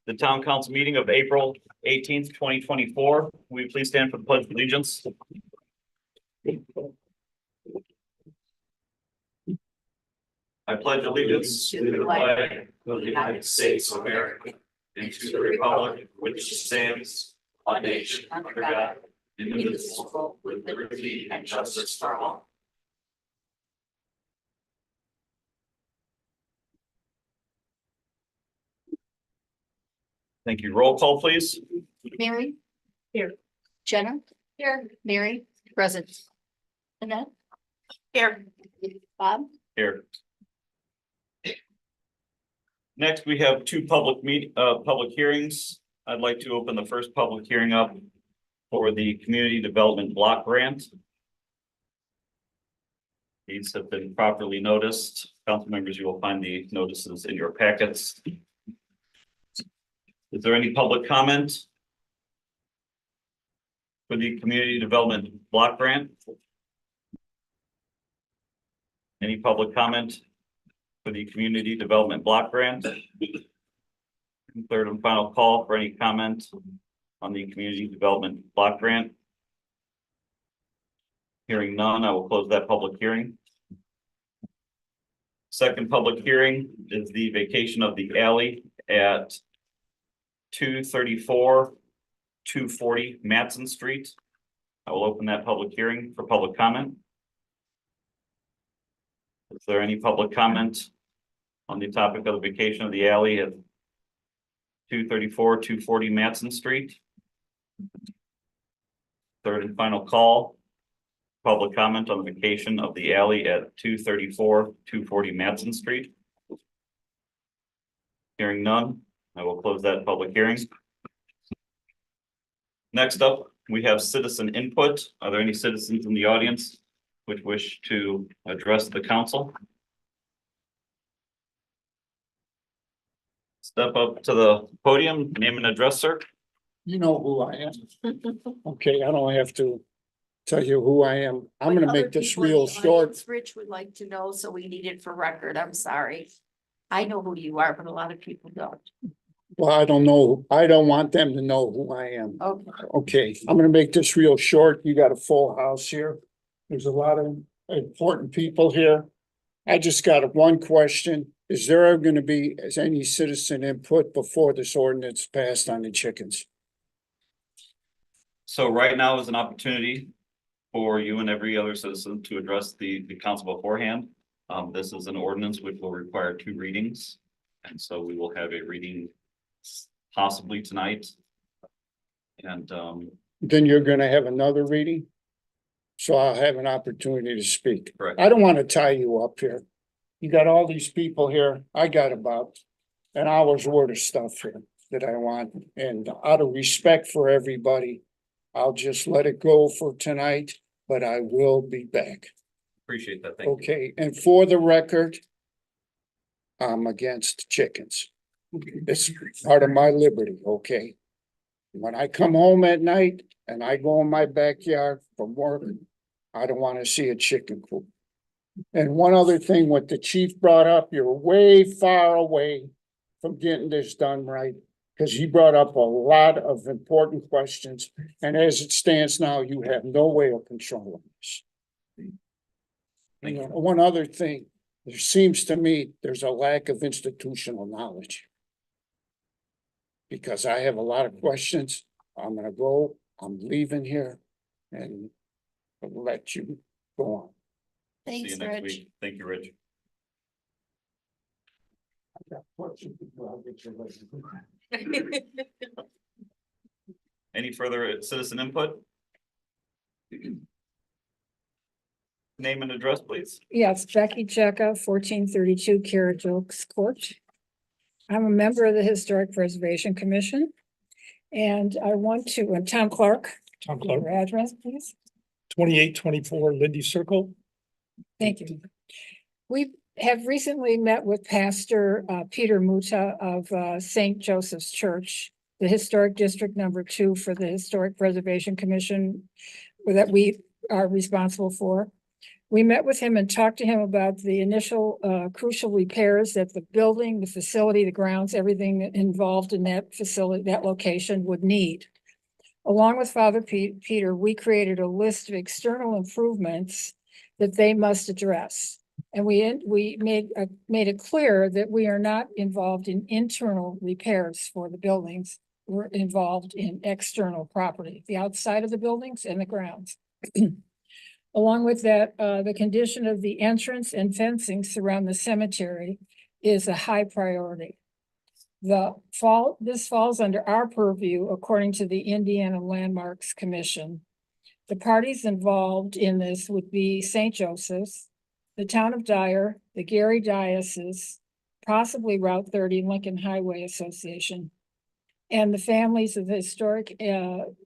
the town council meeting of April 18th, 2024. Will you please stand for the pledge of allegiance? I pledge allegiance to the flag of the United States of America and to the republic which stands one nation under God, indivisible, with liberty and justice for all. Thank you. Roll call, please. Mary? Here. Jenna? Here. Mary? Present. Annette? Here. Bob? Here. Next, we have two public hearings. I'd like to open the first public hearing up for the Community Development Block Grant. These have been properly noticed. Council members, you will find the notices in your packets. Is there any public comment for the Community Development Block Grant? Any public comment for the Community Development Block Grant? Third and final call for any comment on the Community Development Block Grant. Hearing none, I will close that public hearing. Second public hearing is the vacation of the alley at 234, 240 Matson Street. I will open that public hearing for public comment. Is there any public comment on the topic of the vacation of the alley at 234, 240 Matson Street? Third and final call. Public comment on the vacation of the alley at 234, 240 Matson Street. Hearing none, I will close that public hearing. Next up, we have citizen input. Are there any citizens in the audience which wish to address the council? Step up to the podium, name and address, sir. You know who I am. Okay, I don't have to tell you who I am. I'm gonna make this real short. Rich would like to know, so we need it for record. I'm sorry. I know who you are, but a lot of people don't. Well, I don't know. I don't want them to know who I am. Okay. Okay, I'm gonna make this real short. You got a full house here. There's a lot of important people here. I just got one question. Is there ever gonna be any citizen input before this ordinance passed on the chickens? So right now is an opportunity for you and every other citizen to address the council beforehand. This is an ordinance which will require 2 readings. And so we will have a reading possibly tonight. And Then you're gonna have another reading? So I'll have an opportunity to speak. correct. I don't want to tie you up here. You got all these people here. I got about an hour's worth of stuff here that I want. And out of respect for everybody, I'll just let it go for tonight, but I will be back. Appreciate that. Thank you. Okay, and for the record, I'm against chickens. It's part of my liberty, okay? When I come home at night and I go in my backyard from work, I don't want to see a chicken coop. And one other thing, what the chief brought up, you're way far away from getting this done right. Because he brought up a lot of important questions. And as it stands now, you have no way of controlling this. Thank you. One other thing, there seems to me there's a lack of institutional knowledge. Because I have a lot of questions. I'm gonna go, I'm leaving here and I'll let you go on. See Thanks, you next Rich. week. Thank you, Rich. I got questions, but I'll get you later. Any further citizen input? Name and address, please. Yes, Becky Cheka, 1432 Carriage Oaks Court. I'm a member of the Historic Preservation Commission. And I want to, Tom Clark, Tom Clark, your address, please. 2824 Lindy Circle. Thank you. We have recently met with Pastor Peter Muta of St. Joseph's Church, the Historic District Number 2 for the Historic Preservation Commission that we are responsible for. We met with him and talked to him about the initial crucial repairs that the building, the facility, the grounds, everything involved in that facility, that location would need. Along with Father Peter, we created a list of external improvements that they must address. And we made it clear that we are not involved in internal repairs for the buildings. We're involved in external property, the outside of the buildings and the grounds. Along with that, the condition of the entrance and fencing surround the cemetery is a high priority. This falls under our purview according to the Indiana Landmarks Commission. The parties involved in this would be St. Joseph's, the town of Dyer, the Gary Diocese, possibly Route 30 Lincoln Highway Association, and the families of the historic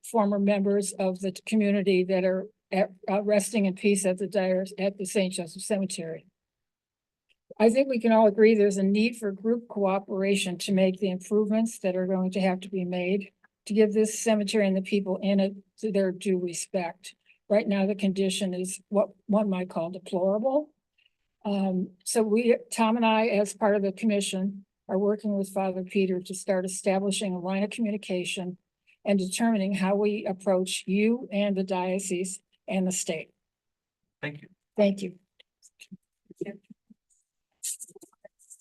former members of the community that are resting in peace at the St. Joseph Cemetery. I think we can all agree there's a need for group cooperation to make the improvements that are going to have to be made to give this cemetery and the people in it their due respect. Right now, the condition is what one might call deplorable. So Tom and I, as part of the commission, are working with Father Peter to start establishing a line of communication and determining how we approach you and the diocese and the state. Thank you. Thank you.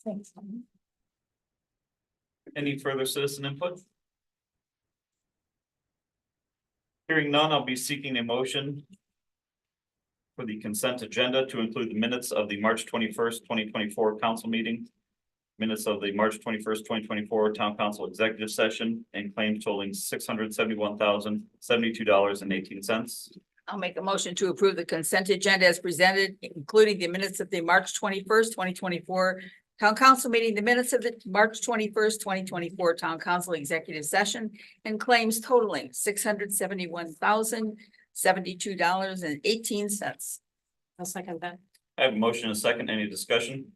Thanks. Any further citizen input? Hearing none, I'll be seeking a motion for the consent agenda to include the minutes of the March 21st, 2024 council meeting, minutes of the March 21st, 2024 town council executive session, and claims totaling $671,072.18. I'll make a motion to approve the consent agenda as presented, including the minutes of the March 21st, 2024 town council meeting, the minutes of the March 21st, 2024 town council executive session, and claims totaling $671,072.18. I'll second that. I have a motion and a second. Any discussion?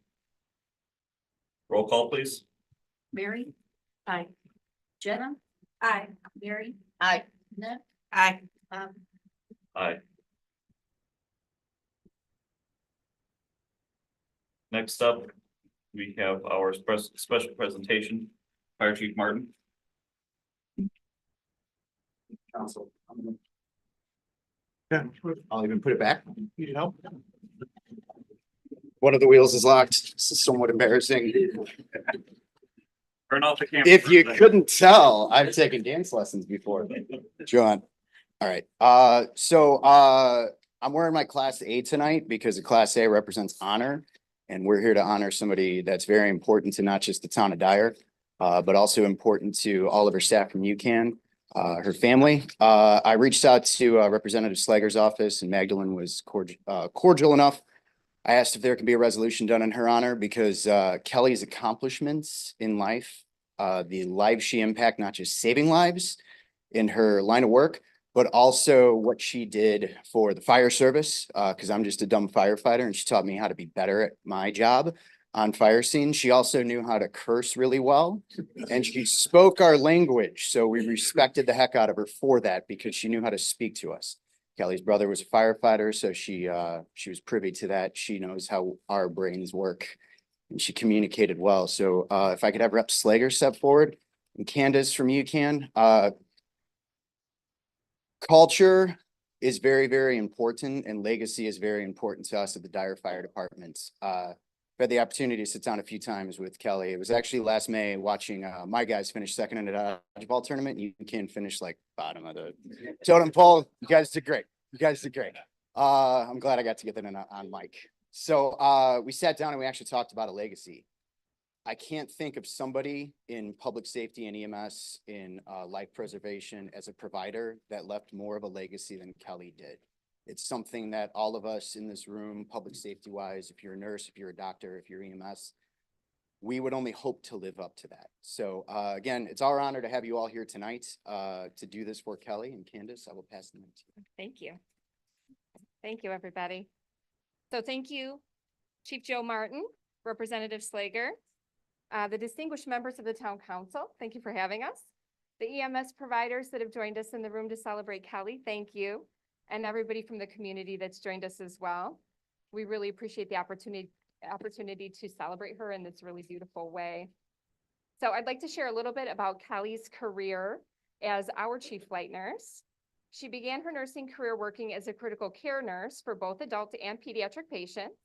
Roll call, please. Mary? Aye. Jenna? Aye. Mary? Aye. Nick? Aye. Aye. Next up, we have our special presentation, Fire Chief Martin. Council. Yeah, I'll even put it back. Need help? One of the wheels is locked. This is somewhat embarrassing. Turn off the camera. If you couldn't tell, I've taken dance lessons before. John. All right. I'm wearing my Class A tonight because a Class A represents honor. And we're here to honor somebody that's very important to not just the town of Dyer, but also important to all of her staff from UCAN, her family. I reached out to Representative Slager's office, and Magdalene was cordial enough. I asked if there can be a resolution done in her honor because Kelly's accomplishments in life, the lives she impacted, not just saving lives in her line of work, but also what she did for the fire service, because I'm just a dumb firefighter, and she taught me how to be better at my job on fire scenes. She also knew how to curse really well, and she spoke our language. So we respected the heck out of her for that because she knew how to speak to us. Kelly's brother was a firefighter, so she was privy to that. She knows how our brains work, and she communicated well. So if I could have Rep. Slager step forward, and Candace from UCAN. Culture is very, very important, and legacy is very important to us at the Dyer Fire Department. I've had the opportunity to sit down a few times with Kelly. It was actually last May watching my guys finish second in a dodgeball tournament. You can finish like bottom of the totem pole. You guys did great. You guys did great. I'm glad I got to get that in on mic. So we sat down and we actually talked about a legacy. I can't think of somebody in public safety and EMS in life preservation as a provider that left more of a legacy than Kelly did. It's something that all of us in this room, public safety wise, if you're a nurse, if you're a doctor, if you're EMS, we would only hope to live up to that. So again, it's our honor to have you all here tonight to do this for Kelly. And Candace, I will pass the mic to you. Thank you. Thank you, everybody. So thank you, Chief Joe Martin, Representative Slager, the distinguished members of the town council. Thank you for having us. The EMS providers that have joined us in the room to celebrate Kelly. Thank you. And everybody from the community that's joined us as well. We really appreciate the opportunity to celebrate her in this really beautiful way. So I'd like to share a little bit about Kelly's career as our chief flight nurse. She began her nursing career working as a critical care nurse for both adult and pediatric patients,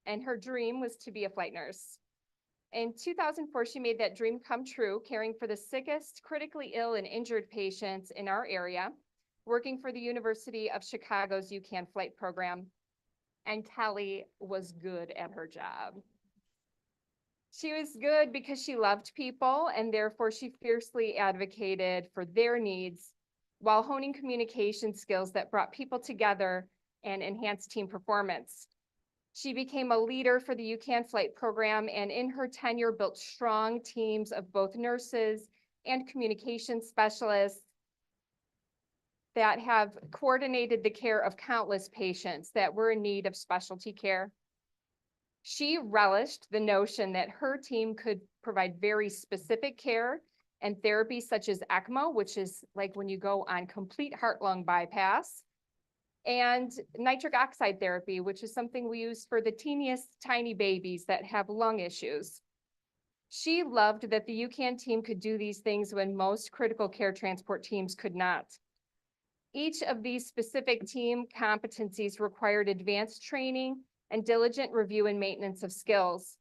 and her dream was to be a flight nurse. In 2004, she made that dream come true, caring for the sickest, critically ill, and injured patients in our area, working for the University of Chicago's UCAN flight program. And Kelly was good at her job. She was good because she loved people, and therefore she fiercely advocated for their needs while honing communication skills that brought people together and enhanced team performance. She became a leader for the UCAN flight program, and in her tenure built strong teams of both nurses and communication specialists that have coordinated the care of countless patients that were in need of specialty care. She relished the notion that her team could provide very specific care and therapies such as ECMO, which is like when you go on complete heart-lung bypass, and nitric oxide therapy, which is something we use for the teeniest tiny babies that have lung issues. She loved that the UCAN team could do these things when most critical care transport teams could not. Each of these specific team competencies required advanced training and diligent review and maintenance of skills.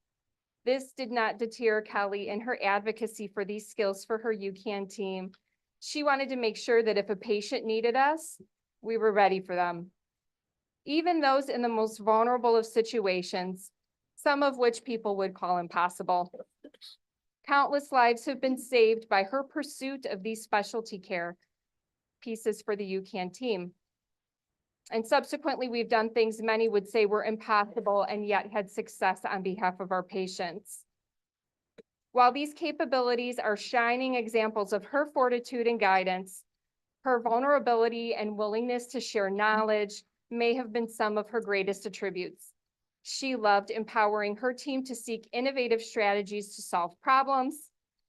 This did not deter Kelly in her advocacy for these skills for her UCAN team. She wanted to make sure that if a patient needed us, we were ready for them. Even those in the most vulnerable of situations, some of which people would call impossible. Countless lives have been saved by her pursuit of these specialty care pieces for the UCAN team. And subsequently, we've done things many would say were impossible and yet had success on behalf of our patients. While these capabilities are shining examples of her fortitude and guidance, her vulnerability and willingness to share knowledge may have been some of her greatest attributes. She loved empowering her team to seek innovative strategies to solve problems,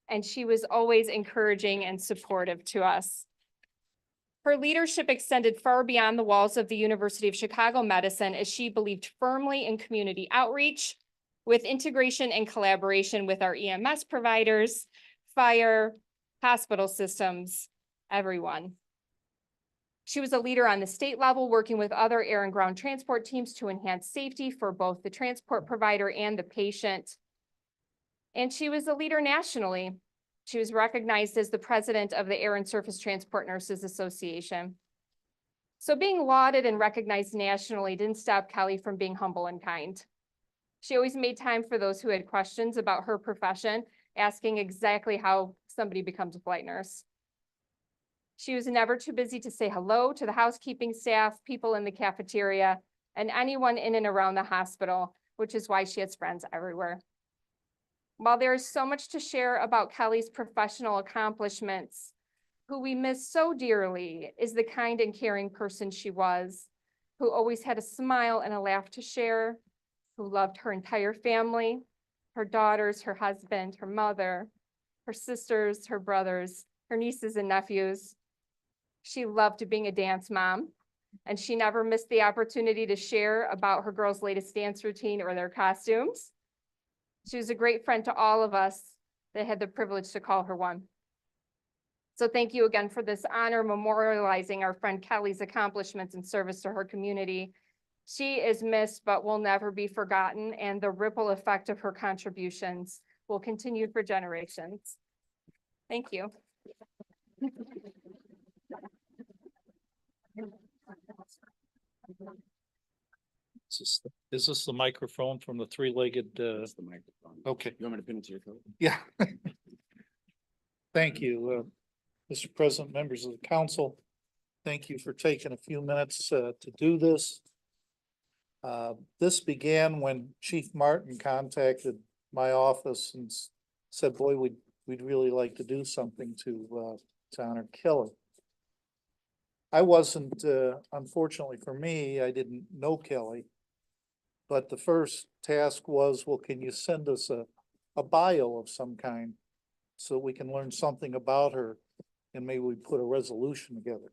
and she was always encouraging and supportive to us. Her leadership extended far beyond the walls of the University of Chicago Medicine, as she believed firmly in community outreach with integration and collaboration with our EMS providers, fire, hospital systems, everyone. She was a leader on the state level, working with other air and ground transport teams to enhance safety for both the transport provider and the patient. And she was a leader nationally. She was recognized as the president of the Air and Surface Transport Nurses Association. So being lauded and recognized nationally didn't stop Kelly from being humble and kind. She always made time for those who had questions about her profession, asking exactly how somebody becomes a flight nurse. She was never too busy to say hello to the housekeeping staff, people in the cafeteria, and anyone in and around the hospital, which is why she has friends everywhere. While there is so much to share about Kelly's professional accomplishments, who we miss so dearly is the kind and caring person she was, who always had a smile and a laugh to share, who loved her entire family, her daughters, her husband, her mother, her sisters, her brothers, her nieces and nephews. She loved being a dance mom, and she never missed the opportunity to share about her girls' latest dance routine or their costumes. She was a great friend to all of us that had the privilege to call her one. So thank you again for this honor, memorializing our friend Kelly's accomplishments and service to her community. She is missed, but will never be forgotten, and the ripple effect of her contributions will continue for generations. Thank you. Is this the microphone from the three-legged, That's the microphone. okay, You want me to pin it to your coat? yeah. Thank you, Mr. President, members of the council. Thank you for taking a few minutes, to do this. This began when Chief Martin contacted my office and said, boy, we'd really like to do something to honor Kelly. I wasn't, unfortunately for me, I didn't know Kelly. But the first task was, well, can you send us a bio of some kind so we can learn something about her and maybe we put a resolution together.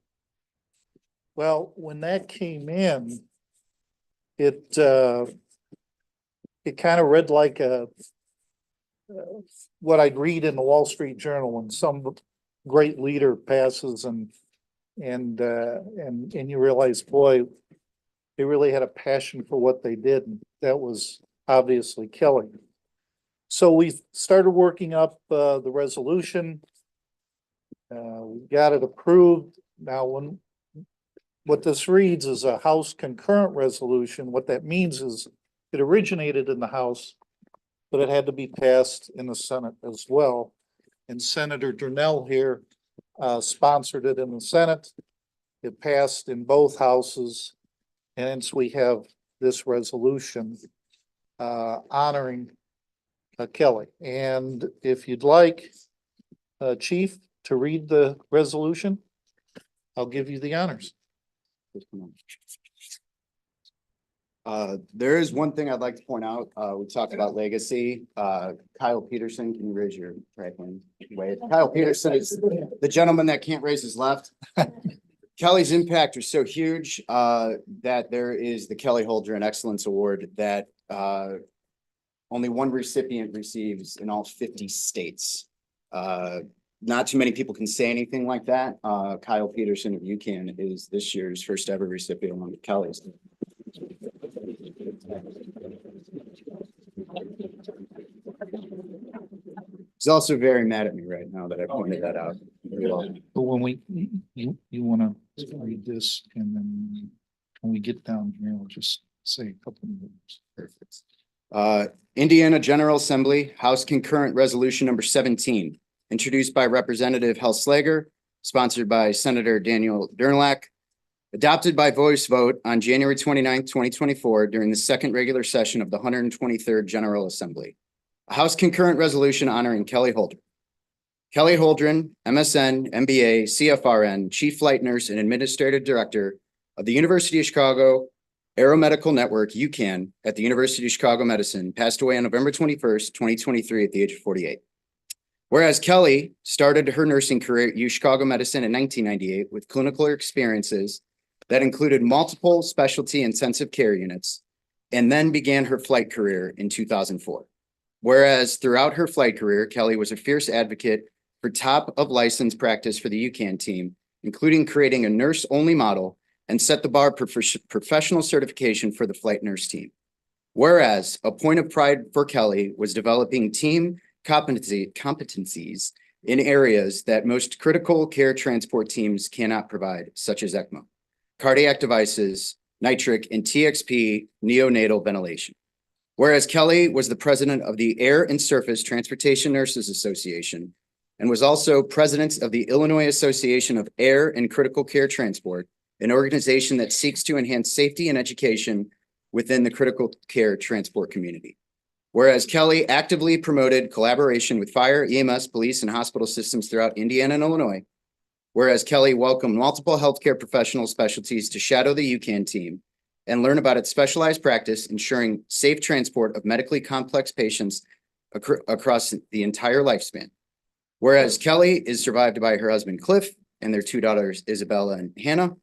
Well, when that came in, it kind of read like what I'd read in the Wall Street Journal when some great leader passes and you realize, boy, they really had a passion for what they did. And that was obviously Kelly. So we started working up the resolution. We got it approved. Now, what this reads is a House concurrent resolution. What that means is it originated in the House, but it had to be passed in the Senate as well. And Senator Durnell here sponsored it in the Senate. It passed in both houses. And hence we have this resolution honoring Kelly. And if you'd like, Chief, to read the resolution, I'll give you the honors. There is one thing I'd like to point out. We talked about legacy. Kyle Peterson, can you raise your right hand? Wait, Kyle Peterson is the gentleman that can't raise his left. Kelly's impact was so huge that there is the Kelly Holdren Excellence Award that only one recipient receives in all 50 states. Not too many people can say anything like that. Kyle Peterson of UCAN is this year's first ever recipient among the Kellys. He's also very mad at me right now that I pointed that out. But when you want to read this and then when we get down here, I'll just say a couple of words. Perfect. Indiana General Assembly, House Concurrent Resolution number 17, introduced by Representative Hal Slager, sponsored by Senator Daniel Durnlack, adopted by voice vote on January 29th, 2024, during the second regular session of the 123rd General Assembly. A House concurrent resolution honoring Kelly Holdren. Kelly Holdren, MSN, MBA, CFRN, Chief Flight Nurse and Administrative Director of the University of Chicago Aeromedical Network, UCAN, at the University of Chicago Medicine, passed away on November 21st, 2023 at the age of 48. Whereas Kelly started her nursing career at U Chicago Medicine in 1998 with clinical experiences that included multiple specialty intensive care units, and then began her flight career in 2004. Whereas throughout her flight career, Kelly was a fierce advocate for top of license practice for the UCAN team, including creating a nurse-only model and set the bar for professional certification for the flight nurse team. Whereas a point of pride for Kelly was developing team competencies in areas that most critical care transport teams cannot provide, such as ECMO, cardiac devices, nitric, and TXP neonatal ventilation. Whereas Kelly was the president of the Air and Surface Transportation Nurses Association and was also president of the Illinois Association of Air and Critical Care Transport, an organization that seeks to enhance safety and education within the critical care transport community. Whereas Kelly actively promoted collaboration with fire, EMS, police, and hospital systems throughout Indiana and Illinois. Whereas Kelly welcomed multiple healthcare professional specialties to shadow the UCAN team and learn about its specialized practice, ensuring safe transport of medically complex patients across the entire lifespan. Whereas Kelly is survived by her husband, Cliff, and their two daughters, Isabella and Hannah.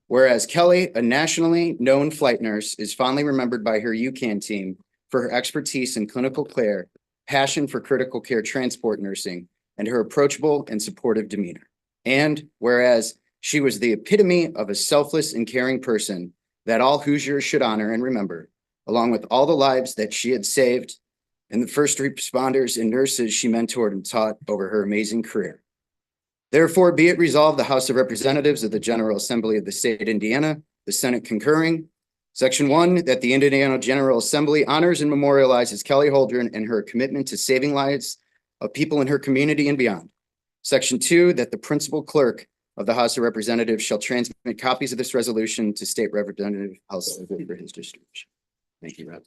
Whereas Kelly, a nationally known flight nurse, is fondly remembered by her UCAN team for her expertise in clinical care, passion for critical care transport nursing, and her approachable and supportive demeanor. And whereas she was the epitome of a selfless and caring person that all Hoosiers should honor and remember, along with all the lives that she had saved and the first responders and nurses she mentored and taught over her amazing career. Therefore, be it resolved, the House of Representatives of the General Assembly of the State of Indiana, the Senate concurring, Section 1, that the Indiana General Assembly honors and memorializes Kelly Holdren and her commitment to saving lives of people in her community and beyond. Section 2, that the principal clerk of the House of Representatives shall transmit copies of this resolution to State Representative House for his distribution. Thank you, Rob.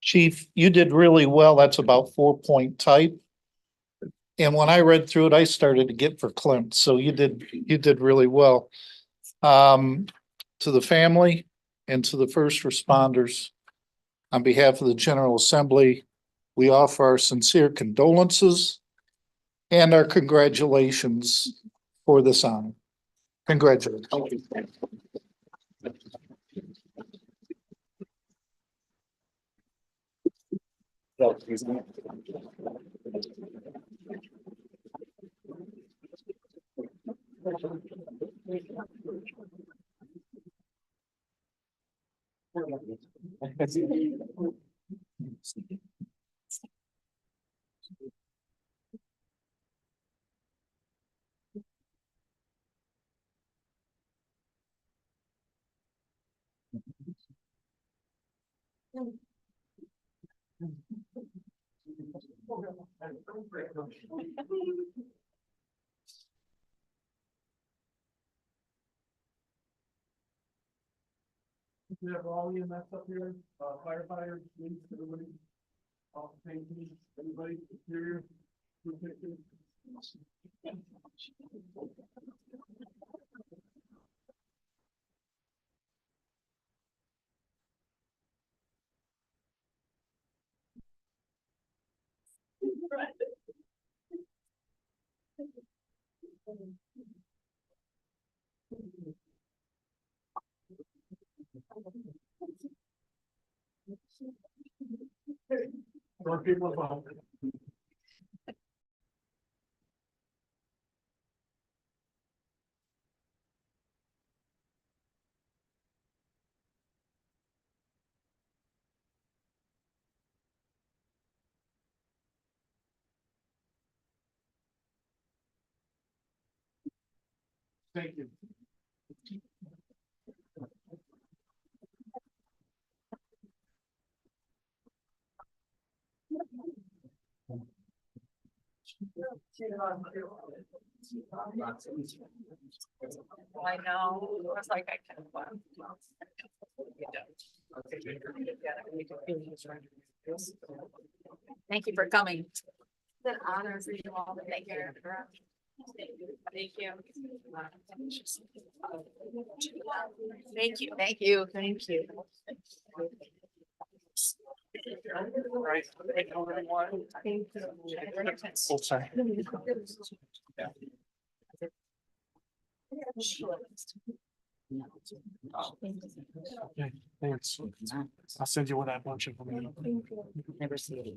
Chief, you did really well. That's about 4-point type. And when I read through it, I started to get verklempt. So you did really well. To the family and to the first responders, on behalf of the General Assembly, we offer our sincere condolences and our congratulations for this honor. Congratulations. We have all EMS up here, firefighters, police, everybody. All thank you, everybody here. More people involved. Thank you. I know, it was like I kind of. Thank you for coming. It's an honor for you all to take care of her. Thank you. Thank you. Thank you. Thank you. Right. Thank you, everyone. Oh, sorry. Okay, thanks. I'll send you what I bunch of them. Never see it.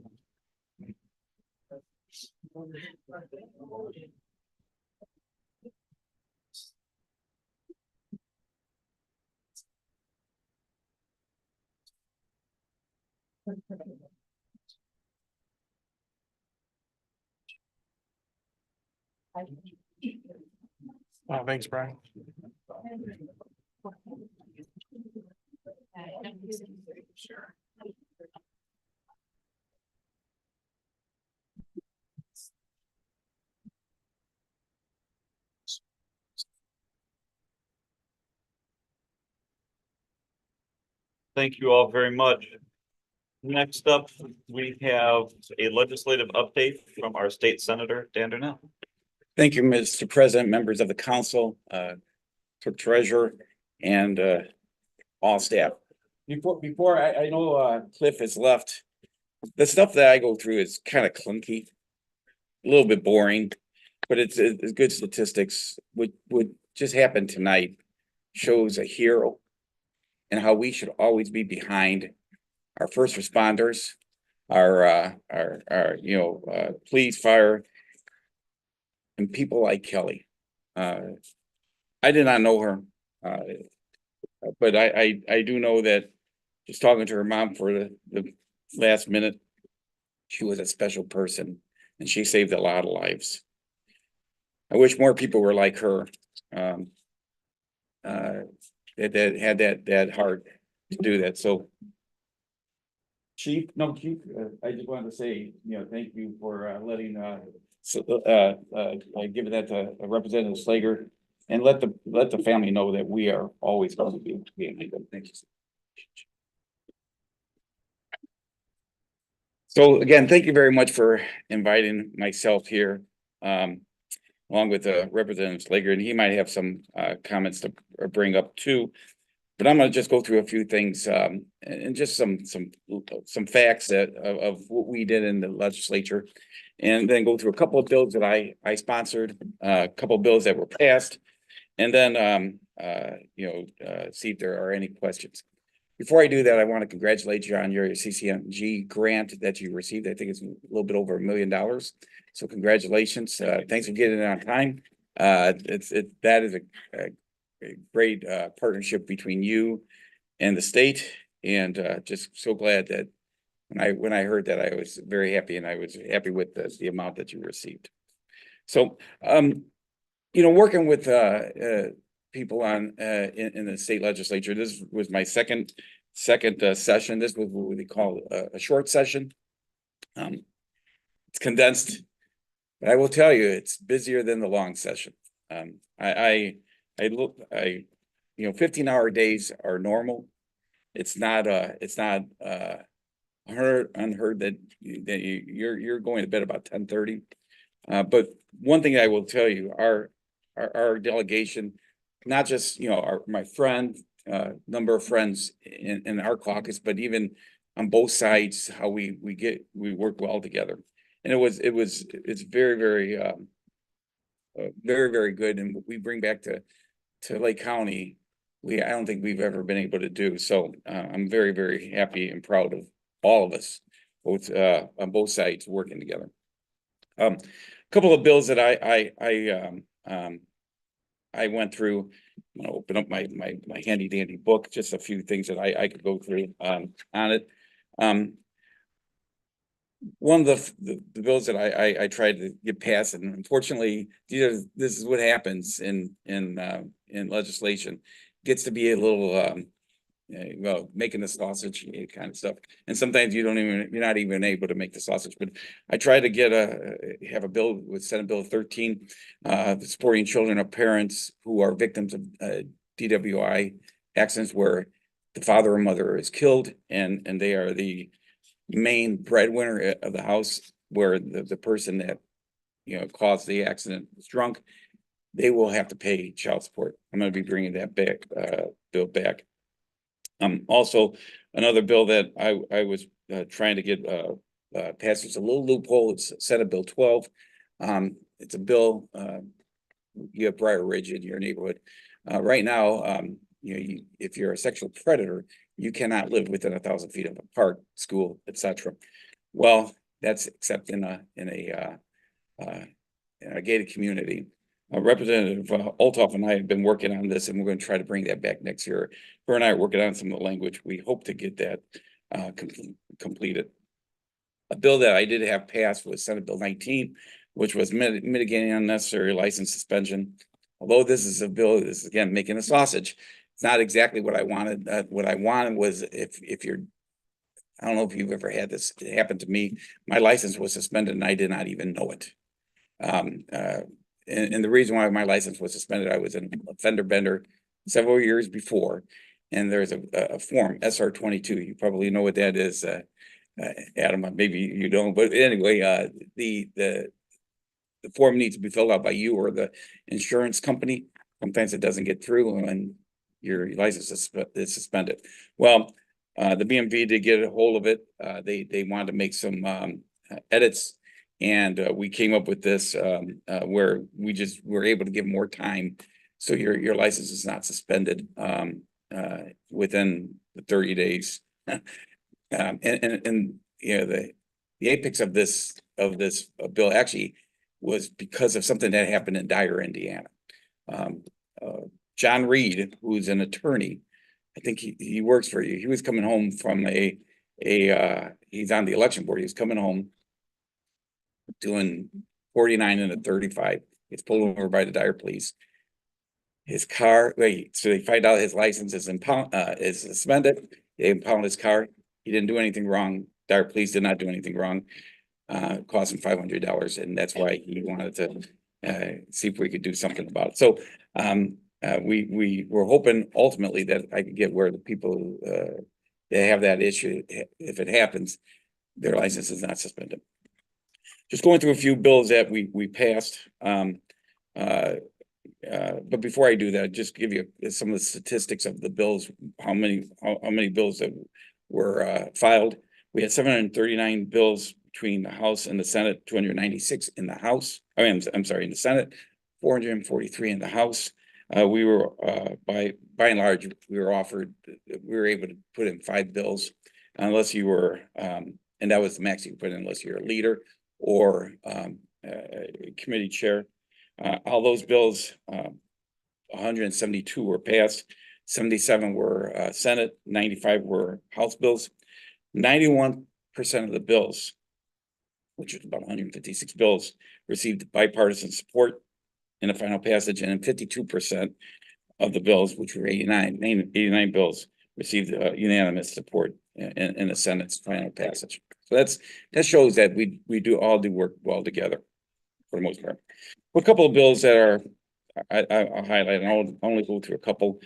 Thanks, Brian. Sure. Thank you all very much. Next up, we have a legislative update from our state senator, Dan Darnell. Thank you, Mr. President, members of the council, clerk treasurer, and all staff. Before I know Cliff has left, the stuff that I go through is kind of clunky, a little bit boring, but it's good statistics. What just happened tonight shows a hero and how we should always be behind our first responders, our police, fire, and people like Kelly. I did not know her, but I do know that just talking to her mom for the last minute, she was a special person and she saved a lot of lives. I wish more people were like her, that had that heart to do that. So Chief, I just wanted to say, thank you for letting giving that to Representative Slager, and let the family know that we are always going to be behind them. Thank you. So again, thank you very much for inviting myself here, along with Representative Slager, and he might have some comments to bring up too. But I'm gonna just go through a few things, and just some facts of what we did in the legislature. And then go through a couple of bills that I sponsored, a couple of bills that were passed. And then, see if there are any questions. Before I do that, I want to congratulate you on your CCMG grant that you received. I think it's a little bit over $1 million. So congratulations. Thanks for getting it on time. That is a great partnership between you and the state, and just so glad that when I heard that, I was very happy, and I was happy with the amount that you received. So, working with people on in the state legislature, this was my second session. This was what they call a short session. It's condensed, but I will tell you, it's busier than the long session. I 15-hour days are normal. It's not unheard that you're going to bed about 10:30. But one thing I will tell you, our delegation, not just, my friend, number of friends in our caucus, but even on both sides, how we work well together. And it's very, very, very, very good. And what we bring back to Lake County, I don't think we've ever been able to do. So I'm very, very happy and proud of all of us, both on both sides working together. A couple of bills that I went through. I'm gonna open up my handy dandy book, just a few things that I could go through on it. One of the bills that I tried to get passed, and unfortunately, this is what happens in legislation. Gets to be a little making the sausage kind of stuff, and sometimes you're not even able to make the sausage. But I tried to have a bill with Senate Bill 13, supporting children of parents who are victims of DWI accidents where the father or mother is killed, and they are the main breadwinner of the house, where the person that caused the accident was drunk. They will have to pay child support. I'm going to be bringing that bill back. Also, another bill that I was trying to get passed. It's a little loophole. It's Senate Bill 12. It's a bill. You have Briar Ridge in your neighborhood right now. If you're a sexual predator, you cannot live within 1,000 feet of a park, school, etc. Well, that's except in a gated community. Representative Olthoff and I have been working on this, and we're going to try to bring that back next year. Her and I are working on some of the language. We hope to get that completed. A bill that I did have passed was Senate Bill 19, which was mitigating unnecessary license suspension. Although this is a bill, this is again making a sausage. It's not exactly what I wanted. What I wanted was if you're, I don't know if you've ever had this happen to me. My license was suspended and I did not even know it. And the reason why my license was suspended, I was a fender bender several years before, and there's a form SR 22. You probably know what that is, Adam. Maybe you don't, but anyway, the form needs to be filled out by you or the insurance company. Sometimes it doesn't get through, and your license is suspended. Well, the BMV did get a hold of it. They wanted to make some edits. And we came up with this where we just were able to give more time, so your license is not suspended within the 30 days. And the apex of this bill actually was because of something that happened in Dyer, Indiana. John Reed, who's an attorney, I think he works for you. He was coming home from he's on the election board. He was coming home doing 49 and a 35. It's pulled over by the Dyer police. His car, so they find out his license is suspended. They impound his car. He didn't do anything wrong. Dyer police did not do anything wrong. Cost him $500, and that's why he wanted to see if we could do something about it. So we were hoping ultimately that I could get where the people they have that issue, if it happens, their license is not suspended. Just going through a few bills that we passed. But before I do that, just give you some of the statistics of the bills, how many bills that were filed. We had 739 bills between the House and the Senate, 296 in the House. I'm sorry, in the Senate, 443 in the House. We were by and large, we were able to put in 5 bills unless you were, and that was the max you could put in unless you're a leader or committee chair. All those bills, 172 were passed, 77 were Senate, 95 were House bills. 91% of the bills, which is about 156 bills, received bipartisan support in the final passage, and 52% of the bills, which were 89 bills, received unanimous support in the Senate's final passage. So that shows that we all do work well together for the most part. A couple of bills that are I'll highlight, and I'll only go through a couple.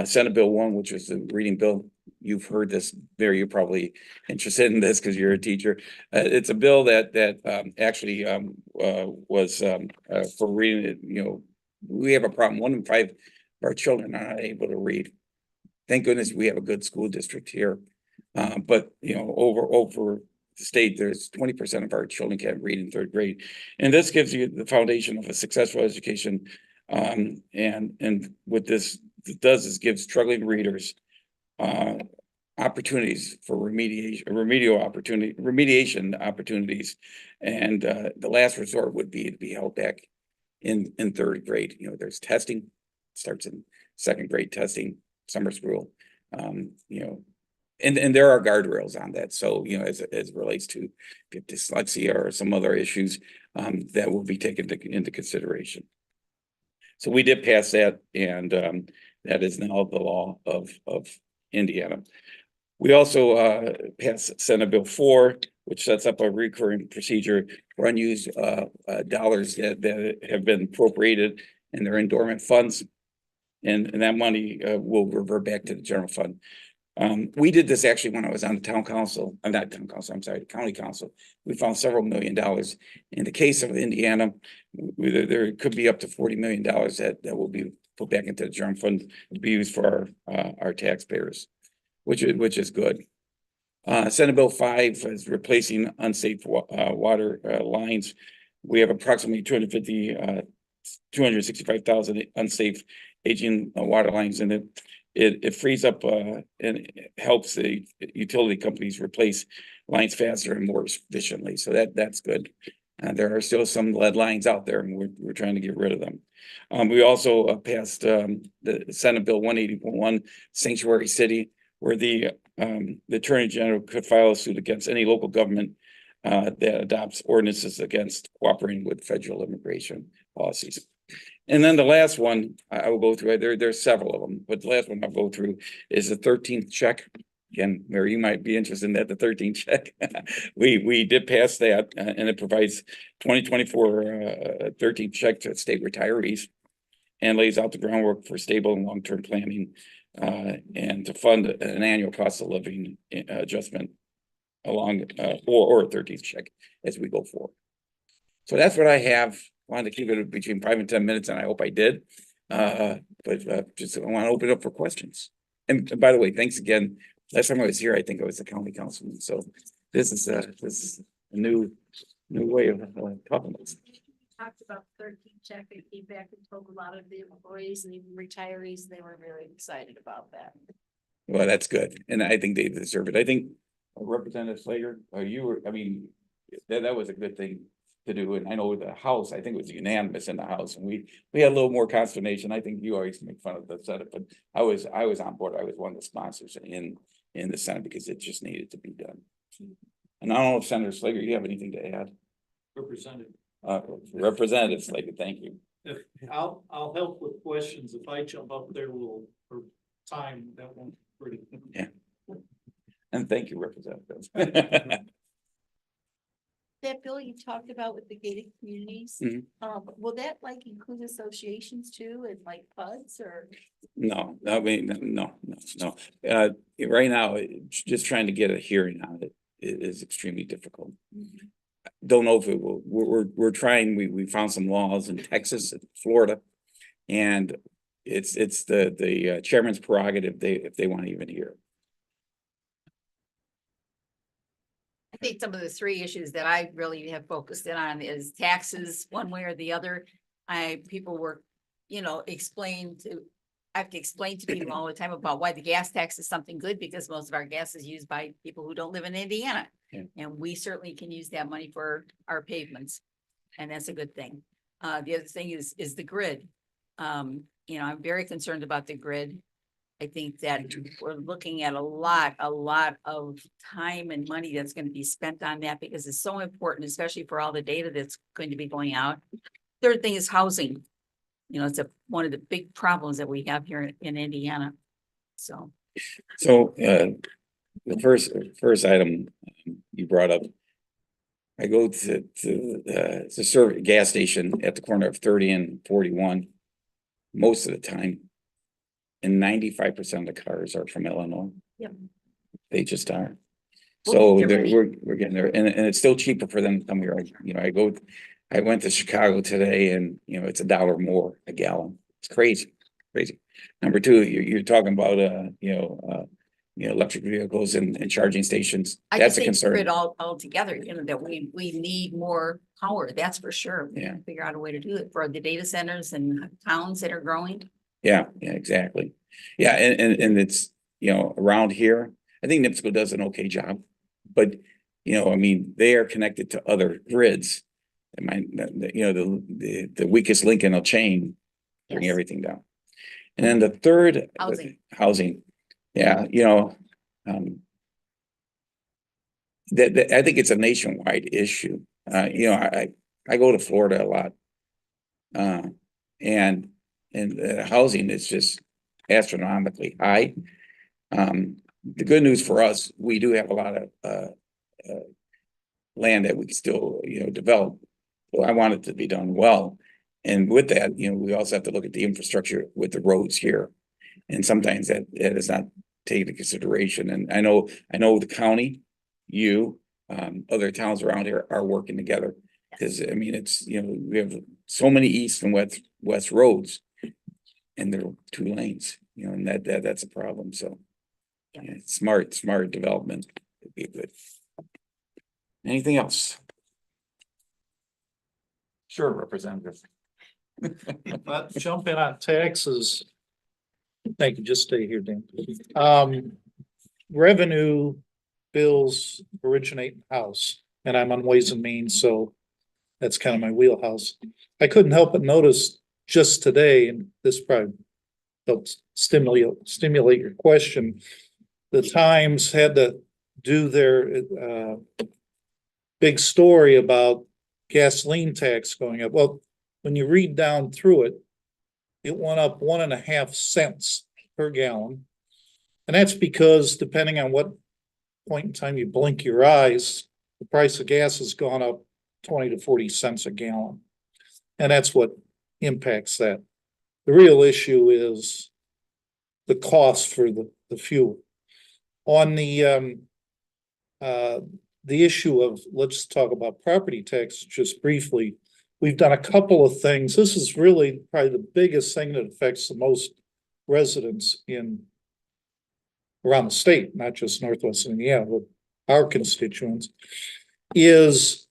Senate Bill 1, which is the reading bill. You've heard this, Barry, you're probably interested in this because you're a teacher. It's a bill that actually was for reading it. You know, we have a problem. 1 in 5 of our children are not able to read. Thank goodness we have a good school district here. But you know, over the state, there's 20% of our children can't read in 3rd grade. And this gives you the foundation of a successful education. And what this does is gives struggling readers opportunities for remediation opportunities. And the last resort would be to be held back in 3rd grade. You know, there's testing, starts in 2nd grade testing, summer school, you know, and there are guardrails on that. So, you know, as it relates to dyslexia or some other issues, that will be taken into consideration. So we did pass that, and that is now the law of Indiana. We also passed Senate Bill 4, which sets up a recurring procedure for unused dollars that have been appropriated in their endowment funds, and that money will revert back to the general fund. We did this actually when I was on the town council. I'm not town council, I'm sorry, the county council. We found several $1 million. In the case of Indiana, there could be up to $40 million that will be put back into the general fund to be used for our taxpayers, which is good. Senate Bill 5 is replacing unsafe water lines. We have approximately 265,000 unsafe aging water lines, and it frees up and helps the utility companies replace lines faster and more efficiently. So that's good. There are still some lead lines out there, and we're trying to get rid of them. We also passed the Senate Bill 181, Sanctuary City, where the Attorney General could file a suit against any local government that adopts ordinances against cooperating with federal immigration policies. And then the last one I will go through, there's several of them, but the last one I'll go through is the 13th check. Again, Mary, you might be interested in that, the 13th check. We did pass that, and it provides 2024 13th check to state retirees and lays out the groundwork for stable and long-term planning and to fund an annual cost of living adjustment along or a 13th check as we go forward. So that's what I have. Wanted to keep it between 5 and 10 minutes, and I hope I did. But just I want to open up for questions. And by the way, thanks again. Last time I was here, I think I was the county councilman. So this is a new way of talking about this. Talked about 13 check, they came back and told a lot of the employees and even retirees, they were very excited about that. Well, that's good, and I think they deserve it. I think Representative Slager, that was a good thing to do, and I know the House, I think it was unanimous in the House, and we had a little more consternation. I think you always make fun of the Senate, but I was on board. I was one of the sponsors in the Senate because it just needed to be done. And I don't know if Senator Slager, you have anything to add? Representative Slager, thank you. I'll help with questions. If I jump up there, for time, that won't pretty. Yeah. And thank you, Representative. That bill you talked about with the gated communities, Mhm. Will that like include associations too and like PUDs or? No, I mean, no. Right now, just trying to get a hearing on it is extremely difficult. Don't know if it will, we're trying, we found some laws in Texas and Florida And it's the chairman's prerogative, if they want to even hear. I think some of the three issues that I really have focused in on is taxes, one way or the other. People were, I have to explain to people all the time about why the gas tax is something good, because most of our gas is used by people who don't live in Indiana. Yeah. And we certainly can use that money for our pavements, and that's a good thing. The other thing is the grid. I'm very concerned about the grid. I think that we're looking at a lot of time and money that's going to be spent on that, because it's so important, especially for all the data that's going to be going out. Third thing is housing. It's one of the big problems that we have here in Indiana. So, The first item you brought up. I go to serve a gas station at the corner of 30 and 41 most of the time. And 95% of the cars are from Illinois. Yep. They just are. We'll So get ready. we're getting there, and it's still cheaper for them to come here. I went to Chicago today, and it's $1 more a gallon. It's crazy. Number two, you're talking about electric vehicles and charging stations. I That's just a think concern. grid all together, that we need more power, that's for sure. We Yeah. gotta figure out a way to do it for the data centers and towns that are growing. Yeah, exactly. Yeah, and it's, around here, I think NIPSCO does an okay job. But, they are connected to other grids. The weakest link in a chain, bring Yes. everything down. And then the third. Housing. Yeah, that I think it's a nationwide issue. I go to Florida a lot. And housing is just astronomically high. The good news for us, we do have a lot of land that we can still, develop. So I want it to be done well. And with that, we also have to look at the infrastructure with the roads here. And sometimes that is not taken into consideration. And I know the county, other towns around here are working together. Because it's, we have so many east and west roads. And they're 2 lanes, and that's a problem. So yeah, smart development would be good. Anything else? Sure, Representative. But jump in on taxes. Thank you, just stay here, Dan. Revenue bills originate in house, and I'm on Ways and Means, so that's kind of my wheelhouse. I couldn't help but notice just today, and this probably helps stimulate your question. The Times had to do their big story about gasoline tax going up. Well, when you read down through it, it went up 1.5 cents per gallon. And that's because depending on what point in time you blink your eyes, the price of gas has gone up 20 to 40 cents a gallon. And that's what impacts that. The real issue is the cost for the fuel. On the issue of, let's talk about property tax just briefly. We've done a couple of things. This is really probably the biggest thing that affects the most residents around the state, not just Northwest Indiana, but our constituents, is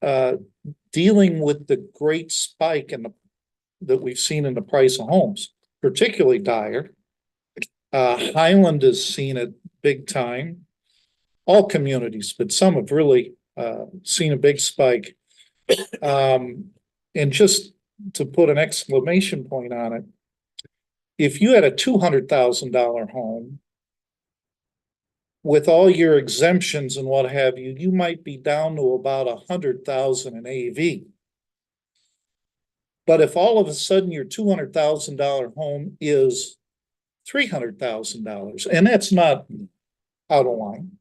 dealing with the great spike that we've seen in the price of homes, particularly dire. Highland has seen it big time. All communities, but some have really seen a big spike. And just to put an exclamation point on it, if you had a $200,000 home with all your exemptions and what have you, you might be down to about 100,000 in AV. But if all of a sudden your $200,000 home is $300,000, and that's not out of line,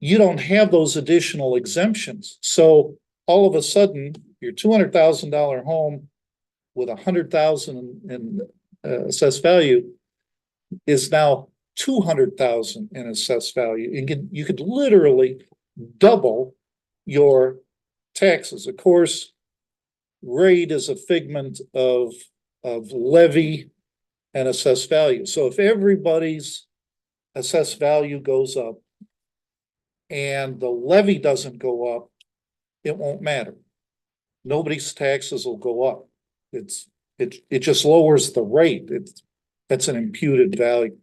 you don't have those additional exemptions. So all of a sudden, your $200,000 home with 100,000 in assessed value is now 200,000 in assessed value. You could literally double your taxes. Of course, rate is a figment of of levy and assessed value. So if everybody's assessed value goes up and the levy doesn't go up, it won't matter. Nobody's taxes will go up. It just lowers the rate. That's an imputed value.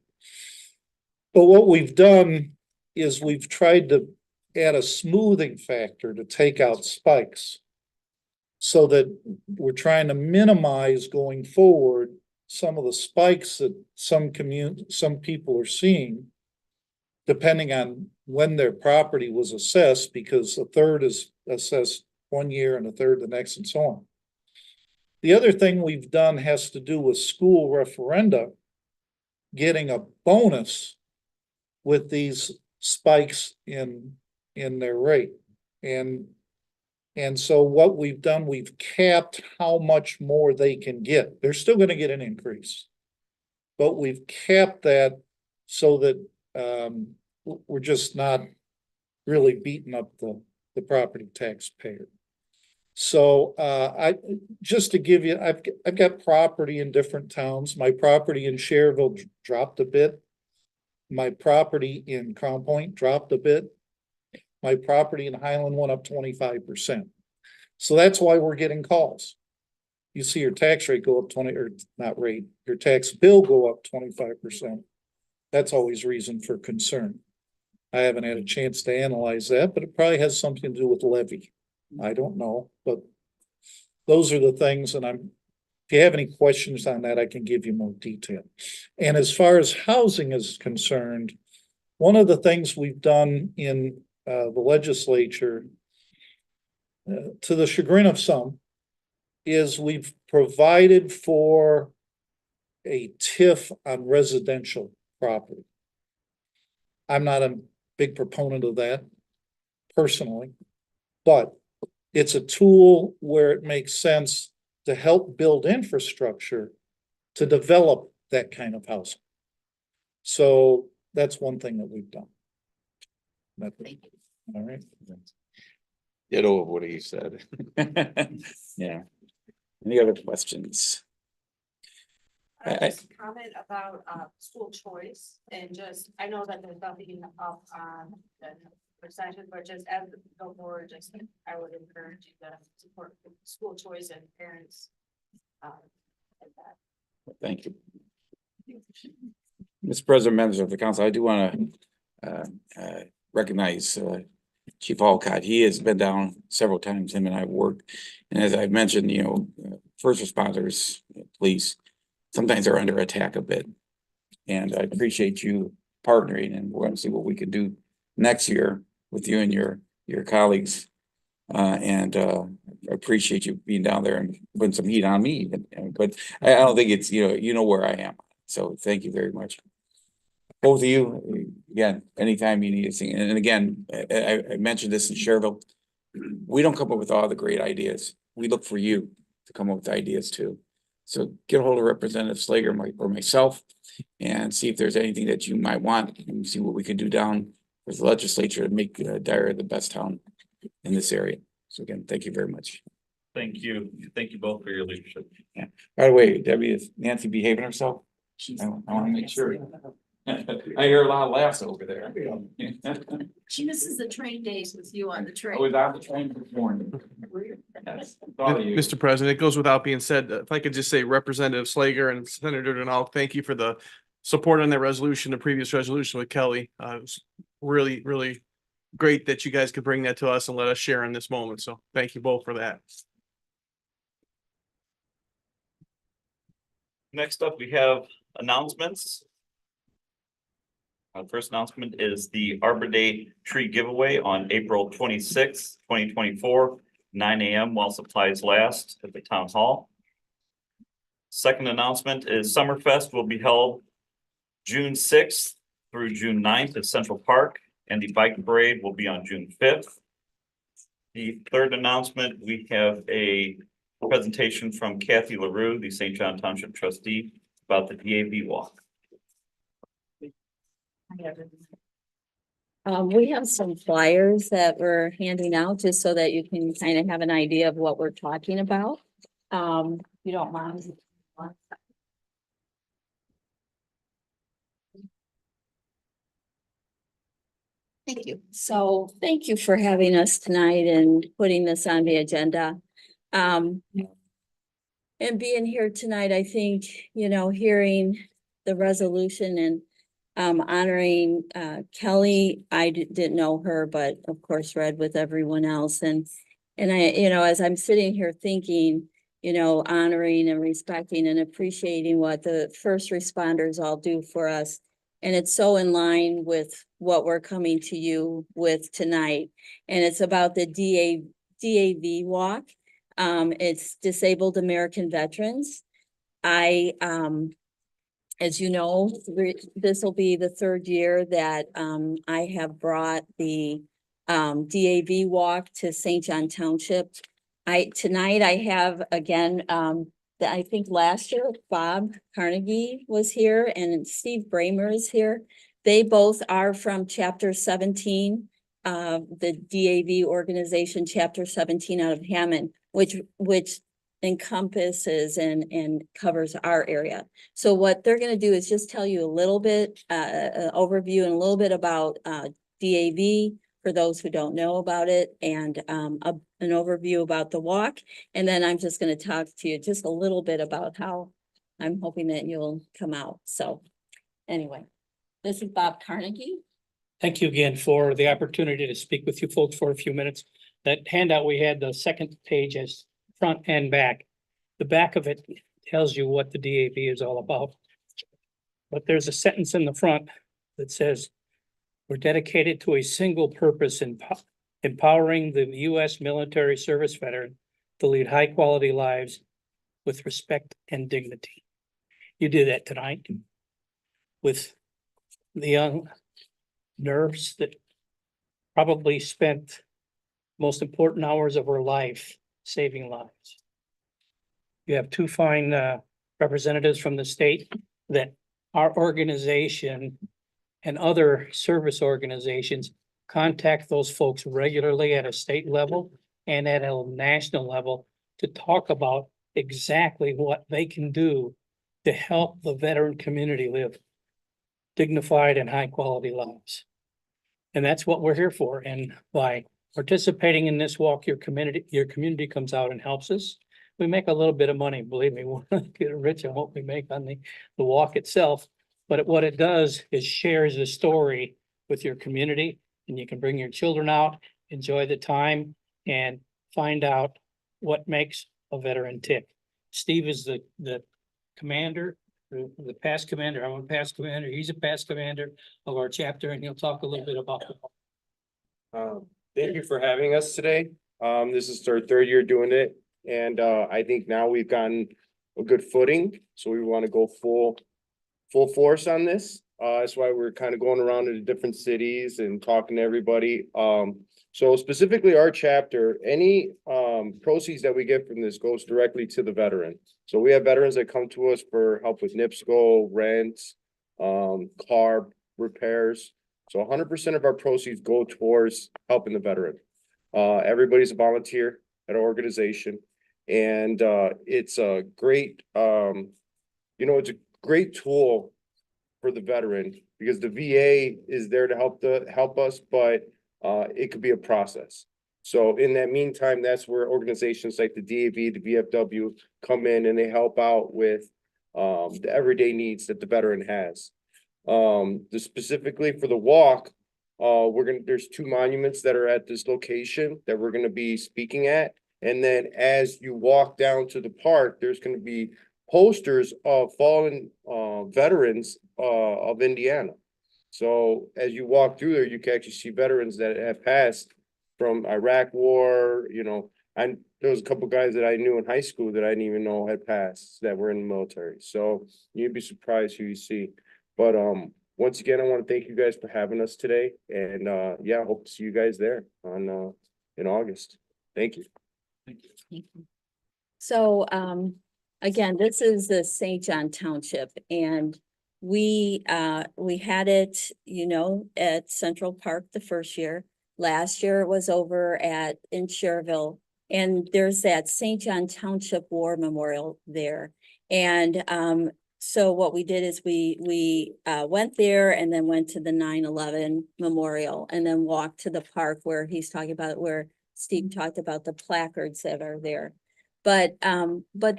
But what we've done is we've tried to add a smoothing factor to take out spikes. So that we're trying to minimize going forward some of the spikes that some people are seeing. Depending on when their property was assessed, because a third is assessed one year and a third the next and so on. The other thing we've done has to do with school referenda getting a bonus with these spikes in their rate. And so what we've done, we've capped how much more they can get. They're still going to get an increase, but we've capped that so that we're just not really beating up the property taxpayer. So just to give you, I've got property in different towns. My property in Cherville dropped a bit. My property in Crown Point dropped a bit. My property in Highland went up 25%. So that's why we're getting calls. You see your tax rate go up 20, or not rate, your tax bill go up 25%. That's always reason for concern. I haven't had a chance to analyze that, but it probably has something to do with levy. I don't know, but those are the things, and if you have any questions on that, I can give you more detail. And as far as housing is concerned, one of the things we've done in the legislature, to the chagrin of some, is we've provided for a TIF on residential property. I'm not a big proponent of that personally, but it's a tool where it makes sense to help build infrastructure to develop that kind of housing. So that's one thing that we've done. All right. Ditto of what he said. Yeah. Any other questions? Just comment about school choice and just, I know that there's nothing up on the percentage, but just as the board, just I would encourage you to support school choice and parents. And that. Thank you. Mr. President, members of the council, I do want to recognize Chief Alcott. He has been down several times, him and I have worked. And as I mentioned, first responders, police, sometimes they're under attack a bit. And I appreciate you partnering, and we're going to see what we can do next year with you and your colleagues. And I appreciate you being down there and putting some heat on me. But I don't think it's, you know where I am. So thank you very much. Both of you, again, anytime you need anything. And again, I mentioned this in Cherville. We don't come up with all the great ideas. We look for you to come up with ideas too. So get a hold of Representative Slager or myself and see if there's anything that you might want, and see what we can do down with the legislature to make Dyer the best town in this area. So again, thank you very much. Thank you. Thank you both for your leadership. Yeah. By the way, Debbie, is Nancy behaving herself? I want to make sure. I hear a lot of laughs over there. She misses the train days with you on the train. I was on the train this morning. Yes, thought of you. Mr. President, it goes without being said, if I could just say Representative Slager and Senator Denal, thank you for the support on that resolution, the previous resolution with Kelly. It was really, really great that you guys could bring that to us and let us share in this moment. So thank you both for that. Next up, we have announcements. Our first announcement is the Arbor Day tree giveaway on April 26th, 2024, 9 a.m. while supplies last at the town hall. Second announcement is Summerfest will be held June 6th through June 9th at Central Park, and the bike parade will be on June 5th. The third announcement, we have a presentation from Kathy LaRue, the St. John Township trustee, about the DAV walk. We have some flyers that we're handing out just so that you can kind of have an idea of what we're talking about. You don't mind. Thank you. So thank you for having us tonight and putting this on the agenda. And being here tonight, I think, hearing the resolution and honoring Kelly, I didn't know her, but of course read with everyone else. And I, as I'm sitting here thinking, honoring and respecting and appreciating what the first responders all do for us. And it's so in line with what we're coming to you with tonight. And it's about the DAV walk. It's Disabled American Veterans. As you know, this will be the third year that I have brought the DAV walk to St. John Township. Tonight I have again, I think last year Bob Carnegie was here and Steve Bramer is here. They both are from Chapter 17, the DAV organization, Chapter 17 out of Hammond, which encompasses and covers our area. So what they're going to do is just tell you a little bit, overview and a little bit about DAV for those who don't know about it, and an overview about the walk. And then I'm just going to talk to you just a little bit about how I'm hoping that you'll come out. So anyway, this is Bob Carnegie. Thank you again for the opportunity to speak with you folks for a few minutes. That handout we had, the second page as front and back. The back of it tells you what the DAV is all about. But there's a sentence in the front that says, we're dedicated to a single purpose in empowering the U.S. military service veteran to lead high quality lives with respect and dignity. You did that tonight with the young nurse that probably spent most important hours of her life saving lives. You have two fine representatives from the state that our organization and other service organizations contact those folks regularly at a state level and at a national level to talk about exactly what they can do to help the veteran community live dignified and high quality lives. And that's what we're here for. And by participating in this walk, your community comes out and helps us. We make a little bit of money, believe me, we're not getting rich on what we make on the walk itself. But what it does is shares the story with your community, and you can bring your children out, enjoy the time, and find out what makes a veteran tick. Steve is the commander, the past commander. I'm a past commander. He's a past commander of our chapter, and he'll talk a little bit about it. Thank you for having us today. This is our third year doing it, and I think now we've gotten a good footing, so we want to go full force on this. That's why we're kind of going around to the different cities and talking to everybody. So specifically our chapter, any proceeds that we get from this goes directly to the veteran. So we have veterans that come to us for help with NIPSCO, rent, car repairs. So 100% of our proceeds go towards helping the veteran. Everybody's a volunteer at our organization, and it's a great, it's a great tool for the veteran because the VA is there to help us, but it could be a process. So in that meantime, that's where organizations like the DAV, the VFW come in and they help out with the everyday needs that the veteran has. Specifically for the walk, there's two monuments that are at this location that we're gonna be speaking at. And then as you walk down to the park, there's gonna be posters of fallen veterans of Indiana. So as you walk through there, you can actually see veterans that have passed from Iraq war. There was a couple guys that I knew in high school that I didn't even know had passed that were in the military. So you'd be surprised who you see. But once again, I want to thank you guys for having us today. And I hope to see you guys there on in August. Thank you. So again, this is the St. John Township, and we had it, at Central Park the first year. Last year it was over in Cherville And there's that St. John Township War Memorial there. And so what we did is we went there and then went to the 9/11 memorial and then walked to the park where he's talking about, where Steve talked about the placards that are there. But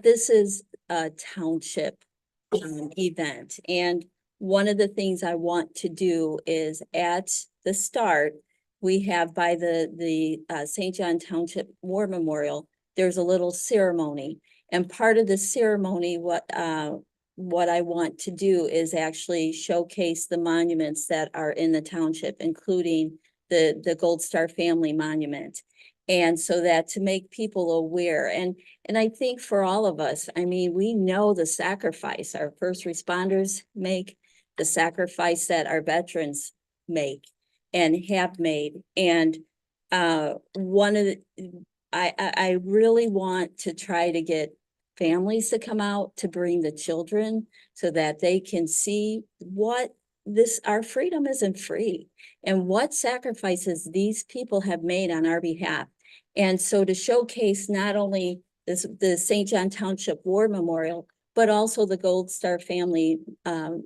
this is a township event. And one of the things I want to do is at the start, we have by the St. John Township War Memorial, there's a little ceremony. And part of the ceremony, what I want to do is actually showcase the monuments that are in the township, including the Gold Star Family Monument. And so that to make people aware, and I think for all of us, I mean, we know the sacrifice our first responders make, the sacrifice that our veterans make and have made. And one of the, I really want to try to get families to come out to bring the children so that they can see what our freedom isn't free and what sacrifices these people have made on our behalf. And so to showcase not only the St. John Township War Memorial, but also the Gold Star Family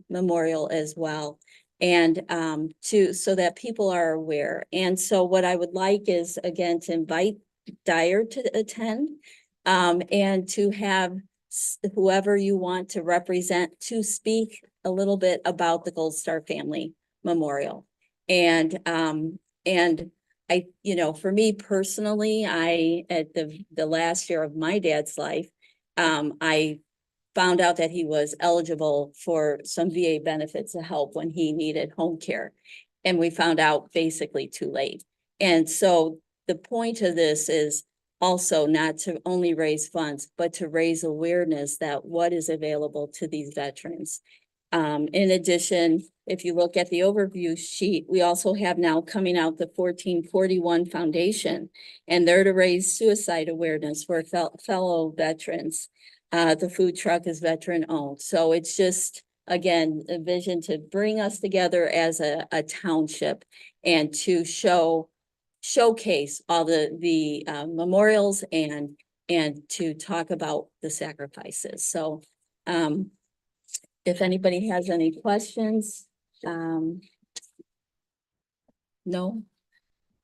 Memorial as well. And so that people are aware. And so what I would like is, again, to invite Dyer to attend and to have whoever you want to represent to speak a little bit about the Gold Star Family Memorial. And I, for me personally, at the last year of my dad's life, I found out that he was eligible for some VA benefits to help when he needed home care. And we found out basically too late. And so the point of this is also not to only raise funds, but to raise awareness that what is available to these veterans. In addition, if you look at the overview sheet, we also have now coming out the 1441 Foundation, and they're to raise suicide awareness for fellow veterans. The food truck is veteran owned. So it's just, again, a vision to bring us together as a township and to showcase all the memorials and to talk about the sacrifices. So if anybody has any questions, no,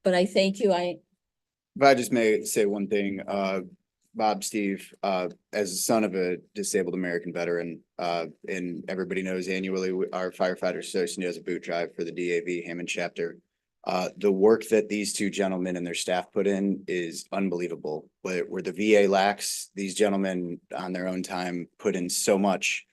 but I thank you. If I just may say one thing, Bob, Steve, as a son of a disabled American veteran, and everybody knows annually our firefighter association does a boot drive for the DAV Hammond chapter. The work that these two gentlemen and their staff put in is unbelievable. Where the VA lacks, these gentlemen on their own time put in so much.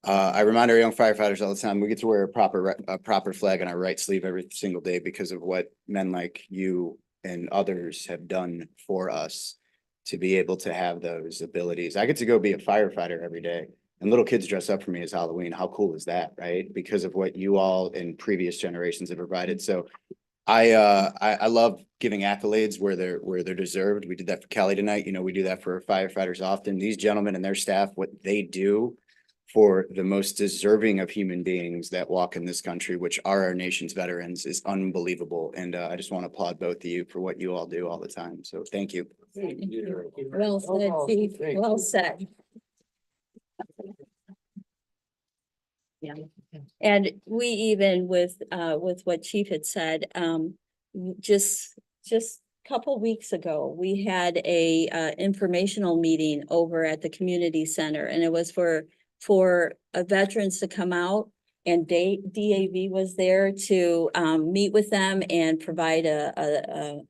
I remind our young firefighters all the time, we get to wear a proper flag on our right sleeve every single day because of what men like you and others have done for us to be able to have those abilities. I get to go be a firefighter every day, and little kids dress up for me as Halloween. How cool is that, right? Because of what you all and previous generations have provided. So I love giving accolades where they're deserved. We did that for Kelly tonight. We do that for firefighters often. These gentlemen and their staff, what they do for the most deserving of human beings that walk in this country, which are our nation's veterans, is unbelievable. And I just want to applaud both of you for what you all do all the time. So thank you. Well said, Chief. Well said. Yeah, and we even with what Chief had said, just a couple weeks ago, we had a informational meeting over at the community center, and it was for veterans to come out, and DAV was there to meet with them and provide a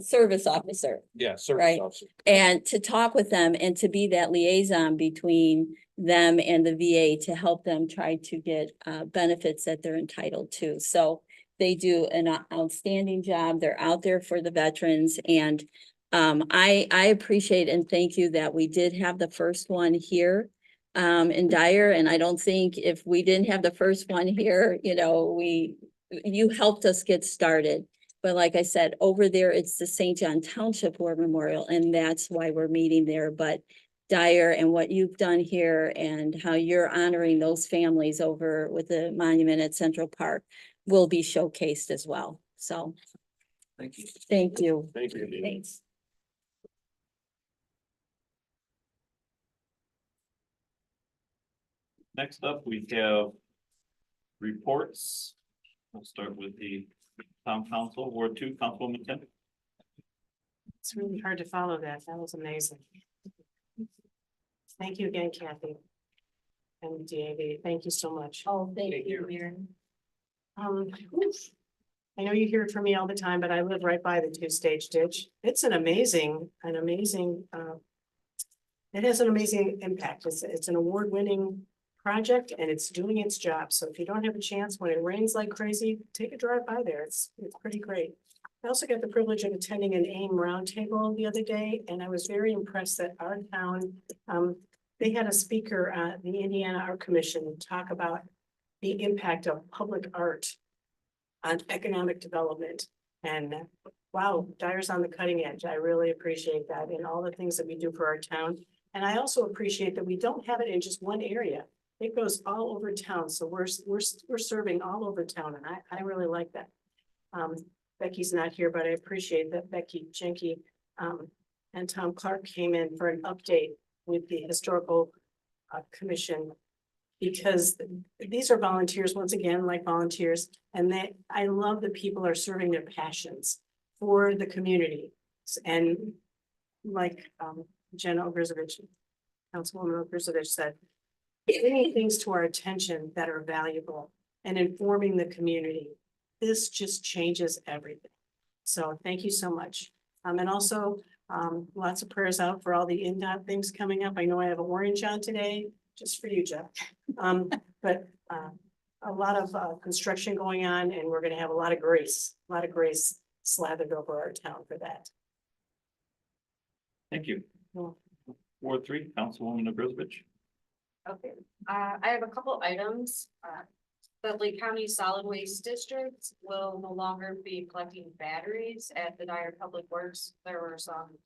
service officer. Yeah, Right. officer. And to talk with them and to be that liaison between them and the VA to help them try to get benefits that they're entitled to. So they do an outstanding job. They're out there for the veterans, and I appreciate and thank you that we did have the first one here in Dyer. And I don't think if we didn't have the first one here, you helped us get started. But like I said, over there, it's the St. John Township War Memorial, and that's why we're meeting there. But Dyer and what you've done here and how you're honoring those families over with the monument at Central Park will be showcased as well. So Thank you. Thank you. Thank you. Thanks. Next up, we have reports. We'll start with the town council, Ward 2, Councilwoman Kent. It's really hard to follow that. That was amazing. Thank you again, Kathy. And DAV, thank you so much. Oh, thank you, Maren. I know you hear it from me all the time, but I live right by the two-stage ditch. It's it has an amazing impact. It's an award-winning project and it's doing its job. So if you don't have a chance, when it rains like crazy, take a drive by there. It's pretty great. I also got the privilege of attending an AIM roundtable the other day, and I was very impressed that our town, they had a speaker, the Indiana Art Commission, talk about the impact of public art on economic development. And wow, Dyer's on the cutting edge. I really appreciate that in all the things that we do for our town. And I also appreciate that we don't have it in just one area. It goes all over town. So we're serving all over town, and I really like that. Becky's not here, but I appreciate that Becky Jenke and Tom Clark came in for an update with the Historical Commission, because these are volunteers, once again, like volunteers, and I love that people are serving their passions for the community. And like Jen Ogrzewicz, Councilwoman Ogrzewicz said, bringing things to our attention that are valuable and informing the community. This just changes everything. So thank you so much. And also lots of prayers out for all the INDOT things coming up. I know I have an orange on today, just for you, Jeff. But a lot of construction going on, and we're gonna have a lot of grace slathered over our town for that. Thank you. Well, Ward 3, Councilwoman Ogrzewicz. Okay, I have a couple items. The Lake County Solid Waste District will no longer be collecting batteries at the Dyer Public Works. There were some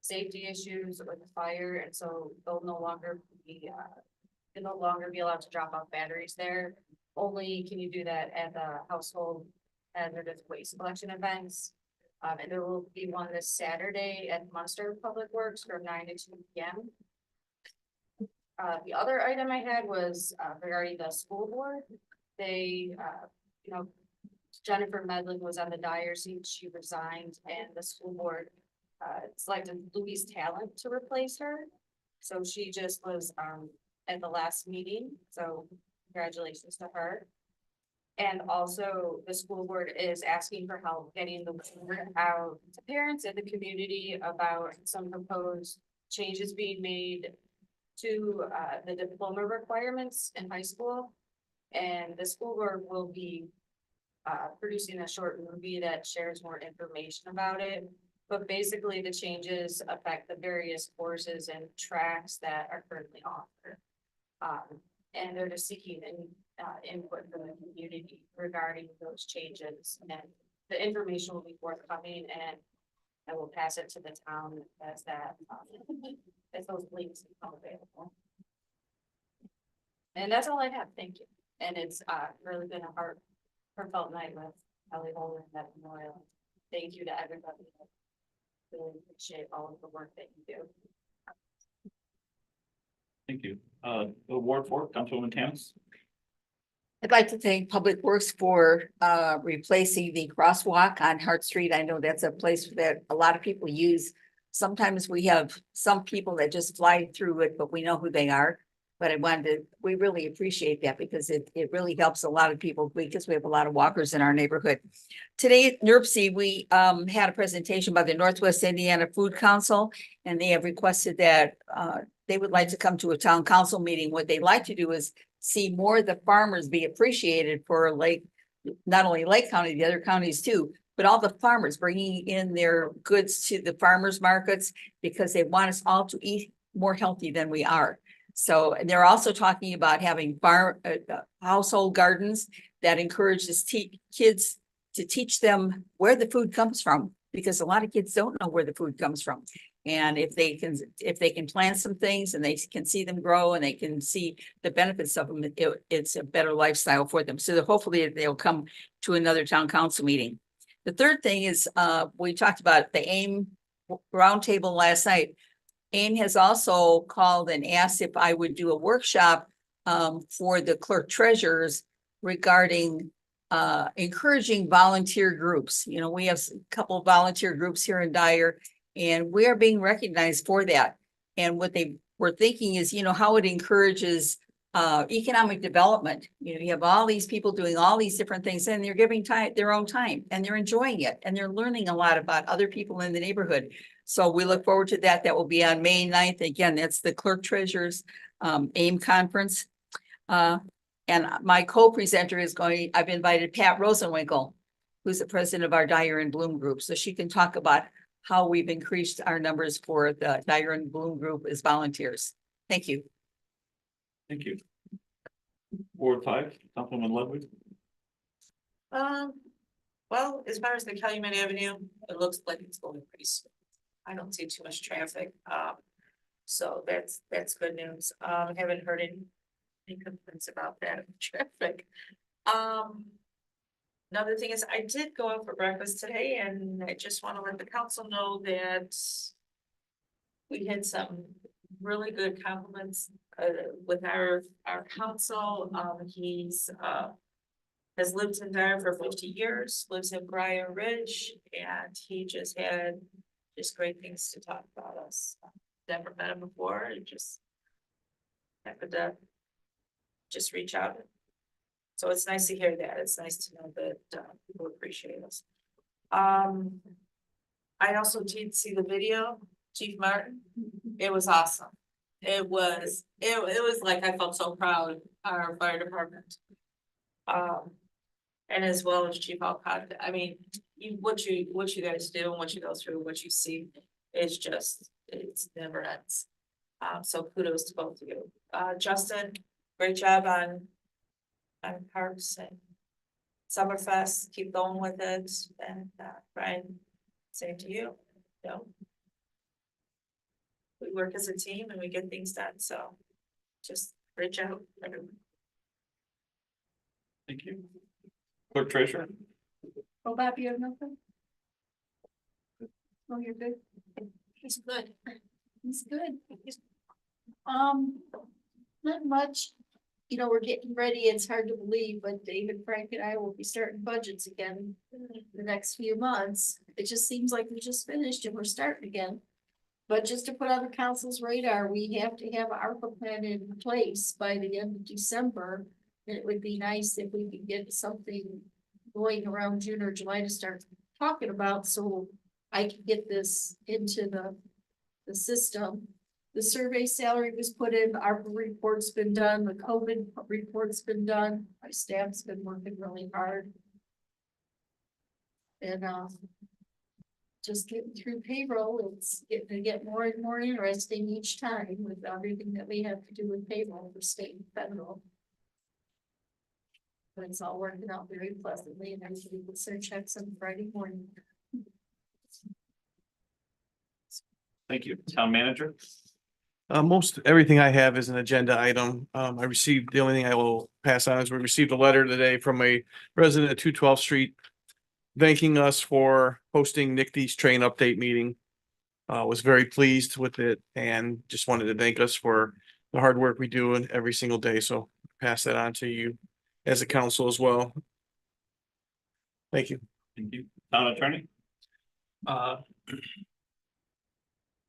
safety issues with the fire, and so they'll no longer be allowed to drop off batteries there. Only can you do that at the household hazardous waste collection events. And there will be one this Saturday at Munster Public Works from 9 to 2 p.m. The other item I had was regarding the school board. They, Jennifer Medlin was on the Dyer seat. She resigned, and the school board selected Louise Talent to replace her. So she just was at the last meeting. So congratulations to her. And also the school board is asking for help getting the word out to parents in the community about some proposed changes being made to the diploma requirements in high school. And the school board will be producing a short movie that shares more information about it. But basically the changes affect the various courses and tracks that are currently offered. And they're just seeking input from the community regarding those changes. And the information will be forthcoming, and I will pass it to the town as that, as those links become available. And that's all I have. Thank you. And it's really been a heartfelt night with Kelly Holder and that memorial. Thank you to everybody. Really appreciate all of the work that you do. Thank you. Ward 4, Councilwoman Tanis. I'd like to thank Public Works for replacing the crosswalk on Hart Street. I know that's a place that a lot of people use. Sometimes we have some people that just fly through it, but we know who they are. But we really appreciate that, because it really helps a lot of people, because we have a lot of walkers in our neighborhood. Today at NERC, we had a presentation by the Northwest Indiana Food Council, and they have requested that they would like to come to a town council meeting. What they'd like to do is see more of the farmers be appreciated for not only Lake County, the other counties too, but all the farmers bringing in their goods to the farmers markets, because they want us all to eat more healthy than we are. So they're also talking about having household gardens that encourage kids to teach them where the food comes from, because a lot of kids don't know where the food comes from. And if they can plant some things and they can see them grow and they can see the benefits of them, it's a better lifestyle for them. So hopefully they'll come to another town council meeting. The third thing is, we talked about the AIM roundtable last night. AIM has also called and asked if I would do a workshop for the clerk treasurers regarding encouraging volunteer groups. You know, we have a couple of volunteer groups here in Dyer, and we are being recognized for that. And what they were thinking is, you know, how it encourages economic development. You know, you have all these people doing all these different things, and they're giving time, their own time, and they're enjoying it, and they're learning a lot about other people in the neighborhood. So we look forward to that. That will be on May 9th. Again, that's the Clerk Treasurers AIM Conference. And my co-presenter is going, I've invited Pat Rosenwinkel, who's the president of our Dyer and Bloom group, so she can talk about how we've increased our numbers for the Dyer and Bloom group as volunteers. Thank you. Thank you. Ward 5, Councilwoman Ludwig. Well, as far as the Calumet Avenue, it looks like it's going pretty smooth. I don't see too much traffic, so that's good news. Haven't heard any complaints about that traffic. Another thing is, I did go out for breakfast today, and I just want to let the council know that we had some really good compliments with our council. He's has lived in Dyer for 50 years, lives in Briar Ridge, and he just had great things to talk about us. Never met him before, and just happened to just reach out. So it's nice to hear that. It's nice to know that people appreciate us. I also did see the video, Chief Martin. It was awesome. It was like, I felt so proud of our fire department. And as well as Chief Alcott. I mean, what you guys do and what you go through, what you see is just, it's never ends. So kudos to both of you. Justin, great job on parks and Summerfest. Keep going with it. And Brian, same to you. You know, we work as a team and we get things done. So just great job, everyone. Thank you. Clerk Treasurer. Oh, Bob, you have nothing? Oh, you're good. He's good. He's good. Not much. You know, we're getting ready. It's hard to believe, but David, Frank, and I will be starting budgets again in the next few months. It just seems like we just finished and we're starting again. But just to put on the council's radar, we have to have our ARPA plan in place by the end of December. And it would be nice if we could get something going around June or July to start talking about, so I can get this into the system. The survey salary was put in, our report's been done, the COVID report's been done, my staff's been working really hard. And just getting through payroll, it's getting to get more and more interesting each time with everything that we have to do with payroll for state and federal. But it's all working out very pleasantly, and I should get their checks on Friday morning. Thank you. Town Manager. Most everything I have is an agenda item. I received, the only thing I will pass on is we received a letter today from a resident at 212th Street thanking us for hosting Nick's train update meeting. Was very pleased with it and just wanted to thank us for the hard work we do every single day. So pass that on to you as a council as well. Thank you. Thank you. Town Attorney.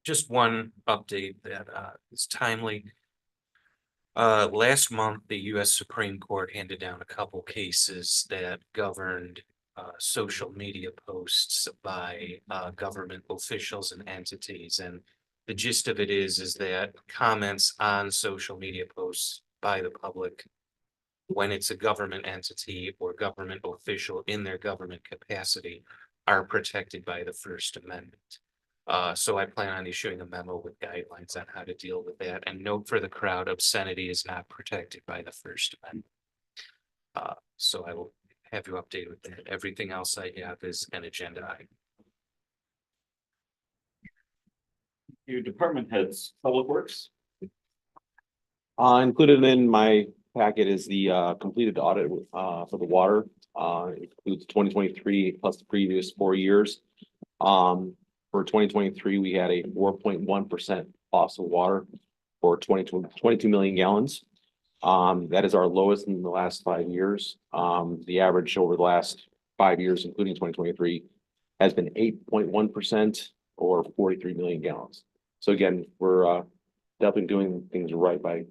Just one update that is timely. Last month, the US Supreme Court handed down a couple cases that governed social media posts by government officials and entities. And the gist of it is that comments on social media posts by the public, when it's a government entity or government official in their government capacity, are protected by the First Amendment. So I plan on issuing a memo with guidelines on how to deal with that. And note for the crowd, obscenity is not protected by the First Amendment. So I will have you updated with that. Everything else I have is an agenda item. Your department heads, Public Works. Included in my packet is the completed audit for the water. It includes 2023 plus the previous 4 years. For 2023, we had a 4.1% loss of water for 22 million gallons. That is our lowest in the last 5 years. The average over the last 5 years, including 2023, has been 8.1% or 43 million gallons. So again, we're definitely doing things right by,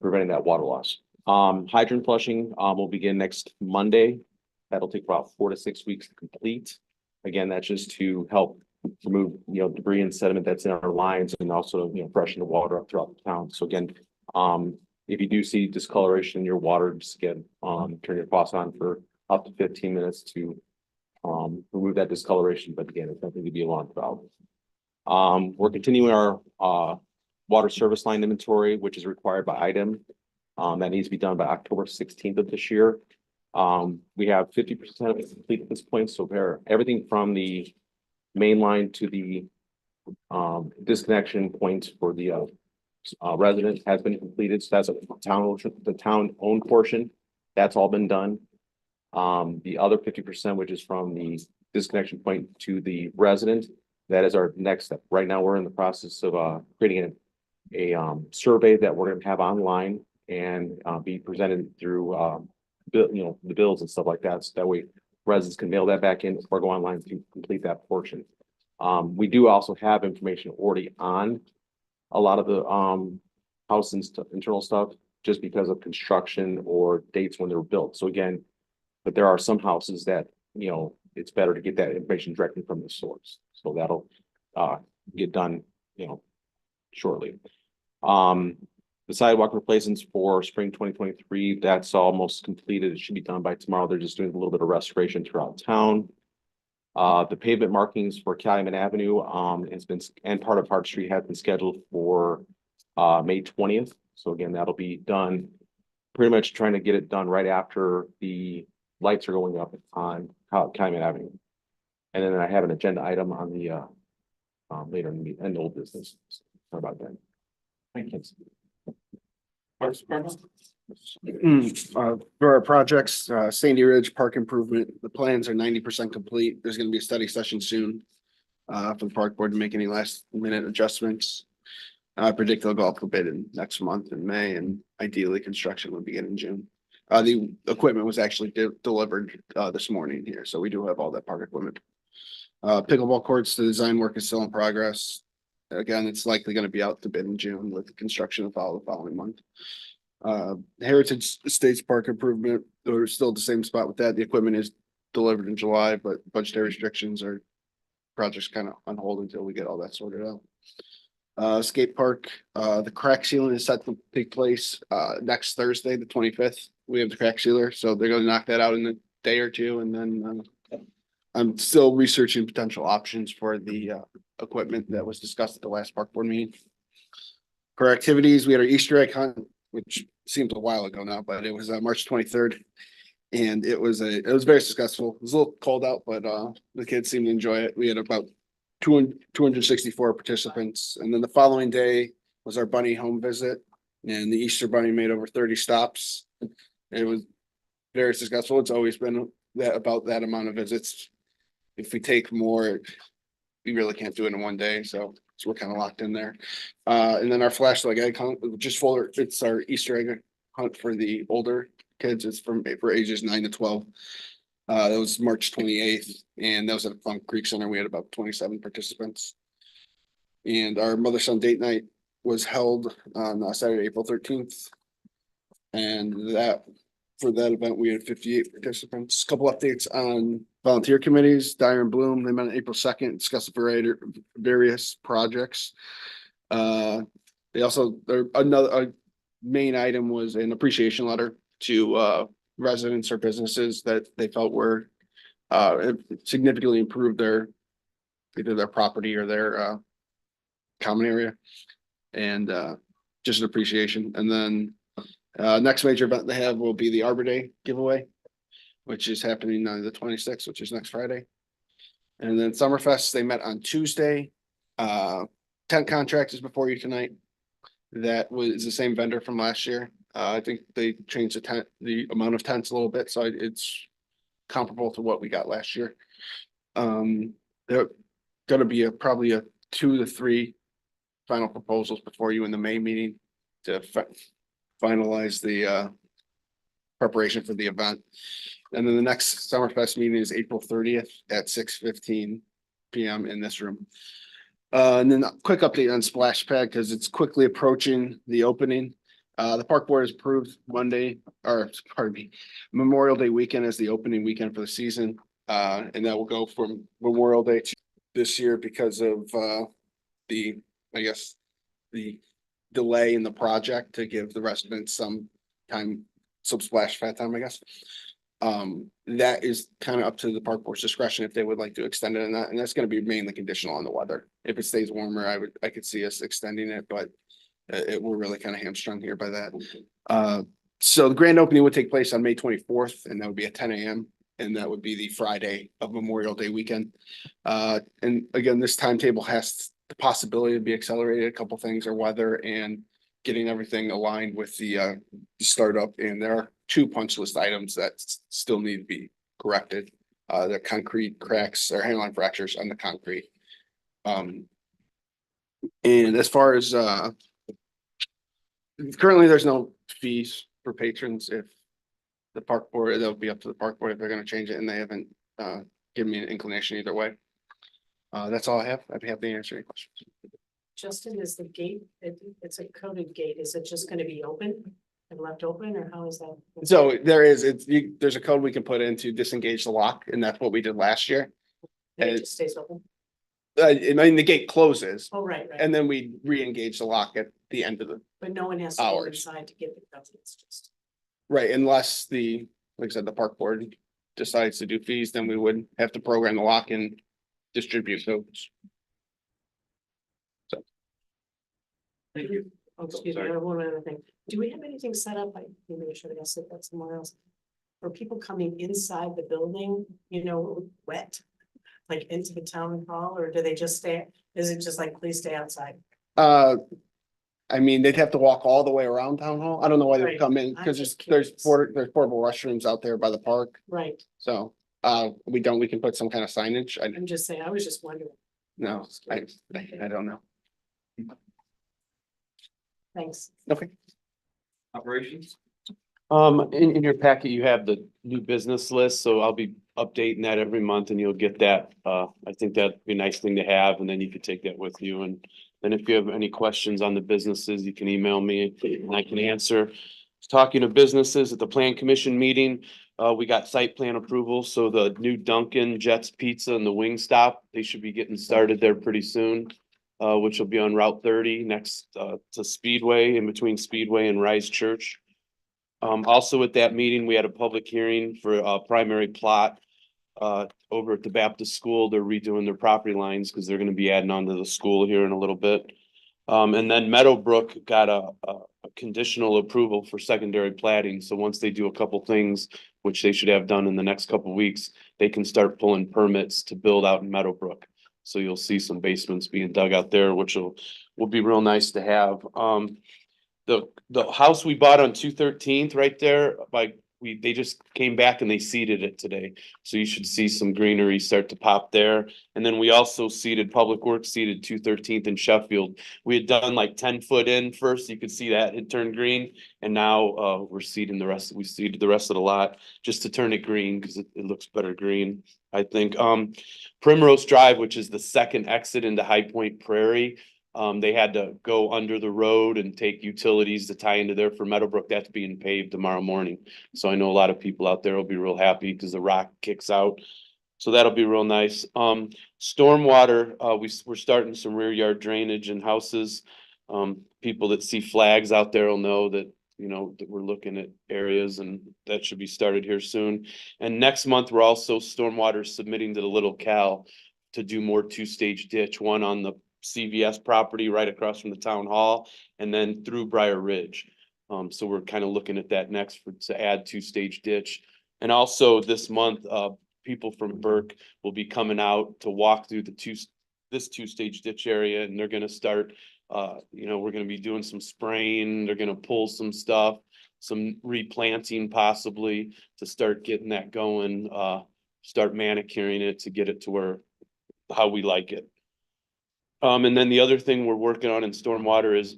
preventing that water loss. Hydrant flushing will begin next Monday. That'll take about 4 to 6 weeks to complete. Again, that's just to help remove, debris and sediment that's in our lines and also, freshen the water up throughout the town. So again, if you do see discoloration in your water, just again, turn your faucet on for up to 15 minutes to remove that discoloration. But again, it's nothing to be alarmed about. We're continuing our water service line inventory, which is required by item. That needs to be done by October 16th of this year. We have 50% of it complete at this point. So everything from the main line to the disconnection points for the resident has been completed. So that's the town owned portion. That's all been done. The other 50%, which is from the disconnection point to the resident, that is our next step. Right now, we're in the process of creating a survey that we're going to have online and be presented through the bills and stuff like that. So that way residents can mail that back in or go online to complete that portion. We do also have information already on a lot of the house and internal stuff just because of construction or dates when they were built. So again, but there are some houses that, it's better to get that information directly from the source. So that'll get done, shortly. The sidewalk replacements for spring 2023, that's almost completed. It should be done by tomorrow. They're just doing a little bit of restoration throughout town. The pavement markings for Calumet Avenue has been, and part of Hart Street has been scheduled for May 20th. So again, that'll be done, pretty much trying to get it done right after the lights are going up on Calumet Avenue. And then I have an agenda item on the later in the end old business. How about that? Thank you. For our projects, Sandy Ridge Park Improvement, the plans are 90% complete. There's gonna be a study session soon. For the park board to make any last minute adjustments. I predict they'll go up a bit in next month in May, and ideally construction will begin in June. The equipment was actually delivered this morning here, so we do have all that park equipment. Pickleball courts, the design work is still in progress. Again, it's likely gonna be out to bid in June with construction to follow the following month. Heritage Estates Park Improvement, we're still at the same spot with that. The equipment is delivered in July, but budgetary restrictions are projects kind of on hold until we get all that sorted out. Skate park, the crack sealing is set to take place next Thursday, the 25th. We have the crack sealer, so they're gonna knock that out in a day or two, and then I'm still researching potential options for the equipment that was discussed at the last park board meeting. For activities, we had our Easter egg hunt, which seems a while ago now, but it was March 23rd. And it was very successful. It was a little cold out, but the kids seemed to enjoy it. We had about 264 participants. And then the following day was our bunny home visit. And the Easter bunny made over 30 stops. It was very successful. It's always been about that amount of visits. If we take more, we really can't do it in one day. So we're kind of locked in there. And then our flashlight egg hunt, it's our Easter egg hunt for the older kids. It's for ages 9 to 12. That was March 28th, and that was at Funk Creek Center. We had about 27 participants. And our mother-son date night was held on Saturday, April 13th. And for that event, we had 58 participants. Couple updates on volunteer committees. Dyer and Bloom, they met on April 2nd, discussed a various projects. They also, a main item was an appreciation letter to residents or businesses that they felt were significantly improved either their property or their common area. And just an appreciation. And then next major event they have will be the Arbor Day giveaway, which is happening on the 26th, which is next Friday. And then Summerfest, they met on Tuesday. Tent contract is before you tonight. That was the same vendor from last year. I think they changed the amount of tents a little bit, so it's comparable to what we got last year. There gonna be probably a 2 to 3 final proposals before you in the May meeting to finalize the preparation for the event. And then the next Summerfest meeting is April 30th at 6:15 PM in this room. And then a quick update on Splash Pad because it's quickly approaching the opening. The park board has approved Memorial Day weekend as the opening weekend for the season. And that will go from Memorial Day to this year because of the delay in the project to give the residents some splash pad time, I guess. That is kind of up to the park board's discretion if they would like to extend it or not, and that's gonna be mainly conditional on the weather. If it stays warmer, I could see us extending it, but we're really kind of hamstrung here by that. So the grand opening would take place on May 24th, and that would be at 10 AM. And that would be the Friday of Memorial Day weekend. And again, this timetable has the possibility to be accelerated. A couple things are weather and getting everything aligned with the startup. And there are 2 punch list items that still need to be corrected. The concrete cracks or hangline fractures on the concrete. And as far as currently, there's no fees for patrons. If the park board, that'll be up to the park board if they're gonna change it, and they haven't given me an inclination either way. That's all I have. I'd be happy to answer any questions. Justin, is the gate, it's a coded gate, is it just gonna be open and left open, or how is that? So there's a code we can put in to disengage the lock, and that's what we did last year. And it just stays open? I mean, the gate closes, Oh, right. and then we re-engage the lock at the end of the, But no one has to go hours. inside to get the code, it's just. right, unless like I said, the park board decides to do fees, then we would have to program the lock and distribute codes. Thank you. Oh, excuse me, I have one other thing. Do we have anything set up? Maybe I should have said that somewhere else. For people coming inside the building, wet, like into the town hall, or do they just stay? Is it just like, please stay outside? I mean, they'd have to walk all the way around town hall. I don't know why they would Right. come in, I'm because just there's curious. portable restrooms out there by the park, Right, so, we can put some kind of signage. I'm just saying, I was just wondering. No, I don't know. Thanks. Okay. Operations? In your packet, you have the new business list, so I'll be updating that every month and you'll get that. I think that'd be a nice thing to have, and then you could take that with you. And then if you have any questions on the businesses, you can email me and I can answer. Talking to businesses at the Plan Commission meeting, we got site plan approval, so the new Dunkin', Jets Pizza and the Wingstop, they should be getting started there pretty soon. Which will be on Route 30 next to Speedway, in between Speedway and Rise Church. Also at that meeting, we had a public hearing for a primary plot over at the Baptist school. They're redoing their property lines because they're going to be adding on to the school here in a little bit. And then Meadowbrook got a conditional approval for secondary platting. So once they do a couple things, which they should have done in the next couple weeks, they can start pulling permits to build out in Meadowbrook. So you'll see some basements being dug out there, which will be real nice to have. The house we bought on 213th right there, they just came back and they seeded it today. So you should see some greenery start to pop there. And then we also Public Works seeded 213th in Sheffield. We had done like 10 foot in first. You could see that it turned green. And now we're seeding the rest. We seeded the rest of the lot just to turn it green because it looks better green, I think. Primrose Drive, which is the second exit into High Point Prairie. They had to go under the road and take utilities to tie into there for Meadowbrook. That's being paved tomorrow morning. So I know a lot of people out there will be real happy because the rock kicks out. So that'll be real nice. Stormwater, we're starting some rear yard drainage in houses. People that see flags out there will know that, that we're looking at areas, and that should be started here soon. And next month, we're also stormwater submitting to the Little Cal to do more 2-stage ditch, one on the CVS property right across from the town hall, and then through Briar Ridge. So we're kind of looking at that next to add 2-stage ditch. And also this month, people from Burke will be coming out to walk through this 2-stage ditch area, and they're going to start, we're going to be doing some spraying. They're going to pull some stuff. some replanting possibly to start getting that going, start manicuring it to get it to where, how we like it. And then the other thing we're working on in stormwater is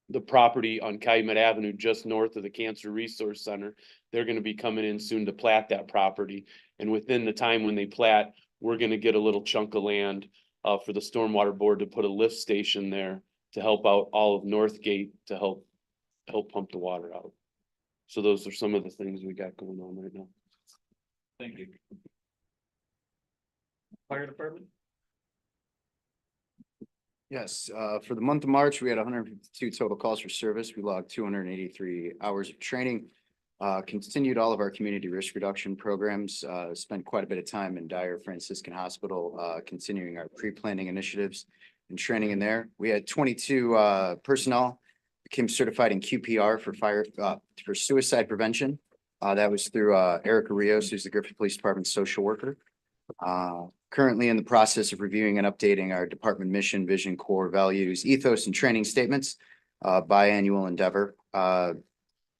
the property on Calumet Avenue, just north of the Cancer Resource Center. They're gonna be coming in soon to plat that property. And within the time when they plat, we're gonna get a little chunk of land for the Stormwater Board to put a lift station there to help out all of Northgate to help pump the water out. So those are some of the things we got going on right now. Thank you. Fire department? Yes, for the month of March, we had 152 total calls for service. We logged 283 hours of training. Continued all of our community risk reduction programs, spent quite a bit of time in Dyer Franciscan Hospital, continuing our pre-planning initiatives and training in there. We had 22 personnel became certified in QPR for suicide prevention. That was through Erica Rios, who's the Griffith Police Department social worker. Currently in the process of reviewing and updating our department mission, vision, core values, ethos, and training statements, biannual endeavor.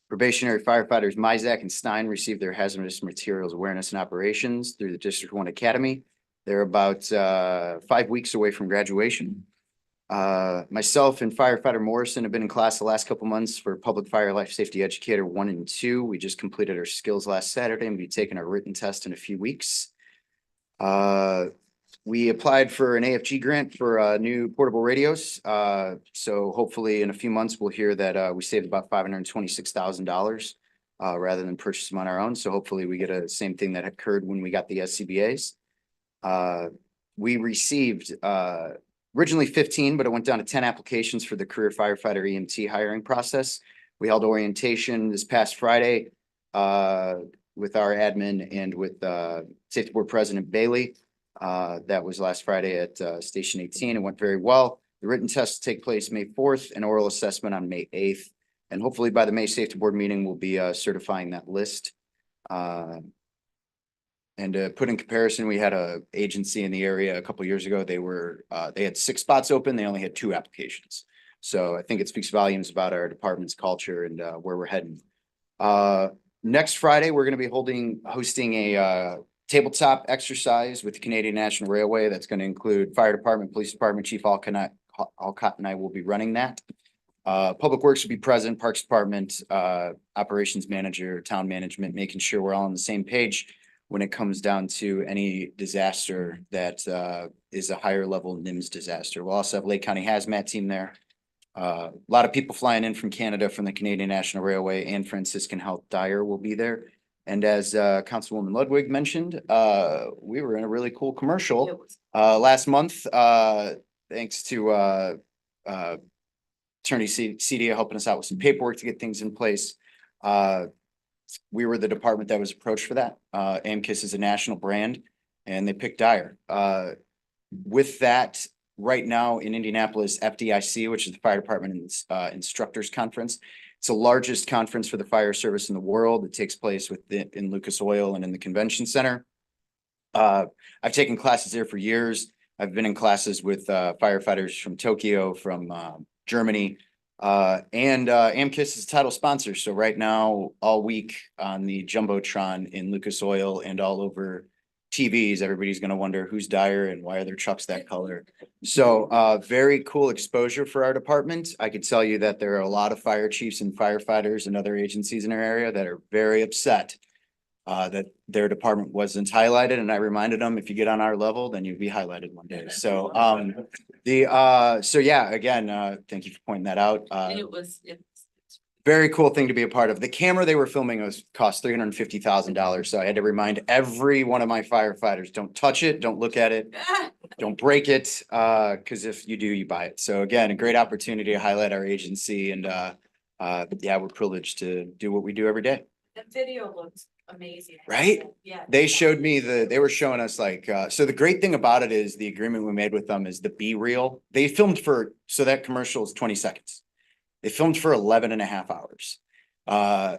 Probationary firefighters Mizak and Stein received their hazardous materials awareness and operations through the District 1 Academy. They're about 5 weeks away from graduation. Myself and firefighter Morrison have been in class the last couple months for public fire life safety educator 1 and 2. We just completed our skills last Saturday and we'll be taking our written test in a few weeks. We applied for an AFG grant for new portable radios. So hopefully in a few months, we'll hear that we saved about $526,000 rather than purchase them on our own. So hopefully we get a same thing that occurred when we got the SCBAs. We received originally 15, but it went down to 10 applications for the career firefighter EMT hiring process. We held orientation this past Friday with our admin and with Safety Board President Bailey. That was last Friday at Station 18. It went very well. The written tests take place May 4th and oral assessment on May 8th. And hopefully by the May Safety Board meeting, we'll be certifying that list. And to put in comparison, we had a agency in the area a couple of years ago. They had 6 spots open. They only had 2 applications. So I think it speaks volumes about our department's culture and where we're heading. Next Friday, we're going to be hosting a tabletop exercise with the Canadian National Railway. That's going to include fire department, police department, Chief Alcott and I will be running that. Public Works will be present, Parks Department, operations manager, town management, making sure we're all on the same page when it comes down to any disaster that is a higher level NIMS disaster. We'll also have Lake County Hazmat team there. A lot of people flying in from Canada from the Canadian National Railway and Franciscan Health Dyer will be there. And as Councilwoman Ludwig mentioned, we were in a really cool commercial last month, thanks to Attorney CDA helping us out with some paperwork to get things in place. We were the department that was approached for that. AMKIS is a national brand and they picked Dyer. With that, right now in Indianapolis, FDIC, which is the Fire Department Instructors Conference. It's the largest conference for the fire service in the world. It takes place in Lucas Oil and in the convention center. I've taken classes there for years. I've been in classes with firefighters from Tokyo, from Germany, and AMKIS is title sponsor. So right now, all week on the Jumbotron in Lucas Oil and all over TVs, everybody's going to wonder who's Dyer and why are their trucks that color. So very cool exposure for our department. I could tell you that there are a lot of fire chiefs and firefighters and other agencies in our area that are very upset that their department wasn't highlighted. And I reminded them, if you get on our level, then you'll be highlighted one day. So so yeah, again, thank you for pointing that out. It's Very cool thing to be a part of. The camera they were filming cost $350,000. So I had to remind every one of my firefighters, don't touch it, don't look at it, don't break it, because if you do, you buy it. So again, a great opportunity to highlight our agency, and yeah, we're privileged to do what we do every day. That video looks amazing. Right? Yeah. They showed me they were showing us like, so the great thing about it is the agreement we made with them is the B-reel. They filmed so that commercial is 20 seconds. They filmed for 11 and a half hours.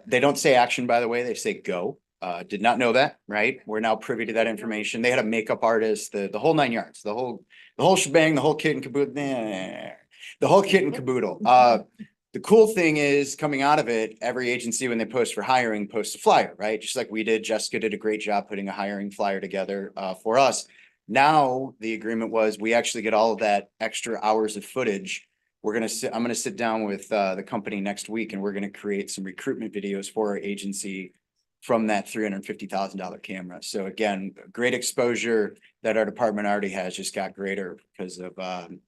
They don't say action, by the way, they say go. Did not know that, right? We're now privy to that information. They had a makeup artist, the whole 9 yards, the whole shebang, the whole kit and caboodle, the whole kit and caboodle. The cool thing is coming out of it, every agency, when they post for hiring, posts a flyer, right? Just like we did. Jessica did a great job putting a hiring flyer together for us. Now, the agreement was we actually get all of that extra hours of footage. I'm gonna sit down with the company next week and we're gonna create some recruitment videos for our agency from that $350,000 camera. So again, great exposure that our department already has just got greater because of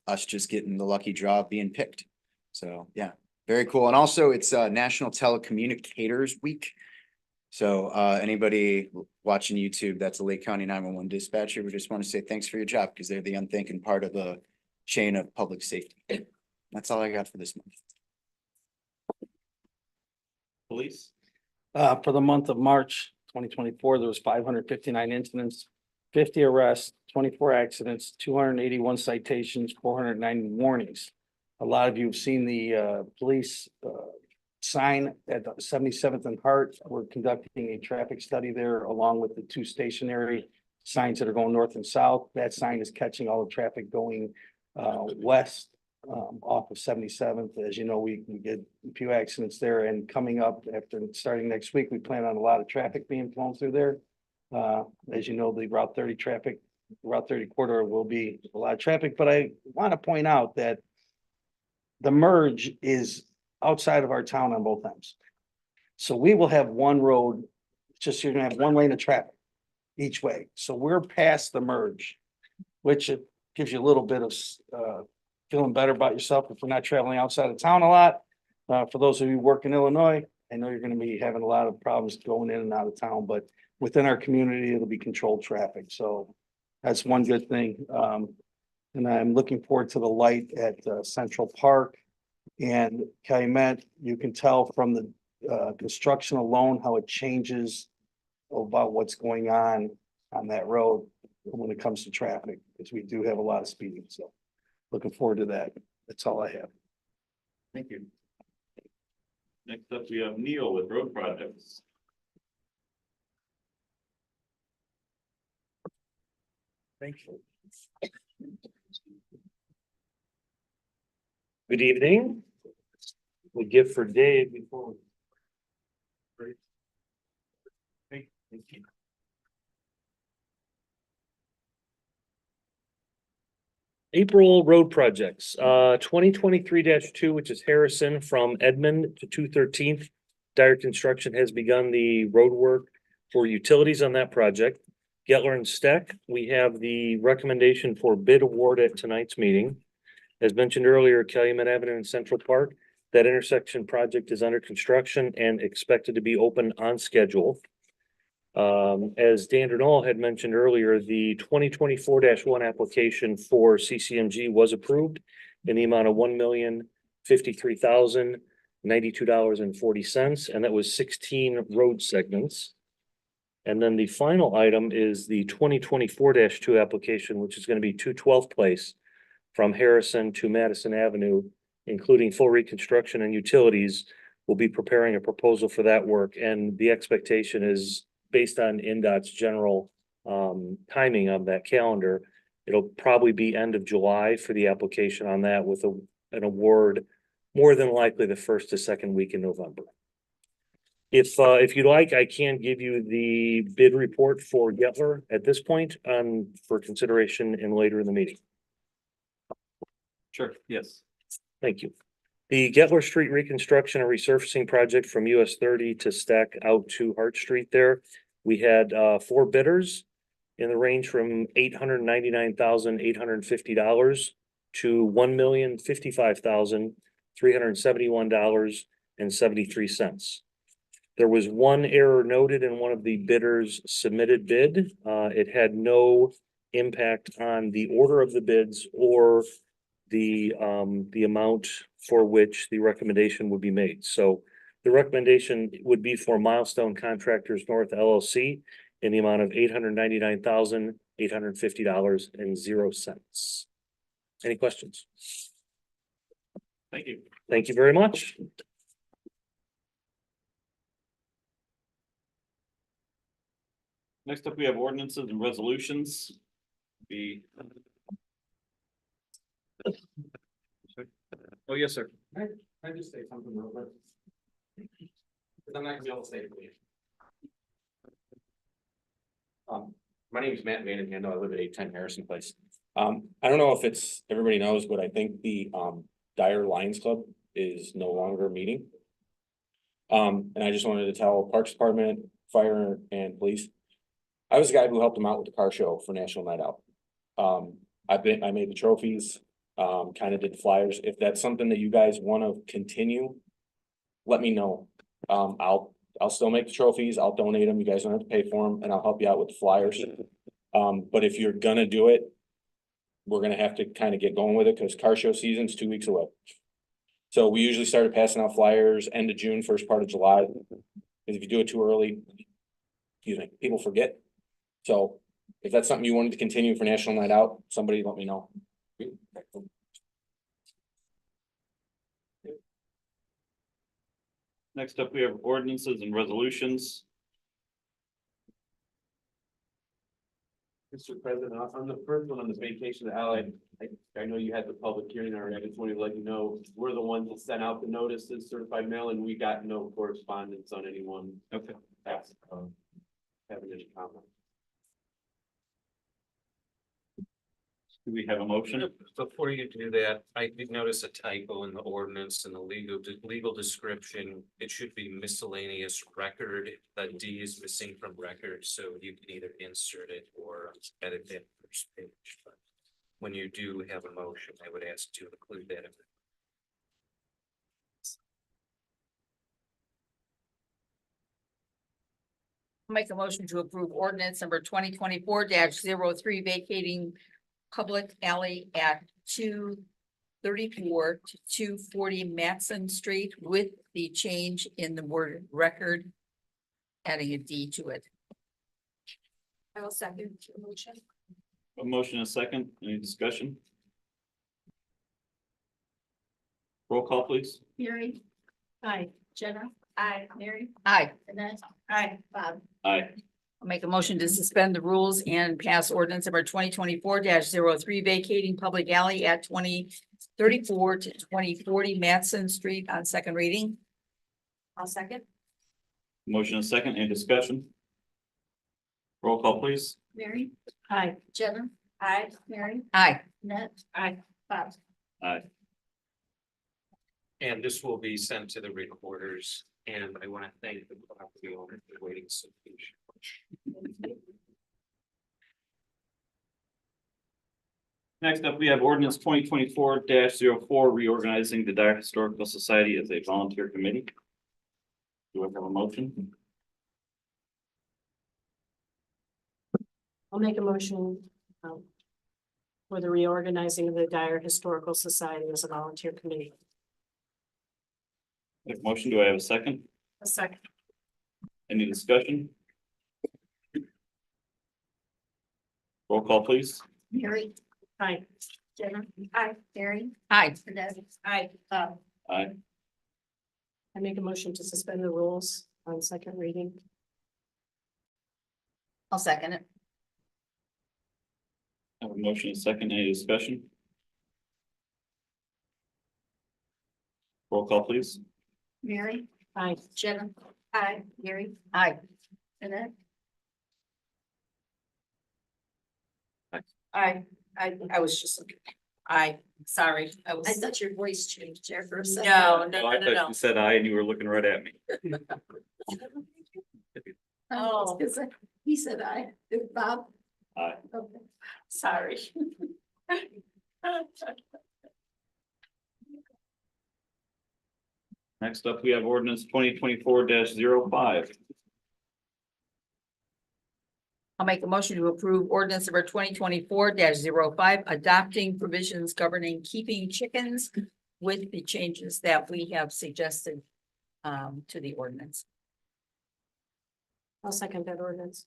us just getting the lucky draw of being picked. So yeah, very cool. And also it's National Telecommunicators Week. So anybody watching YouTube, that's a Lake County 911 dispatcher. We just want to say thanks for your job because they're the unthinking part of the chain of public safety. That's all I got for this month. Police? For the month of March 2024, there was 559 incidents, 50 arrests, 24 accidents, 281 citations, 490 warnings. A lot of you have seen the police sign at 77th and Hart. We're conducting a traffic study there along with the two stationary signs that are going north and south. That sign is catching all the traffic going west off of 77th. As you know, we did a few accidents there, and coming up after starting next week, we plan on a lot of traffic being flown through there. As you know, the Route 30 corridor will be a lot of traffic, but I want to point out that the merge is outside of our town on both ends. So we will have one road, just you're gonna have one lane of traffic each way. So we're past the merge, which it gives you a little bit of feeling better about yourself if we're not traveling outside of town a lot. For those of you who work in Illinois, I know you're gonna be having a lot of problems going in and out of town, but within our community, it'll be controlled traffic. So that's one good thing. And I'm looking forward to the light at Central Park and Calumet. You can tell from the construction alone how it changes about what's going on that road when it comes to traffic, because we do have a lot of speeding. So looking forward to that. That's all I have. Thank you. Next up, we have Neil with road projects. Thank you. Good evening. We give for Dave before. Thank you. April road projects, 2023-2, which is Harrison from Edmond to 213th. Dyer Construction has begun the road work for utilities on that project. Gettler and Steck, we have the recommendation for bid award at tonight's meeting. As mentioned earlier, Calumet Avenue and Central Park, that intersection project is under construction and expected to be open on schedule. As Dan Dernall had mentioned earlier, the 2024-1 application for CCMG was approved in the amount of $1,053,092.40, and that was 16 road segments. And then the final item is the 2024-2 application, which is going to be 212th Place from Harrison to Madison Avenue, including full reconstruction and utilities. We'll be preparing a proposal for that work, and the expectation is based on NDOT's general timing of that calendar. It'll probably be end of July for the application on that, with an award more than likely the first to second week in November. If you'd like, I can give you the bid report for Gettler at this point for consideration and later in the meeting. Sure, yes. Thank you. The Gettler Street reconstruction and resurfacing project from US 30 to Stack out to Hart Street there. We had 4 bidders in the range from $899,850 to $1,055,371.73. There was one error noted in one of the bidders' submitted bid. It had no impact on the order of the bids or the amount for which the recommendation would be made. So the recommendation would be for Milestone Contractors North LLC in the amount of $899,850.00. Any questions? Thank you. Thank you very much. Next up, we have ordinances and resolutions. Oh, yes, sir. Can I just say something real quick? Because I'm not gonna be able to say it. My name is Matt Vandenhando. I live at 810 Harrison Place. I don't know if everybody knows, but I think the Dyer Lions Club is no longer meeting. And I just wanted to tell Parks Department, Fire and Police. I was the guy who helped them out with the car show for National Night Out. I made the trophies, kind of did the flyers. If that's something that you guys want to continue, let me know. I'll still make the trophies. I'll donate them. You guys don't have to pay for them, and I'll help you out with the flyers. But if you're gonna do it, we're gonna have to kind of get going with it because car show season's 2 weeks away. So we usually started passing out flyers end of June, first part of July. Because if you do it too early, excuse me, people forget. So if that's something you wanted to continue for National Night Out, somebody let me know. Next up, we have ordinances and resolutions. Mr. President, on the first one, on the vacation to Allied, I know you had the public hearing already. I just wanted to let you know, we're the ones that sent out the notices, certified mail, and we got no correspondence on anyone. Okay. That's, having any comment. Do we have a motion? Before you do that, I did notice a typo in the ordinance and the legal description. It should be miscellaneous record. The D is missing from record, so you can either insert it or edit that first page. But when you do have a motion, I would ask to include that. Make a motion to approve ordinance number 2024-03 vacating public alley at 234 to 240 Matson Street with the change in the word record, adding a D to it. I will second the motion. A motion and a second. Any discussion? Roll call, please. Mary. Aye. Jenna. Aye. Mary. Aye. Annette. Aye. Bob. Aye. I'll make a motion to suspend the rules and pass ordinance number 2024-03 vacating public alley at 2034 to 2040 Matson Street on second reading. I'll second. Motion and a second. Any discussion? Roll call, please. Mary. Aye. Jenna. Aye. Mary. Aye. Annette. Aye. Bob. Aye. And this will be sent to the recorders, and I want to thank the property owner for waiting so patiently. Next up, we have ordinance 2024-04 reorganizing the Dyer Historical Society as a volunteer committee. Do I have a motion? I'll make a motion for the reorganizing of the Dyer Historical Society as a volunteer committee. Motion, do I have a second? A second. Any discussion? Roll call, please. Mary. Aye. Jenna. Aye. Mary. Aye. Annette. Aye. Bob. Aye. I make a motion to suspend the rules on second reading. I'll second it. I have a motion and a second. Any discussion? Roll call, please. Mary. Aye. Jenna. Aye. Mary. Aye. Annette. Aye. I was just looking. Aye. Sorry. I was. I thought your voice changed there for a second. No, I thought you said aye and you were looking right at me. Oh, he said aye. Bob? Aye. Okay. Sorry. Next up, we have ordinance 2024-05. I'll make a motion to approve ordinance number 2024-05, adopting provisions governing keeping chickens with the changes that we have suggested to the ordinance. I'll second that ordinance.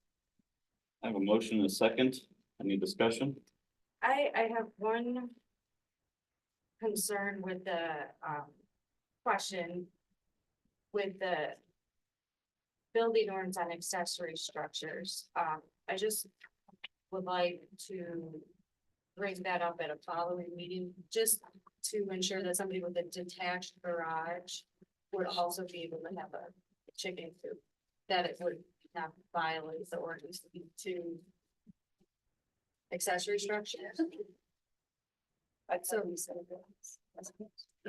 I have a motion and a second. Any discussion? I have one concern with the question with the building ordinance on accessory structures. I just would like to bring that up at a following meeting, just to ensure that somebody with a detached garage would also be able to have a chicken coop. That it would not violate the ordinance to accessory structures. So we said.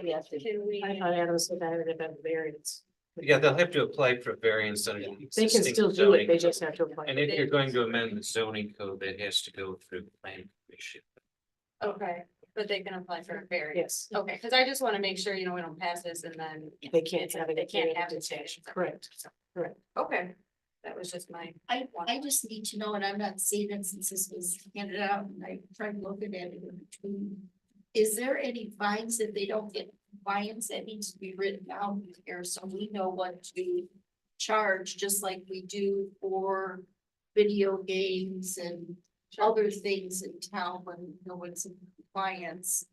Yeah, can we? I thought Adam said that would have been variance. Yeah, they'll have to apply for variance under. the They can existing still do zoning it, they code. just have to apply. And if you're going to amend the zoning code, that has to go through the planning commission. Okay, but they can apply for a variance. Yes. Okay, because I just want to make sure, you know, we don't pass this and then. They can't have it. They can't have it. Correct. Correct. Okay, that was just my. I just need to know, and I'm not seeing it since this was handed out, and I tried looking at it in between. Is there any fines if they don't get compliance that needs to be written down here, so we know what to charge, just like we do for video games and other things in town when no one's in compliance?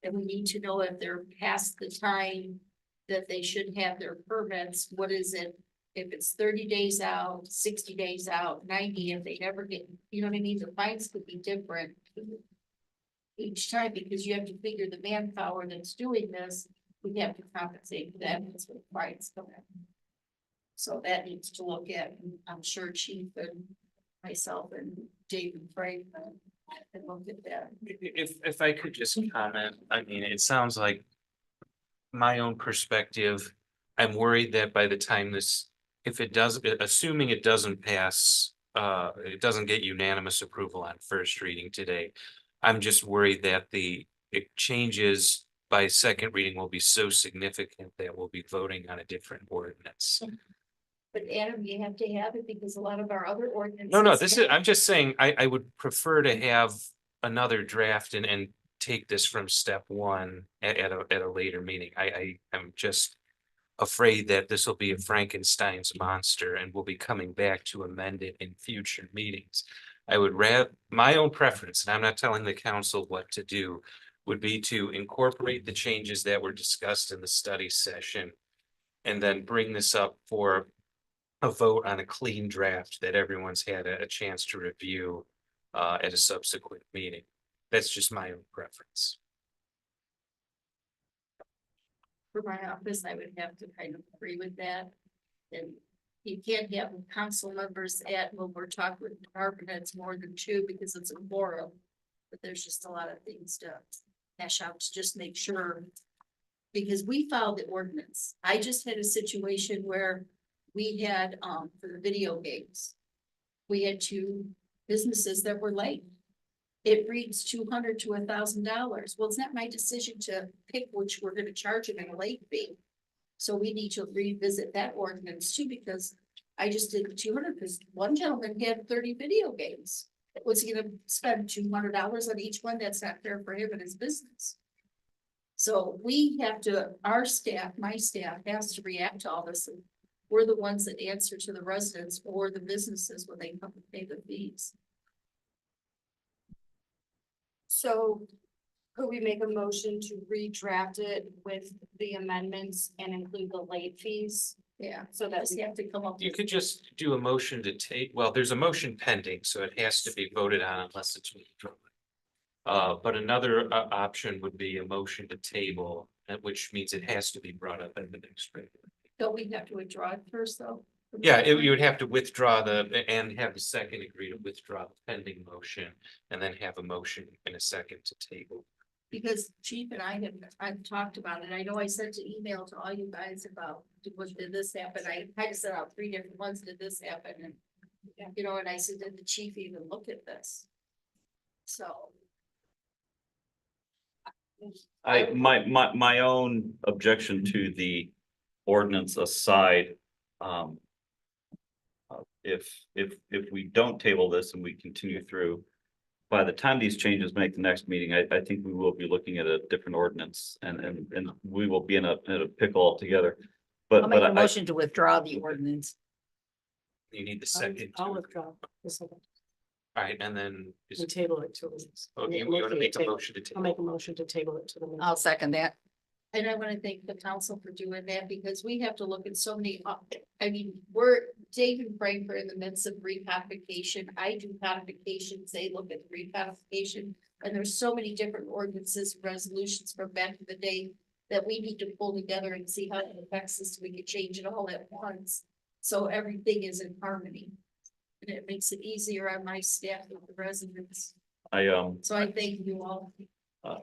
And we need to know if they're past the time that they should have their permits, what is it? If it's 30 days out, 60 days out, 90, if they never get, you know what I mean, the fines could be different each time, because you have to figure the manpower that's doing this, we have to compensate for that, that's what fines come in. So that needs to look at, and I'm sure Chief and myself and Dave and Frank and look at that. If I could just comment, I mean, it sounds like my own perspective, I'm worried that by the time this, if it does, assuming it doesn't pass, it doesn't get unanimous approval on first reading today. I'm just worried that the changes by second reading will be so significant that we'll be voting on a different ordinance. But Adam, you have to have it because a lot of our other ordinances. No, this is, I'm just saying, I would prefer to have another draft and take this from step one at a later meeting. I am just afraid that this will be a Frankenstein's monster and we'll be coming back to amend it in future meetings. I would my own preference, and I'm not telling the council what to do, would be to incorporate the changes that were discussed in the study session and then bring this up for a vote on a clean draft that everyone's had a chance to review at a subsequent meeting. That's just my own preference. For my office, I would have to kind of agree with that. And you can't have council members at, when we're talking with department heads more than two because it's a quorum. But there's just a lot of things to hash out to just make sure. Because we filed the ordinance. I just had a situation where we had, for the video games, we had two businesses that were late. It reads $200 to $1,000. Well, it's not my decision to pick which we're gonna charge them in a late fee. So we need to revisit that ordinance too, because I just did the 200, because one gentleman had 30 video games. Was he gonna spend $200 on each one? That's not fair for him and his business. So we have to, our staff, my staff has to react to all this. And we're the ones that answer to the residents or the businesses when they come to pay the fees. So could we make a motion to redraft it with the amendments and include the late fees? Yeah, So that you have to come up. You with- could just do a motion to take, well, there's a motion pending, so it has to be voted on unless it's withdrawn. But another option would be a motion to table, which means it has to be brought up in the next regular. Don't we have to withdraw it first, though? Yeah, you would have to withdraw and have the second agree to withdraw the pending motion and then have a motion in a second to table. Because Chief and I've talked about it. I know I sent an email to all you guys about, did this happen? I had to send out 3 different ones, did this happen? And, you know, and I said, did the chief even look at this? So. My own objection to the ordinance aside. If we don't table this and we continue through, by the time these changes make the next meeting, I think we will be looking at a different ordinance and we will be in a pickle altogether. I'll But make a I, motion to withdraw the ordinance. You need the second. I'll withdraw the second. All right, and then. We table it to. Okay, we want to make a motion to I'll table. make a motion to table it to the. I'll second that. And I want to thank the council for doing that because we have to look at so many, Dave and Frank are in the midst of recodification. I do codifications, they look at recodification. And there's so many different ordinances, resolutions from back in the day that we need to pull together and see how it affects us, so we can change it all at once. So everything is in harmony. And it makes it easier on my staff with the residents. So I thank you all. I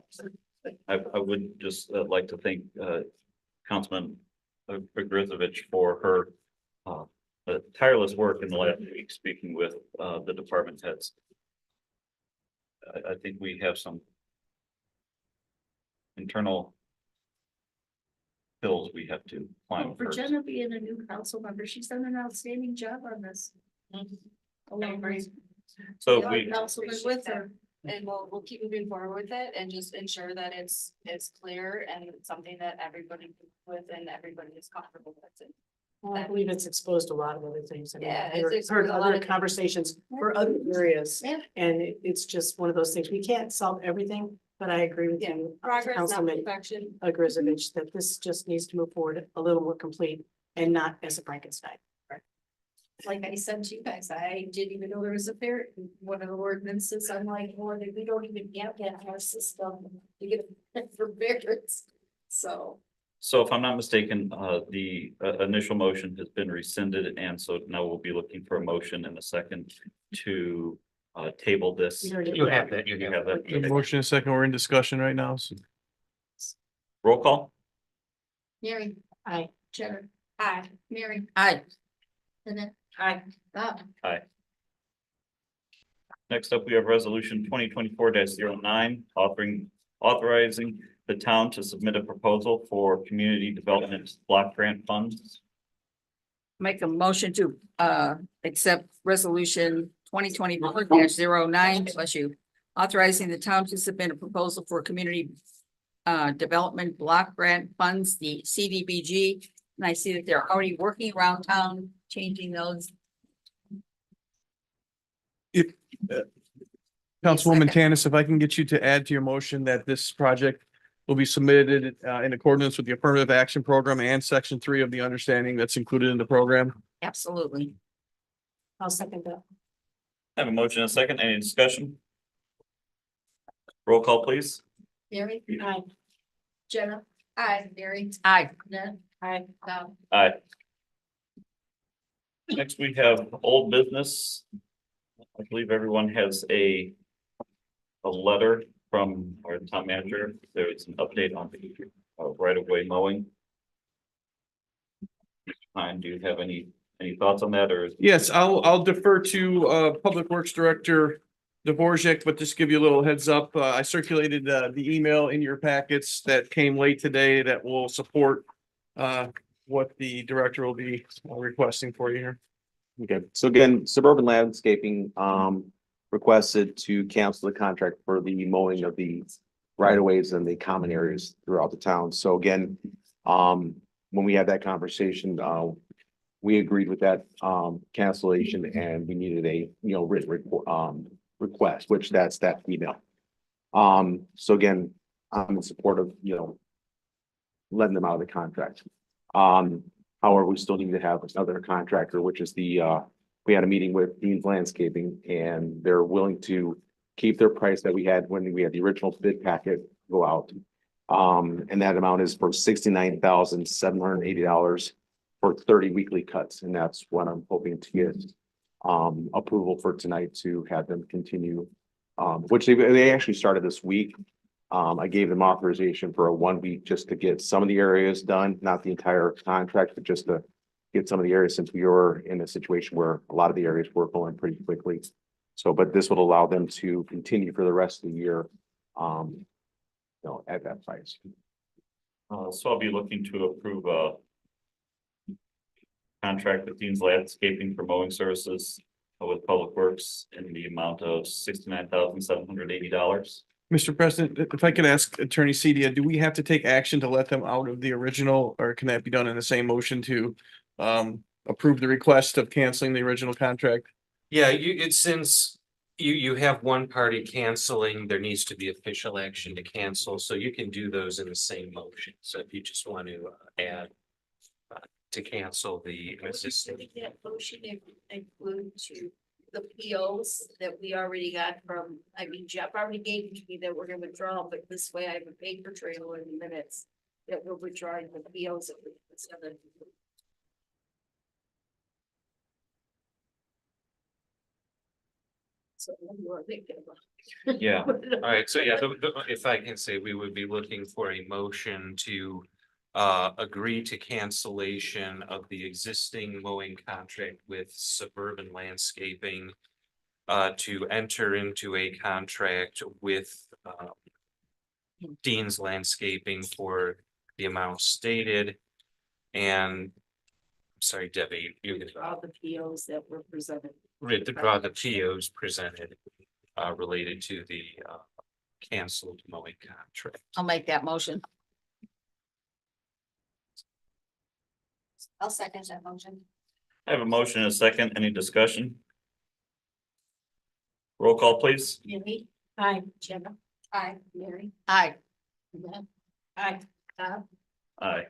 would just like to thank Councilman Grisovich for her tireless work in the last week, speaking with the department heads. I think we have some internal hills we have to climb For first. Jenna being a new council member, she's done an outstanding job on this. Along with So the we, other councilman with her. And we'll keep moving forward with it and just ensure that it's clear and something that everybody with and everybody is comfortable with. Well, I believe it's exposed a lot of other things. I mean, Yeah, I've it's heard exposed a lot other of- conversations for other areas. Yeah. And it's just one of those things. We can't solve everything, but I agree with Yeah, you, progress, not Councilman perfection. Grisovich, that this just needs to move forward a little more complete and not as a Frankenstein. Like I said to you guys, I didn't even know there was a fair, one of the ordinances, I'm like, Lord, we don't even have that in our system to get for parents. So, if I'm not mistaken, the initial motion has been rescinded, and so now we'll be looking for a motion in a second to table this. You have that, you have that. A motion, a second, we're in discussion right now, so. Roll call. Mary, Aye. Jenna, aye, Mary, Aye. Annette, Aye. Bob. Aye. Next up, we have resolution 2024-09, authorizing the town to submit a proposal for community development block grant funds. Make a motion to accept resolution 2024-09, bless you. Authorizing the town to submit a proposal for community development block grant funds, the CDBG. And I see that they're already working around town, changing those. If, Councilwoman Second. Tanis, if I can get you to add to your motion that this project will be submitted in accordance with the affirmative action program and section 3 of the understanding that's included in the program. Absolutely. I'll second that. I have a motion and a second. Any discussion? Roll call, please. Mary, Aye. Jenna, aye, Mary, Aye. Annette, Aye. Bob. Aye. Next, we have old business. I believe everyone has a letter from our town manager. There's an update on the right-of-way mowing. Pine, do you have any thoughts on that, or? Yes, I'll defer to Public Works Director Dvorak, but just give you a little heads up. I circulated the email in your packets that came late today that will support what the director will be requesting for you here. Okay, so again, Suburban Landscaping requested to cancel the contract for the mowing of the right of ways and the common areas throughout the town. So again, when we had that conversation, we agreed with that cancellation, and we needed a written request, which that's that email. So again, I'm in support of letting them out of the contract. However, we still need to have another contractor, which is we had a meeting with Dean's Landscaping, and they're willing to keep their price that we had when we had the original bid packet go out. And that amount is for $69,780 for 30 weekly cuts. And that's what I'm hoping to get approval for tonight, to have them continue, which they actually started this week. I gave them authorization for a 1 week just to get some of the areas done, not the entire contract, but just to get some of the areas, since we were in a situation where a lot of the areas were going pretty quickly. So, but this would allow them to continue for the rest of the year, at that price. So I'll be looking to approve a contract with Dean's Landscaping for mowing services with Public Works in the amount of $69,780. Mr. President, if I could ask Attorney Cedia, do we have to take action to let them out of the original, or can that be done in the same motion to approve the request of canceling the original contract? Yeah, since you have one party canceling, there needs to be official action to cancel, so you can do those in the same motion. So if you just want to add to cancel the existing. That motion include to the POs that we already got from, I mean, Jeff already gave me that we're gonna withdraw, but this way I have a paper trail in the minutes that we're withdrawing the POs that we considered. So what do you want to think about? Yeah. All right, so yeah, if I can say, we would be looking for a motion to agree to cancellation of the existing mowing contract with Suburban Landscaping to enter into a contract with Dean's Landscaping for the amount stated. And sorry, Debbie, you could All the POs that were presented. draw the POs presented related to the canceled mowing contract. I'll make that motion. I'll second that motion. I have a motion and a second. Any discussion? Roll call, please. Amy? Aye. Jenna? Aye. Mary. Aye. Aye. Aye.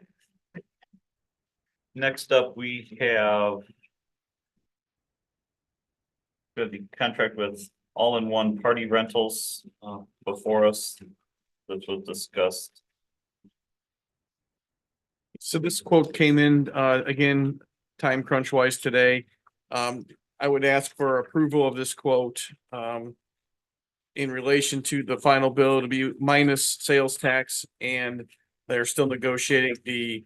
Next up, we have the contract with All-in-One Party Rentals before us. This was discussed. So this quote came in, again, time crunch wise today. I would ask for approval of this quote, in relation to the final bill to be minus sales tax, and they're still negotiating the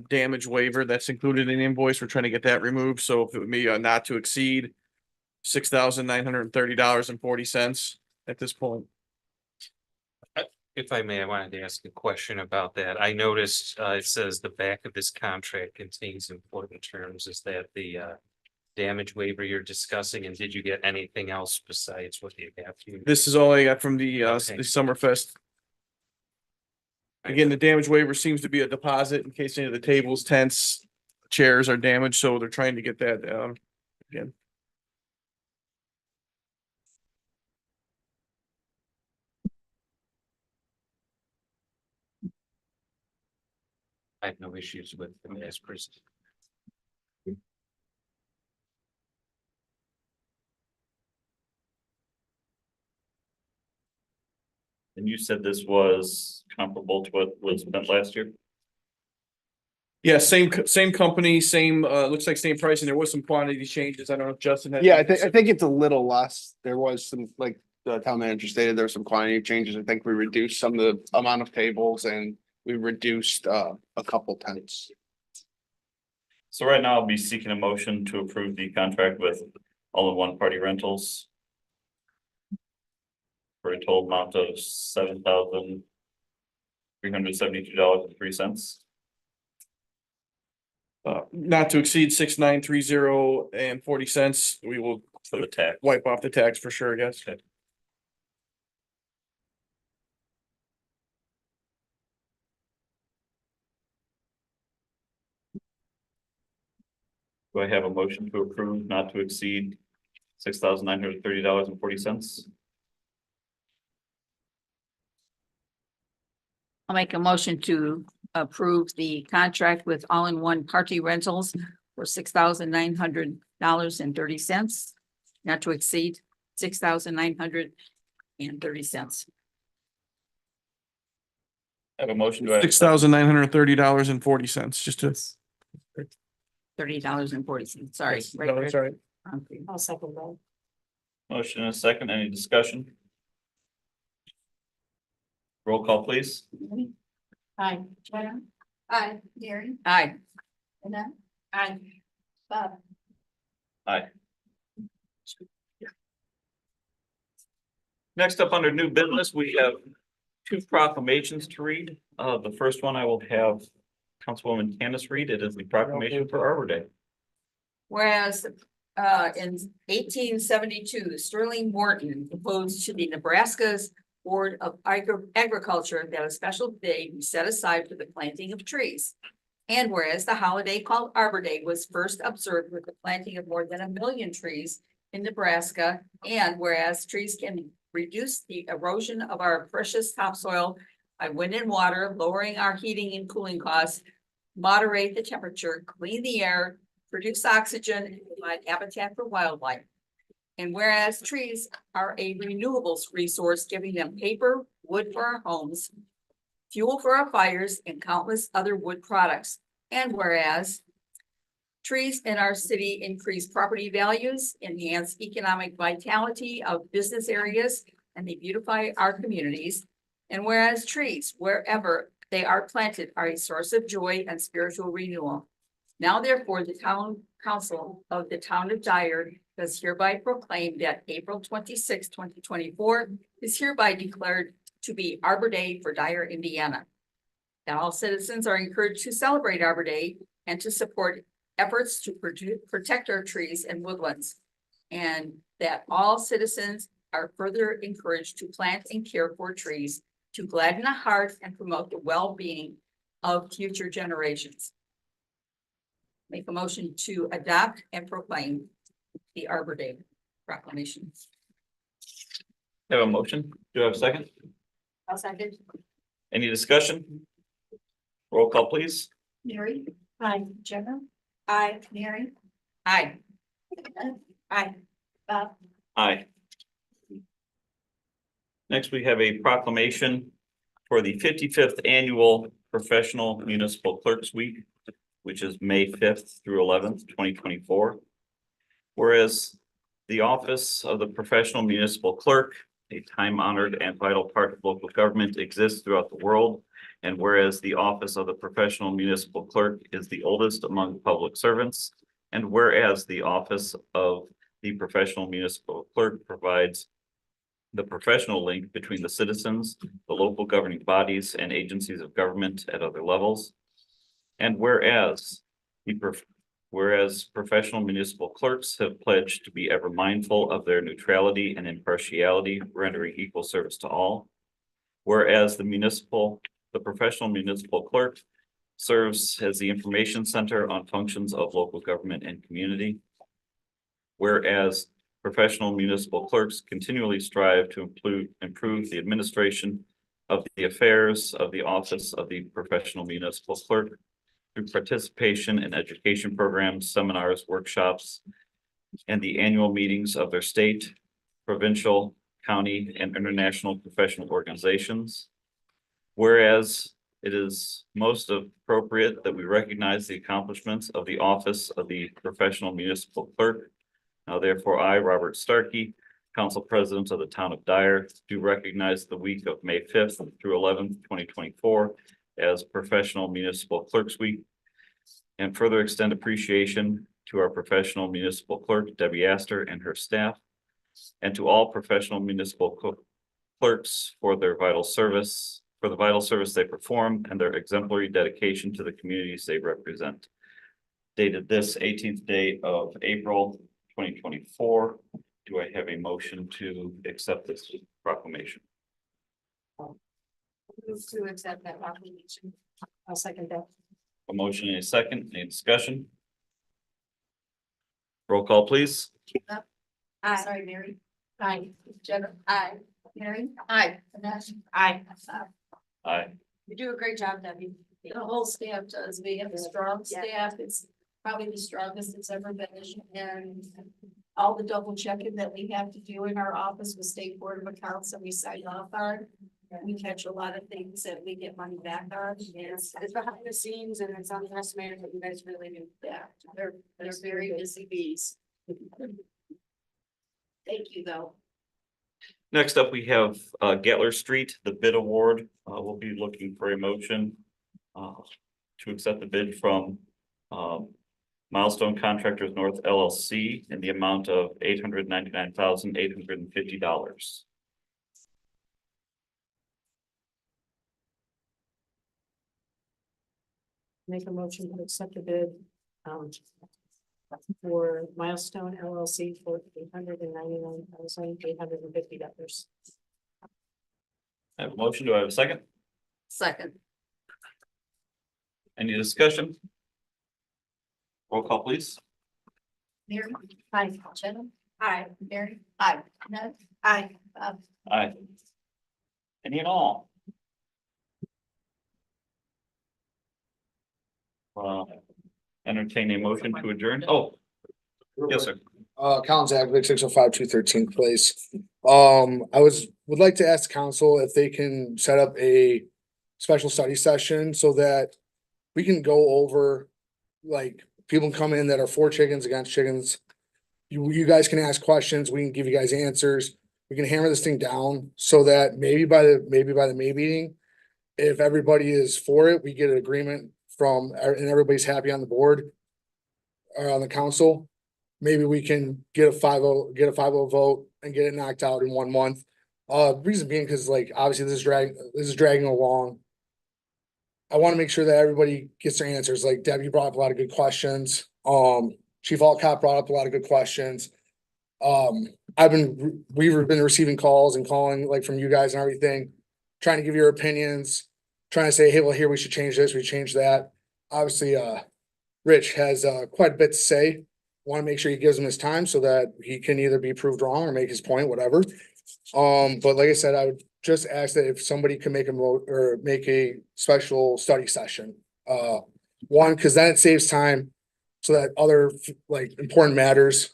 damage waiver that's included in the invoice. We're trying to get that removed. So if it would be not to exceed $6,930.40 at this point. If I may, I wanted to ask a question about that. I noticed it says the back of this contract contains important terms. Is that the damage waiver you're discussing? And did you get anything else besides what you have here? This is all I got from the Okay. Summerfest. Again, the damage waiver seems to be a deposit in case any of the tables, tents, chairs are damaged, so they're trying to get that again. I have no issues with the as presented. And you said this was comparable to what was spent last year? Yeah, same company, same looks like same pricing. There was some quantity changes. I don't know if Justin had. Yeah, I think it's a little less. There was some, like the town manager stated, there were some quantity changes. I think we reduced some of the amount of tables and we reduced a couple tents. So right now I'll be seeking a motion to approve the contract with All-in-One Party Rentals for a total amount of $7,372.03. Not to exceed 6,930.40. We will For the tax. wipe off the tax for sure, yes. Okay. Do I have a motion to approve not to exceed $6,930.40? I'll make a motion to approve the contract with All-in-One Party Rentals for $6,900.30, not to exceed $6,930. I have a motion. Do I have a second? $6,930.40, just to. $30.40. Sorry. Yes, no, that's all right. Okay. I'll second that. Motion and a second. Any discussion? Roll call, please. Aye. Jenna. Aye. Mary. Aye. Annette. Aye. Bob. Aye. Next up, under new business, we have two proclamations to read. The first one I will have Councilwoman Candace read. It is the proclamation for Arbor Day. Whereas in 1872, Sterling Morton proposed to the Nebraska's Board of Agriculture that a special day be set aside for the planting of trees. And whereas the holiday called Arbor Day was first observed with the planting of more than 1 million trees in Nebraska, and whereas trees can reduce the erosion of our precious topsoil by wind and water, lowering our heating and cooling costs, moderate the temperature, clean the air, produce oxygen, and provide habitat for wildlife. And whereas trees are a renewables resource, giving them paper, wood for our homes, fuel for our fires, and countless other wood products. And whereas trees in our city increase property values, enhance economic vitality of business areas, and they beautify our communities. And whereas trees, wherever they are planted, are a source of joy and spiritual renewal. Now therefore, the town council of the town of Dyer does hereby proclaim that April 26, 2024 is hereby declared to be Arbor Day for Dyer, Indiana. That all citizens are encouraged to celebrate Arbor Day and to support efforts to protect our trees and woodlands. And that all citizens are further encouraged to plant and care for trees to gladden the heart and promote the well-being of future generations. Make a motion to adopt and proclaim the Arbor Day proclamation. Have a motion? Do I have a second? I'll second. Any discussion? Roll call, please. Mary? Aye. Jenna? Aye. Mary? Aye. Aye. Bob? Aye. Next, we have a proclamation for the 55th Annual Professional Municipal Clerks Week, which is May 5th through 11th, 2024. Whereas the office of the professional municipal clerk, a time-honored and vital part of local government, exists throughout the world. And whereas the office of the professional municipal clerk is the oldest among public servants, and whereas the office of the professional municipal clerk provides the professional link between the citizens, the local governing bodies, and agencies of government at other levels. And whereas professional municipal clerks have pledged to be ever mindful of their neutrality and impartiality, rendering equal service to all. Whereas the professional municipal clerk serves as the information center on functions of local government and community. Whereas professional municipal clerks continually strive to improve the administration of the affairs of the office of the professional municipal clerk through participation in education programs, seminars, workshops, and the annual meetings of their state, provincial, county, and international professional organizations. Whereas it is most appropriate that we recognize the accomplishments of the office of the professional municipal clerk. Now therefore, I, Robert Starkey, Council President of the Town of Dyer, do recognize the week of May 5th through 11th, 2024 as Professional Municipal Clerks Week, and further extend appreciation to our professional municipal clerk, Debbie Astor, and her staff, and to all professional municipal clerks for the vital service they perform and their exemplary dedication to the communities they represent. Dated this 18th day of April, 2024. Do I have a motion to accept this proclamation? Move to accept that proclamation. I'll second that. A motion and a second. Any discussion? Roll call, please. Aye. Sorry, Mary. Aye. Jenna? Aye. Mary? Aye. Annette? Aye. Aye. You do a great job, Debbie. The whole staff does. We have a strong staff. It's probably the strongest it's ever been. And all the double checking that we have to do in our office with State Board of Accounts that we sign off on. We catch a lot of things that we get money back on. It's behind the scenes and it's underestimated, but you guys really do. Yeah, they're very busy bees. Thank you, though. Next up, we have Gettler Street, the bid award. We'll be looking for a motion to accept the bid from Milestone Contractors North LLC in the amount of $899,850. Make a motion to accept the bid for Milestone LLC for $899,850. I have a motion. Do I have a second? Second. Any discussion? Roll call, please. Mary? Aye. Jenna? Aye. Mary? Aye. Annette? Aye. Bob? Aye. Any and all? Entertain a motion to adjourn. Oh, yes, sir. Colin Zakovic, 605-213th place. Would like to ask council if they can set up a special study session so that we can go over, like, people come in that are for chickens, against chickens. You guys can ask questions, we can give you guys answers. We can hammer this thing down so that maybe by the May meeting, if everybody is for it, we get an agreement from, and everybody's happy on the board or on the council. Maybe we can get a 5-0 vote and get it knocked out in 1 month. Reason being, because like, obviously this is dragging along. I want to make sure that everybody gets their answers. Like Deb, you brought up a lot of good questions. Chief Alcott brought up a lot of good questions. We've been receiving calls and calling like from you guys and everything, trying to give your opinions, trying to say, hey, well, here we should change this, we change that. Obviously, Rich has quite a bit to say. Want to make sure he gives him his time so that he can either be proved wrong or make his point, whatever. But like I said, I would just ask that if somebody can make a vote or make a special study session. One, because then it saves time so that other like important matters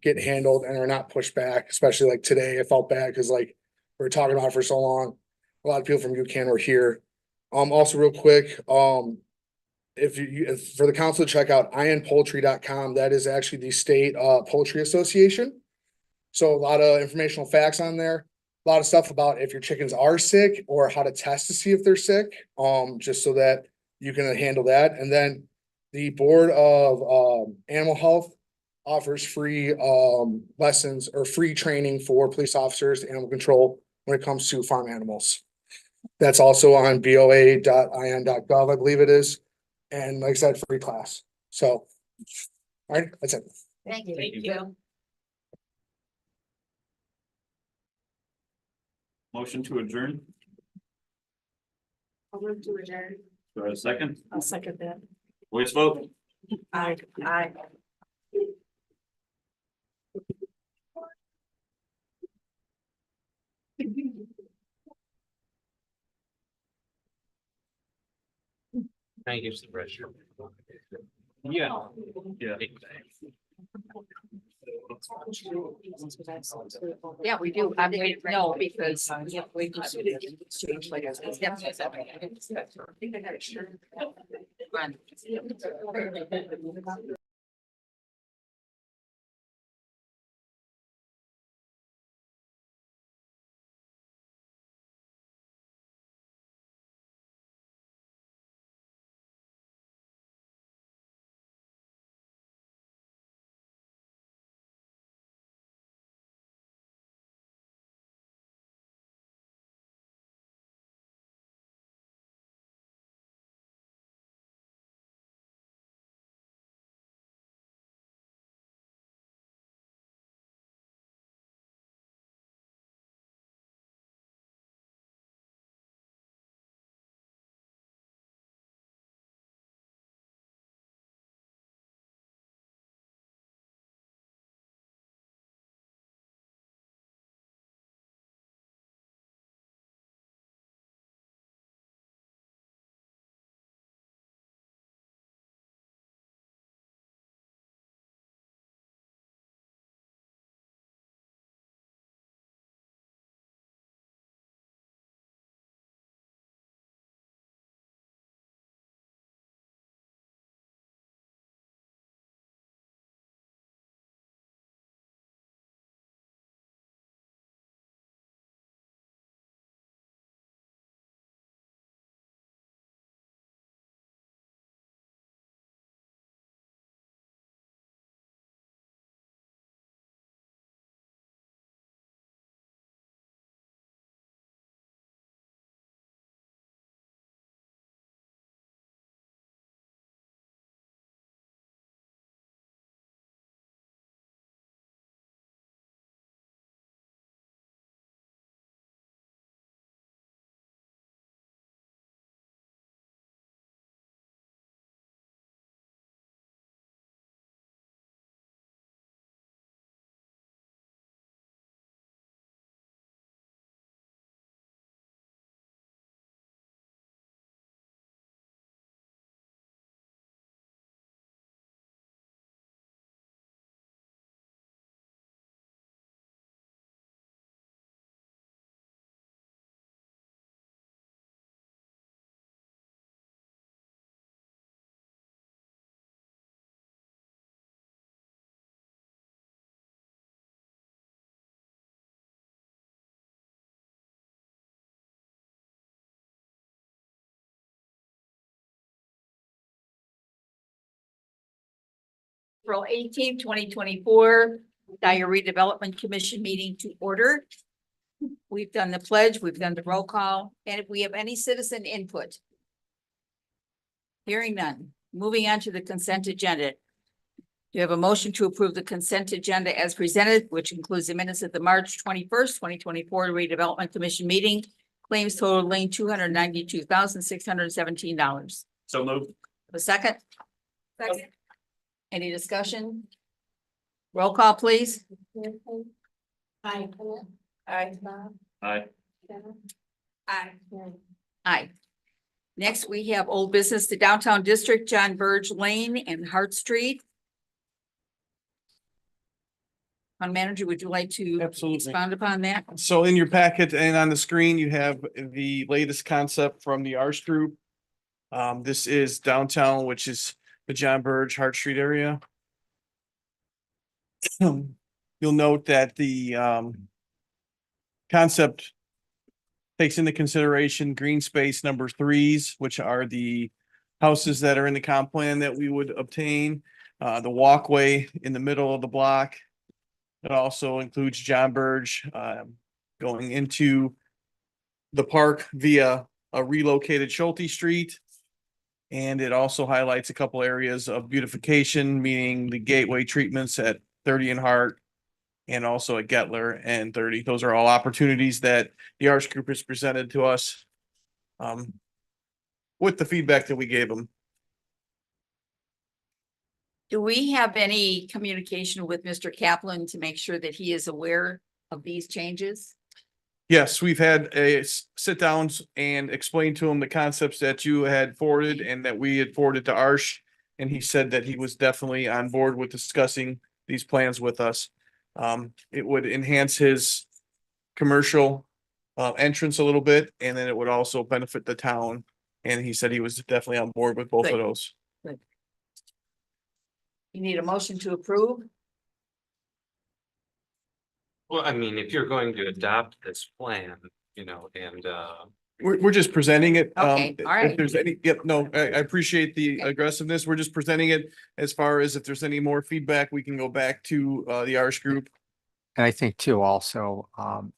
get handled and are not pushed back, especially like today. I felt bad because like we were talking about it for so long. A lot of people from UCAN were here. Also real quick, if for the council to check out inpoultry.com, that is actually the state poultry association. So a lot of informational facts on there, a lot of stuff about if your chickens are sick or how to test to see if they're sick, just so that you can handle that. And then the Board of Animal Health offers free lessons or free training for police officers, animal control when it comes to farm animals. That's also on boa.in.gov, I believe it is. And like I said, free class. So, all right, that's it. Thank you. Thank you. Thank you. Motion to adjourn. I'll move to adjourn. Do I have a second? I'll second that. Voice vote. Aye. Thank you, Supervisor. Yeah. Yeah. Yeah, we do. I'm waiting, no, because. We just change later. Run. April 18th, 2024, Dyer Redevelopment Commission meeting to order. We've done the pledge, we've done the roll call, and if we have any citizen input. Hearing none. Moving on to the consent agenda. Do you have a motion to approve the consent agenda as presented, which includes the minutes of the March 21st, 2024 Redevelopment Commission meeting, claims totaling $292,617. So moved. A second? Second. Any discussion? Roll call, please. Aye. Aye. Aye. Aye. Aye. Next, we have old business, the downtown district, John Burge Lane and Hart Street. Town manager, would you like to Absolutely. expound upon that? So in your packet and on the screen, you have the latest concept from the Arts Group. This is downtown, which is the John Burge Hart Street area. You'll note that the concept takes into consideration green space number 3s, which are the houses that are in the comp plan that we would obtain. The walkway in the middle of the block. It also includes John Burge going into the park via a relocated Schulte Street. And it also highlights a couple areas of beautification, meaning the gateway treatments at 30 and Hart and also at Gettler and 30. Those are all opportunities that the Arts Group has presented to us with the feedback that we gave them. Do we have any communication with Mr. Kaplan to make sure that he is aware of these changes? Yes, we've had a sit downs and explain to him the concepts that you had forwarded and that we had forwarded to Arsh. And he said that he was definitely on board with discussing these plans with us. It would enhance his commercial entrance a little bit, and then it would also benefit the town. And he said he was definitely on board with both of Good. those. Good. You need a motion to approve? Well, I mean, if you're going to adopt this plan, you know, and We're just presenting it. Okay, all right. If there's any, yep, no, I appreciate the aggressiveness. We're just presenting it as far as if there's any more feedback, we can go back to the Arts Group. And I think too, also,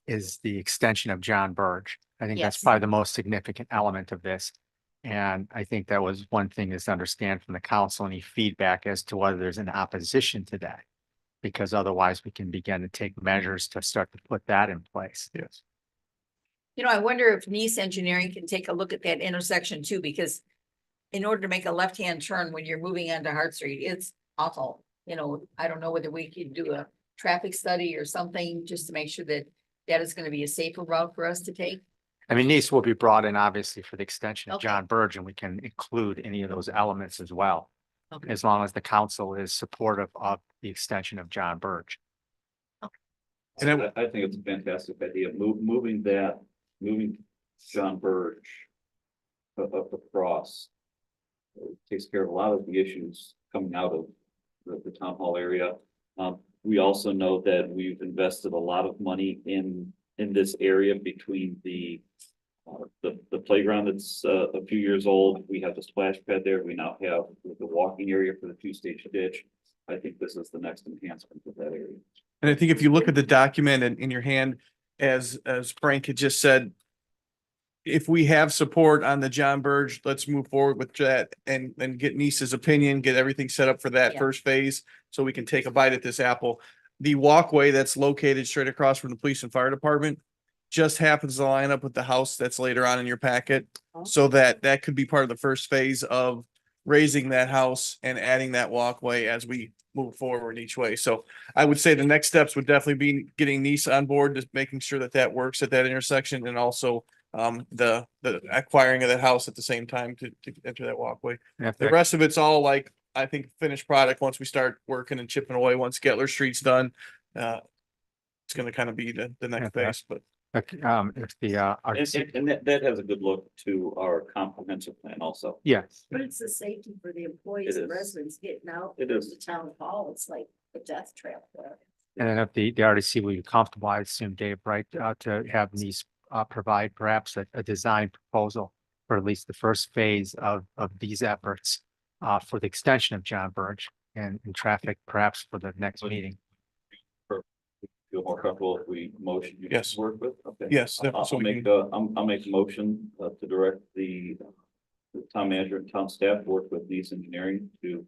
is the extension of John Burge. I think that's Yes. probably the most significant element of this. And I think that was one thing is to understand from the council any feedback as to whether there's an opposition to that. Because otherwise we can begin to take measures to start to put that in place. Yes. You know, I wonder if Nice Engineering can take a look at that intersection too, because in order to make a left-hand turn when you're moving onto Hart Street, it's awful. You know, I don't know whether we could do a traffic study or something just to make sure that that is going to be a safer route for us to take. I mean, Nice will be brought in obviously for the extension of Okay. John Burge, and we can include any of those elements as well. Okay. As long as the council is supportive of the extension of John Burge. And I think it's a fantastic idea, moving John Burge across. Takes care of a lot of the issues coming out of the town hall area. We also know that we've invested a lot of money in this area between the playground that's a few years old. We have the splash pad there. We now have the walking area for the 2-stage ditch. I think this is the next enhancement of that area. And I think if you look at the document in your hand, as Frank had just said, if we have support on the John Burge, let's move forward with that and get Nice's opinion, get everything set up for that Yeah. first phase so we can take a bite at this apple. The walkway that's located straight across from the police and fire department just happens to line up with the house that's later on in your packet. So that could be part of the first phase of raising that house and adding that walkway as we move forward each way. So I would say the next steps would definitely be getting Nice on board, just making sure that that works at that intersection, and also the acquiring of that house at the same time to enter that walkway. The rest of it's all like, I think, finished product once we start working and chipping away. Once Gettler Street's done, it's going to kind of be the next phase. But If the, And that has a good look to our comprehensive plan also. yes, But it's the safety for the employees It and is. residents getting out. It from is. The town hall, it's like a death trap there. and then if the RDC will be comfortable, I assume, Dave, right, to have these provide perhaps a design proposal for at least the first phase of these efforts for the extension of John Burge. and traffic perhaps for the next meeting. Feel more comfortable if we motion you Yes. to work with? Okay. Yes, I'll so we make I'll make a motion to direct the town manager and town staff to work with Lee's Engineering to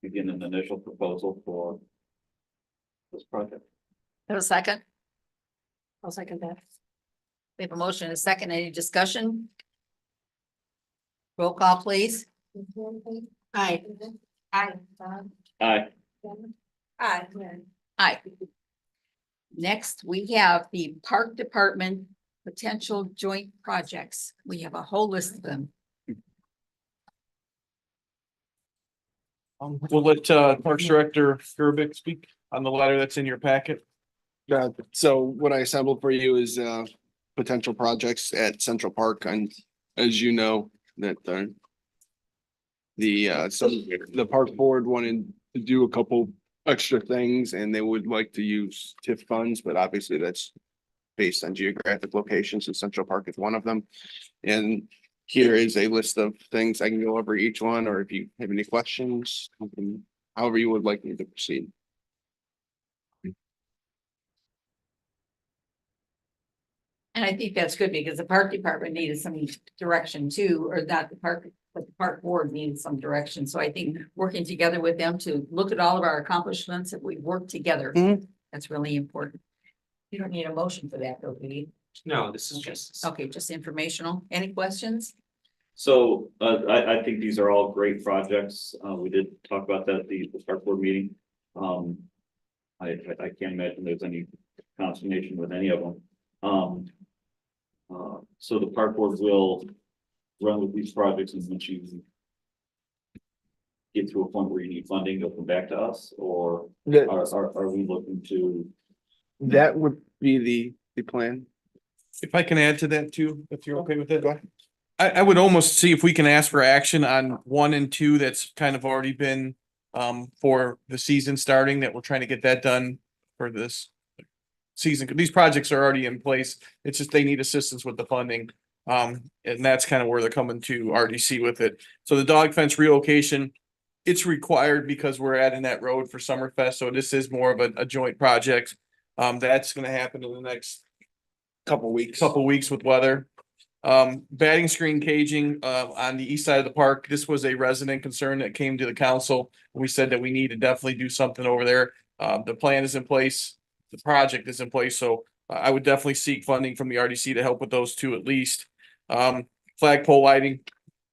begin an initial proposal for this project. Have a second? I'll second that. We have a motion and a second. Any discussion? Roll call, please. Aye. Aye. Aye. Aye. Aye. Next, we have the Park Department potential joint projects. We have a whole list of them. We'll let Parks Director Gerbic speak on the letter that's in your packet. So what I assembled for you is potential projects at Central Park, and as you know, that the park board wanted to do a couple extra things and they would like to use TIF funds, but obviously that's based on geographic locations, and Central Park is one of them. And here is a list of things. I can go over each one, or if you have any questions, however you would like me to proceed. And I think that's good because the Park Department needed some direction too, or not the park, but the Park Board needed some direction. So I think working together with them to look at all of our accomplishments that we've worked together, that's really important. You don't need a motion for that, though, do you? No, this is just. Okay, just informational. Any questions? So I think these are all great projects. We did talk about that at the park board meeting. I can't imagine there's any consternation with any of them. So the park board will run with these projects, and once you get to a point where you need funding, they'll come back to us, or are we looking to? That would be the plan. If I can add to that too, if you're okay with it. I would almost see if we can ask for action on 1 and 2 that's kind of already been for the season starting, that we're trying to get that done for this season. These projects are already in place. It's just they need assistance with the funding. And that's kind of where they're coming to RDC with it. So the dog fence relocation, it's required because we're adding that road for Summerfest. So this is more of a joint project. That's gonna happen in the next Couple weeks. with weather. Batting screen caging on the east side of the park. This was a resident concern that came to the council. We said that we need to definitely do something over there. The plan is in place. The project is in place. So I would definitely seek funding from the RDC to help with those two at least. Flagpole lighting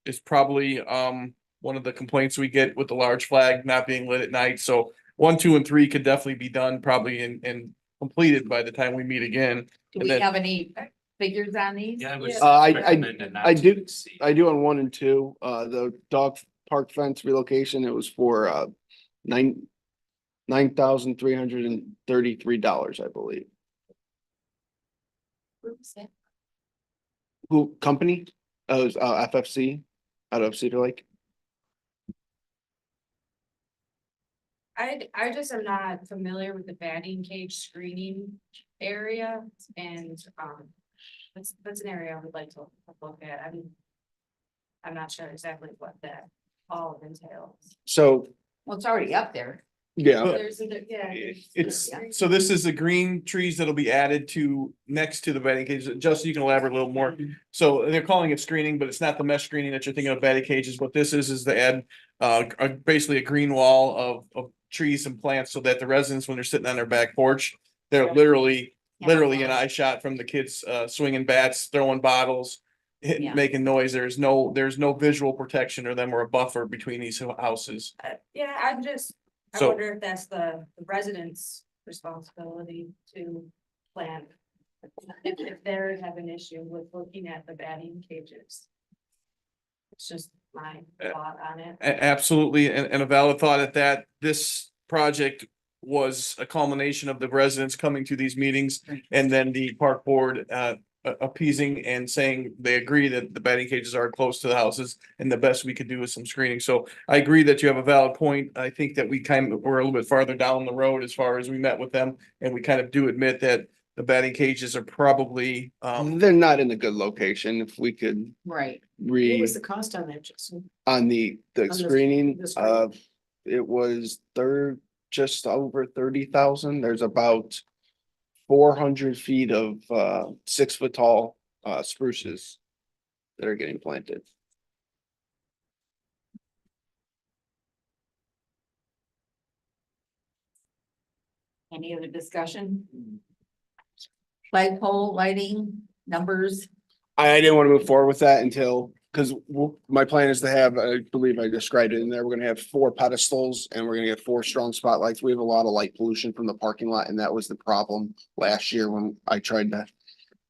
is probably one of the complaints we get with the large flag not being lit at night. So 1, 2, and 3 could definitely be done probably and completed by the time we meet again. Do And we then- have any figures on these? Yeah, I would I recommend it not I to do exceed. I do on 1 and 2, the dog park fence relocation, it was for $9,333, I believe. Who company? It was FFC out of Cedar Lake. I just am not familiar with the batting cage screening area, and that's an area I would like to look at. I'm not sure exactly what that all entails. So, Well, it's already up there. yeah, It's, so this is the green trees that'll be added to next to the batting cages. Justin, you can elaborate a little more. So they're calling it screening, but it's not the mesh screening that you're thinking of batting cages. What this is to add basically a green wall of trees and plants so that the residents, when they're sitting on their back porch, they're literally an eye shot from the kids swinging bats, throwing bottles, making noise. There's no visual protection or them or a buffer between these houses. Yeah, I So- wonder if that's the residents' responsibility to plan. If they have an issue with looking at the batting cages. It's just my thought on it. Absolutely, and a valid thought at that. This project was a culmination of the residents coming to these meetings and then the park board appeasing and saying they agree that the batting cages are close to the houses and the best we could do is some screening. So I agree that you have a valid point. I think that we're a little bit farther down the road as far as we met with them, and we kind of do admit that the batting cages are probably they're not in a good location. If we could Right. What was the cost on that, Justin? on the screening, it was just over 30,000. There's about 400 feet of 6 foot tall spruces that are getting planted. Any other discussion? Flagpole lighting, numbers, I didn't want to move forward with that until, because my plan is to have, I believe I described it in there, we're gonna have 4 pedestals and we're gonna get 4 strong spotlights. We have a lot of light pollution from the parking lot, and that was the problem last year when I tried to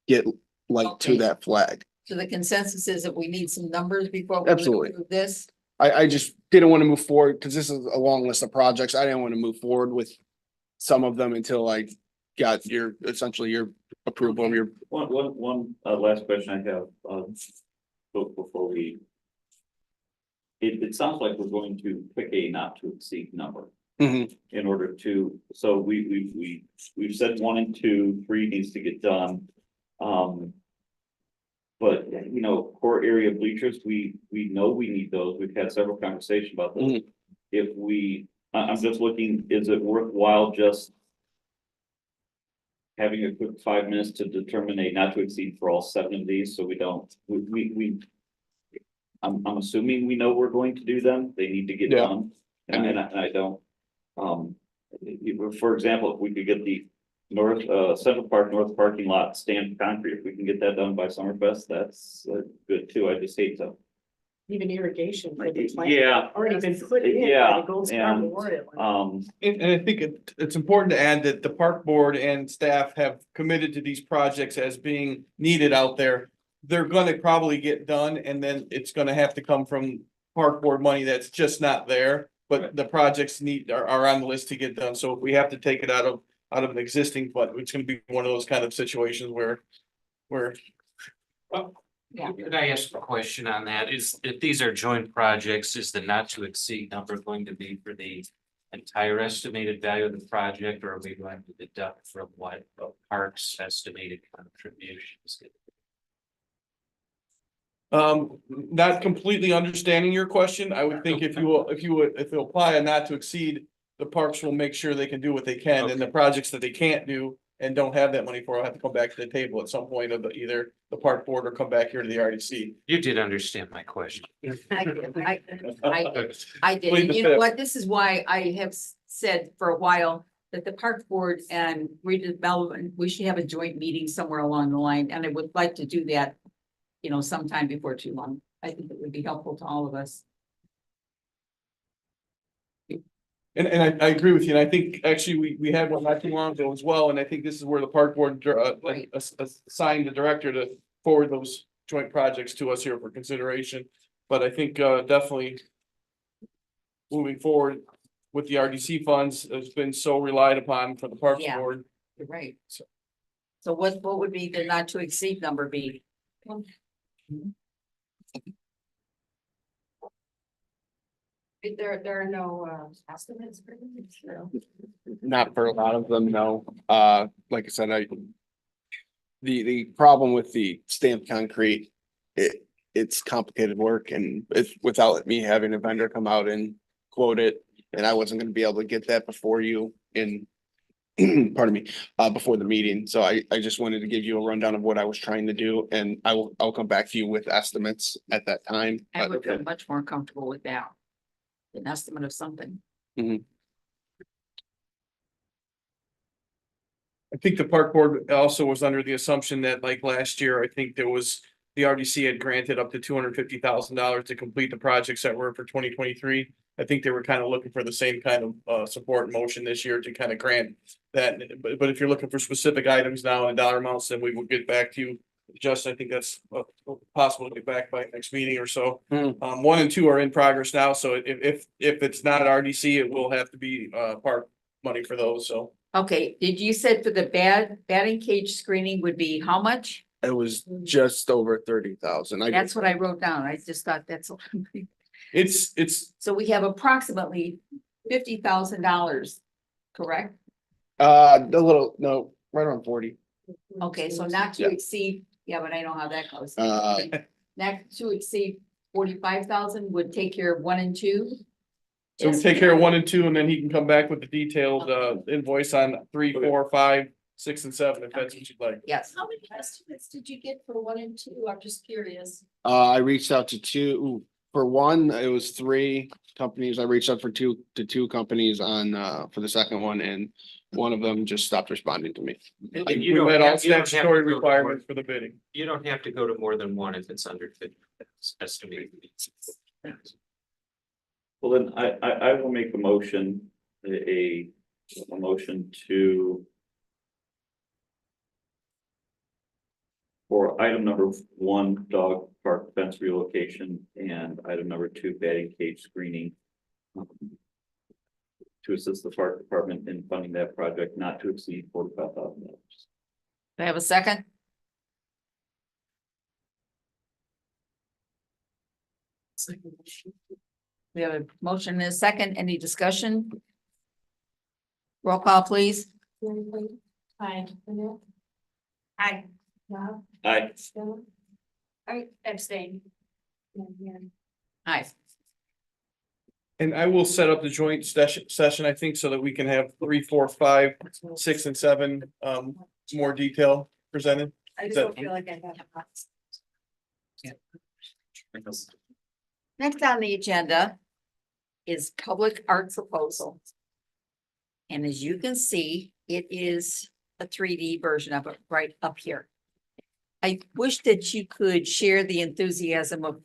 get light to Okay. that flag. so the consensus is that we need some numbers before we Absolutely. approve this. I just didn't want to move forward because this is a long list of projects. I didn't want to move forward with some of them until I got essentially your approval of your. One last question I have, before we. It sounds like we're going to pick a not to exceed number. Mhm. In order to, so we've said 1 and 2, 3 needs to get done. But, you know, core area bleachers, we know we need those. We've had several conversations about this. If I'm just looking, is it worthwhile just having a quick 5 minutes to determine a not to exceed for all 7 of these, so we don't, I'm assuming we know we're going to do them. They need to get Yeah. done. And I don't, for example, if we could get the Central Park North parking lot stamped concrete, if we can get that done by Summerfest, that's good too. I just hate to. Even irrigation for the plant. Yeah. Already been put in. by Yeah, the Gold Star and, Memorial. And I think it's important to add that the park board and staff have committed to these projects as being needed out there. They're gonna probably get done, and then it's gonna have to come from park board money that's just not there. But the projects are on the list to get done, so if we have to take it out of an existing, but it's gonna be one of those kind of situations where. Yeah. Could I ask a question on that? If these are joint projects, is the not to exceed number going to be for the entire estimated value of the project, or are we going to deduct from what parks estimated contributions? Not completely understanding your question. I would think if you apply a not to exceed, the parks will make sure they can do what they can, and the projects that they can't do and don't have that money for, will have to come back to the table at some point of either the park board or come back here to the RDC. You did understand my question. I did, and you know what, this is why I have said for a while that the park board and redevelopment, we should have a joint meeting somewhere along the line, and I would like to do that. You know, sometime before too long. I think it would be helpful to all of us. And I agree with you, and I think actually we had one not too long ago as well, and I think this is where the park board assigned the director to forward those joint projects to us here for consideration. But I think definitely moving forward with the RDC funds has been so relied upon for the parks Yeah. board. You're right. So what would be the not to exceed number be? There are no estimates for this, no. Not for a lot of them, no. Like I said, the problem with the stamped concrete, it's complicated work, and it's without me having a vendor come out and quote it, and I wasn't gonna be able to get that before you in pardon me, before the meeting. So I just wanted to give you a rundown of what I was trying to do, and I'll come back to you with estimates at that time. I would feel much more comfortable with that. An estimate of something. I think the park board also was under the assumption that like last year, I think there was, the RDC had granted up to $250,000 to complete the projects that were for 2023. I think they were kind of looking for the same kind of support motion this year to kind of grant that. But if you're looking for specific items now and dollar amounts, then we will get back to you. Just, I think that's possible to get back by next meeting or so. 1 and 2 are in progress now, so if it's not RDC, it will have to be park money for those, so. Okay, did you said for the batting cage screening would be how much? It was just over 30,000. That's what I wrote down. I just thought that's. It's. So we have approximately $50,000, correct? A little, no, right around 40. Okay, so not to Yeah. exceed, yeah, but I know how that goes. Uh, Not to exceed 45,000 would take care of 1 and 2. So we take care of 1 and 2, and then he can come back with the detailed invoice on 3, 4, 5, 6, and 7, if that's what you'd like. Yes. How many estimates did you get for 1 and 2? I'm just curious. I reached out to two, for one, it was 3 companies. I reached out for two companies on, for the second one, and one of them just stopped responding to me. And We you don't met all have- you don't have to statutory go to requirements for the bidding. You don't have to go to more than one if it's under 50, estimated. Well, then I will make a motion, a motion to for item number 1, dog park fence relocation, and item number 2, batting cage screening. To assist the park department in funding that project not to exceed $45,000. Do I have a second? We have a motion and a second. Any discussion? Roll call, please. Hi. Aye. Rob? Aye. I abstain. Aye. And I will set up the joint session, I think, so that we can have 3, 4, 5, 6, and 7, more detail presented. I just So- don't feel like I have. Next on the agenda is public art proposal. And as you can see, it is a 3D version of it right up here. I wish that you could share the enthusiasm of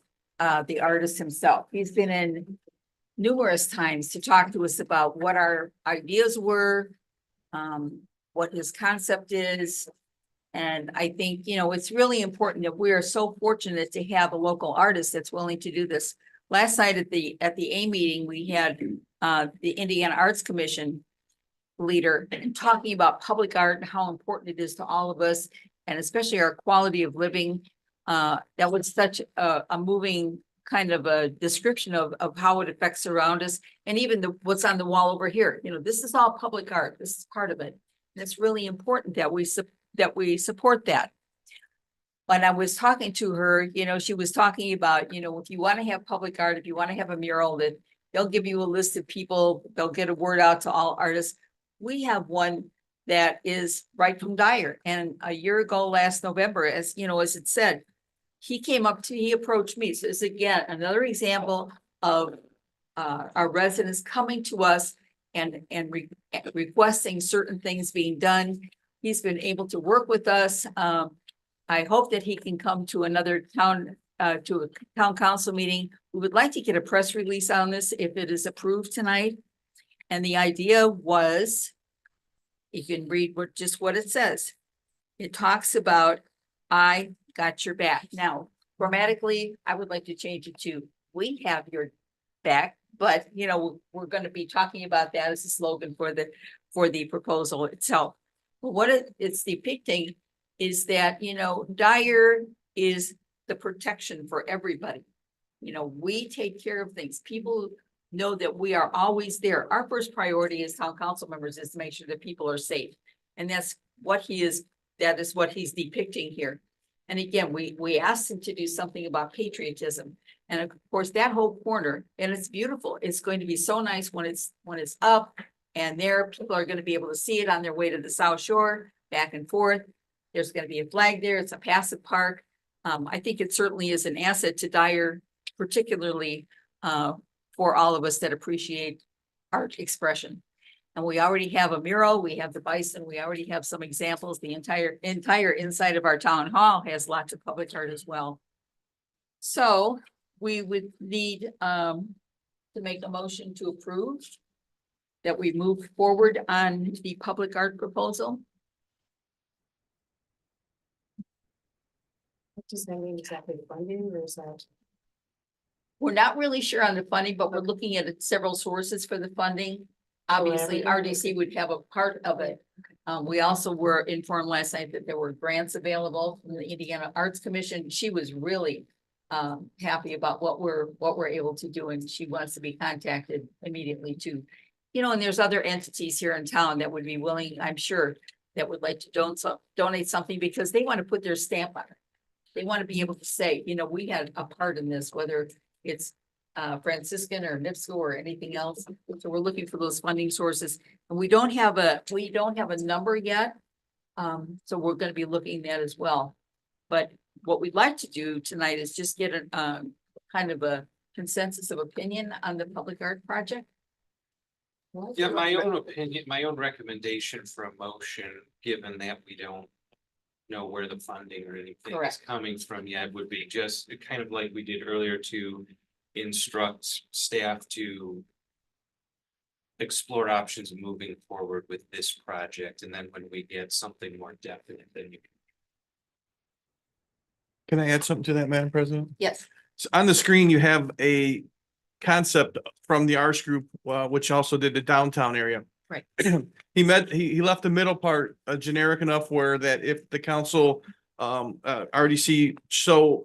the artist himself. He's been in numerous times to talk to us about what our ideas were, what his concept is. And I think, you know, it's really important that we are so fortunate to have a local artist that's willing to do this. Last night at the A meeting, we had the Indiana Arts Commission leader talking about public art and how important it is to all of us, and especially our quality of living. That was such a moving kind of a description of how it affects around us, and even what's on the wall over here. You know, this is all public art. This is part of it. And it's really important that we support that. When I was talking to her, you know, she was talking about, you know, if you want to have public art, if you want to have a mural, that they'll give you a list of people, they'll get a word out to all artists. We have one that is right from Dyer. And a year ago, last November, as you know, as it said, he approached me. So it's again, another example of our residents coming to us and requesting certain things being done. He's been able to work with us. I hope that he can come to another town, to a town council meeting. We would like to get a press release on this if it is approved tonight. And the idea was, you can read just what it says. It talks about, I got your back. Now, grammatically, I would like to change it to, we have your back, but you know, we're going to be talking about that as a slogan for the proposal itself. But what it's depicting is that, you know, Dyer is the protection for everybody. You know, we take care of things. People know that we are always there. Our first priority as town council members is to make sure that people are safe. And that's what that is what he's depicting here. And again, we asked him to do something about patriotism. And of course, that whole corner, and it's beautiful. It's going to be so nice when it's up, and there people are going to be able to see it on their way to the South Shore, back and forth. There's going to be a flag there. It's a passive park. I think it certainly is an asset to Dyer, particularly for all of us that appreciate art expression. And we already have a mural, we have the bison, we already have some examples. The entire inside of our town hall has lots of public art as well. So we would need to make a motion to approve that we move forward on the public art proposal. What does that mean exactly, funding, or is that? We're not really sure on the funding, but we're looking at several sources for the funding. Obviously, RDC would have a part of it. We also were informed last night that there were grants available from the Indiana Arts Commission. She was really happy about what we're able to do, and she wants to be contacted immediately too. You know, and there's other entities here in town that would be willing, I'm sure, that would like to donate something because they want to put their stamp on it. They want to be able to say, you know, we had a part in this, whether it's Franciscan or NIPSCO or anything else. So we're looking for those funding sources and we don't have a number yet. So we're gonna be looking at that as well. But what we'd like to do tonight is just get a, kind of a consensus of opinion on the public art project. Yeah, my own opinion, my own recommendation for a motion, given that we don't know where the funding or anything is Correct. coming from yet, would be just kind of like we did earlier to instruct staff to explore options of moving forward with this project, and then when we get something more definite, then you Can I add something to that, Madam President? Yes. So on the screen, you have a concept from the arts group, which also did the downtown area. Right. He left the middle part generic enough where that if the council RDC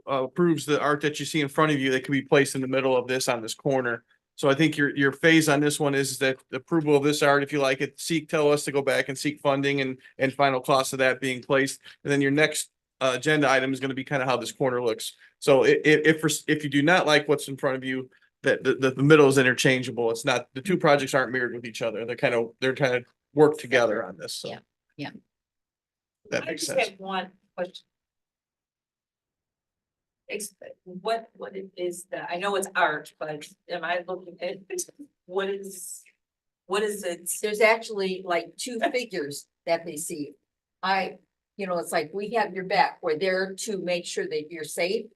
approves the art that you see in front of you, that can be placed in the middle of this on this corner. So I think your phase on this one is that the approval of this art, if you like it, tell us to go back and seek funding and final cost of that being placed. And then your next agenda item is going to be kind of how this corner looks. So if you do not like what's in front of you, that the middle is interchangeable. It's not, the two projects aren't mirrored with each other. They're kind of work together on this. So. Yeah. That makes sense. One question. What is the, I know it's art, but am I looking at, what is it? There's actually like two figures that they see. It's like we have your back. We're there to make sure that you're safe.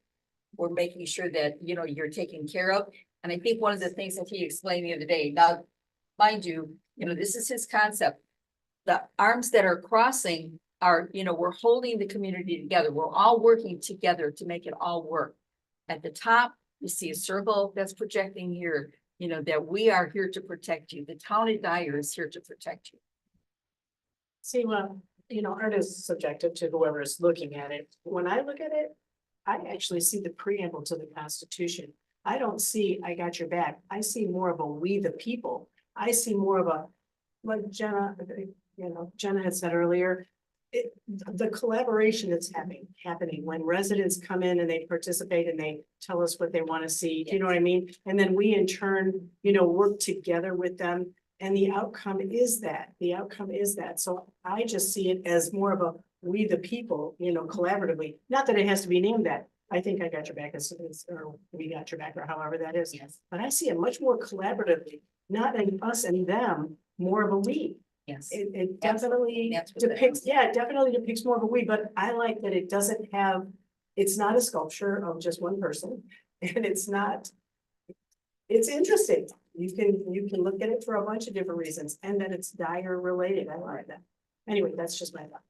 We're making sure that, you're taken care of. And I think one of the things that he explained the other day, now, mind you, this is his concept. The arms that are crossing are, we're holding the community together. We're all working together to make it all work. At the top, you see a circle that's projecting here, that we are here to protect you. The town of Dyer is here to protect you. See, well, art is subjective to whoever is looking at it. When I look at it, I actually see the preamble to the Constitution. I don't see, I got your back. I see more of a we the people. I see more of a, like Jenna had said earlier, the collaboration that's happening when residents come in and they participate and they tell us what they want to see. Do you know what I mean? And then we in turn, work together with them. And the outcome is that. So I just see it as more of a we the people, collaboratively. Not that it has to be named that. I think I got your back or we got your back or however that is. Yes. But I see it much more collaboratively, not an us and them, more of a we. Yes. It definitely That's what that depicts, it definitely depicts more of a we, but I like that it doesn't have, it's not a sculpture of just one person. And it's interesting. You can look at it for a bunch of different reasons and that it's Dyer related. I like that. Anyway, that's just my thought.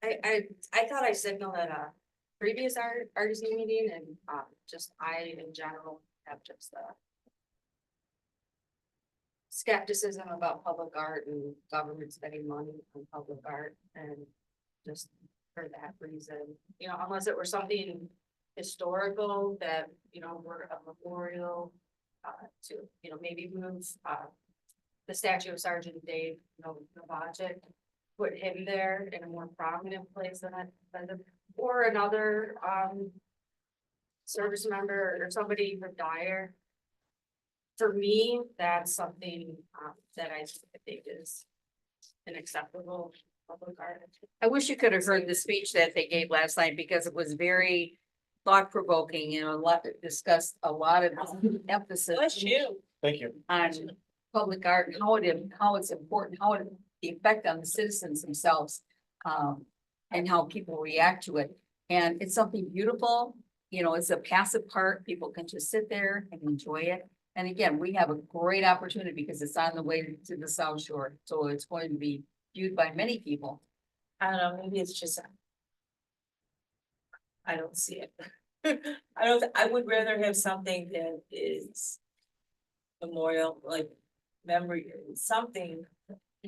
I thought I signaled at a previous RDC meeting and just I in general have just skepticism about public art and government spending money on public art, and just for that reason, unless it were something historical that, were a memorial to, maybe move the statue of Sergeant Dave, Novacic, put him there in a more prominent place or another service member or somebody from Dyer. For me, that's something that I think is an acceptable public art. I wish you could have heard the speech that they gave last night because it was very thought-provoking and discussed a lot of emphasis. Bless you. Thank you. On public art and how it's important, the effect on the citizens themselves, and how people react to it. And it's something beautiful, it's a passive part. People can just sit there and enjoy it. And again, we have a great opportunity because it's on the way to the South Shore. So it's going to be viewed by many people. I don't know, maybe it's just, I don't see it. I would rather have something that is memorial, like memory, something.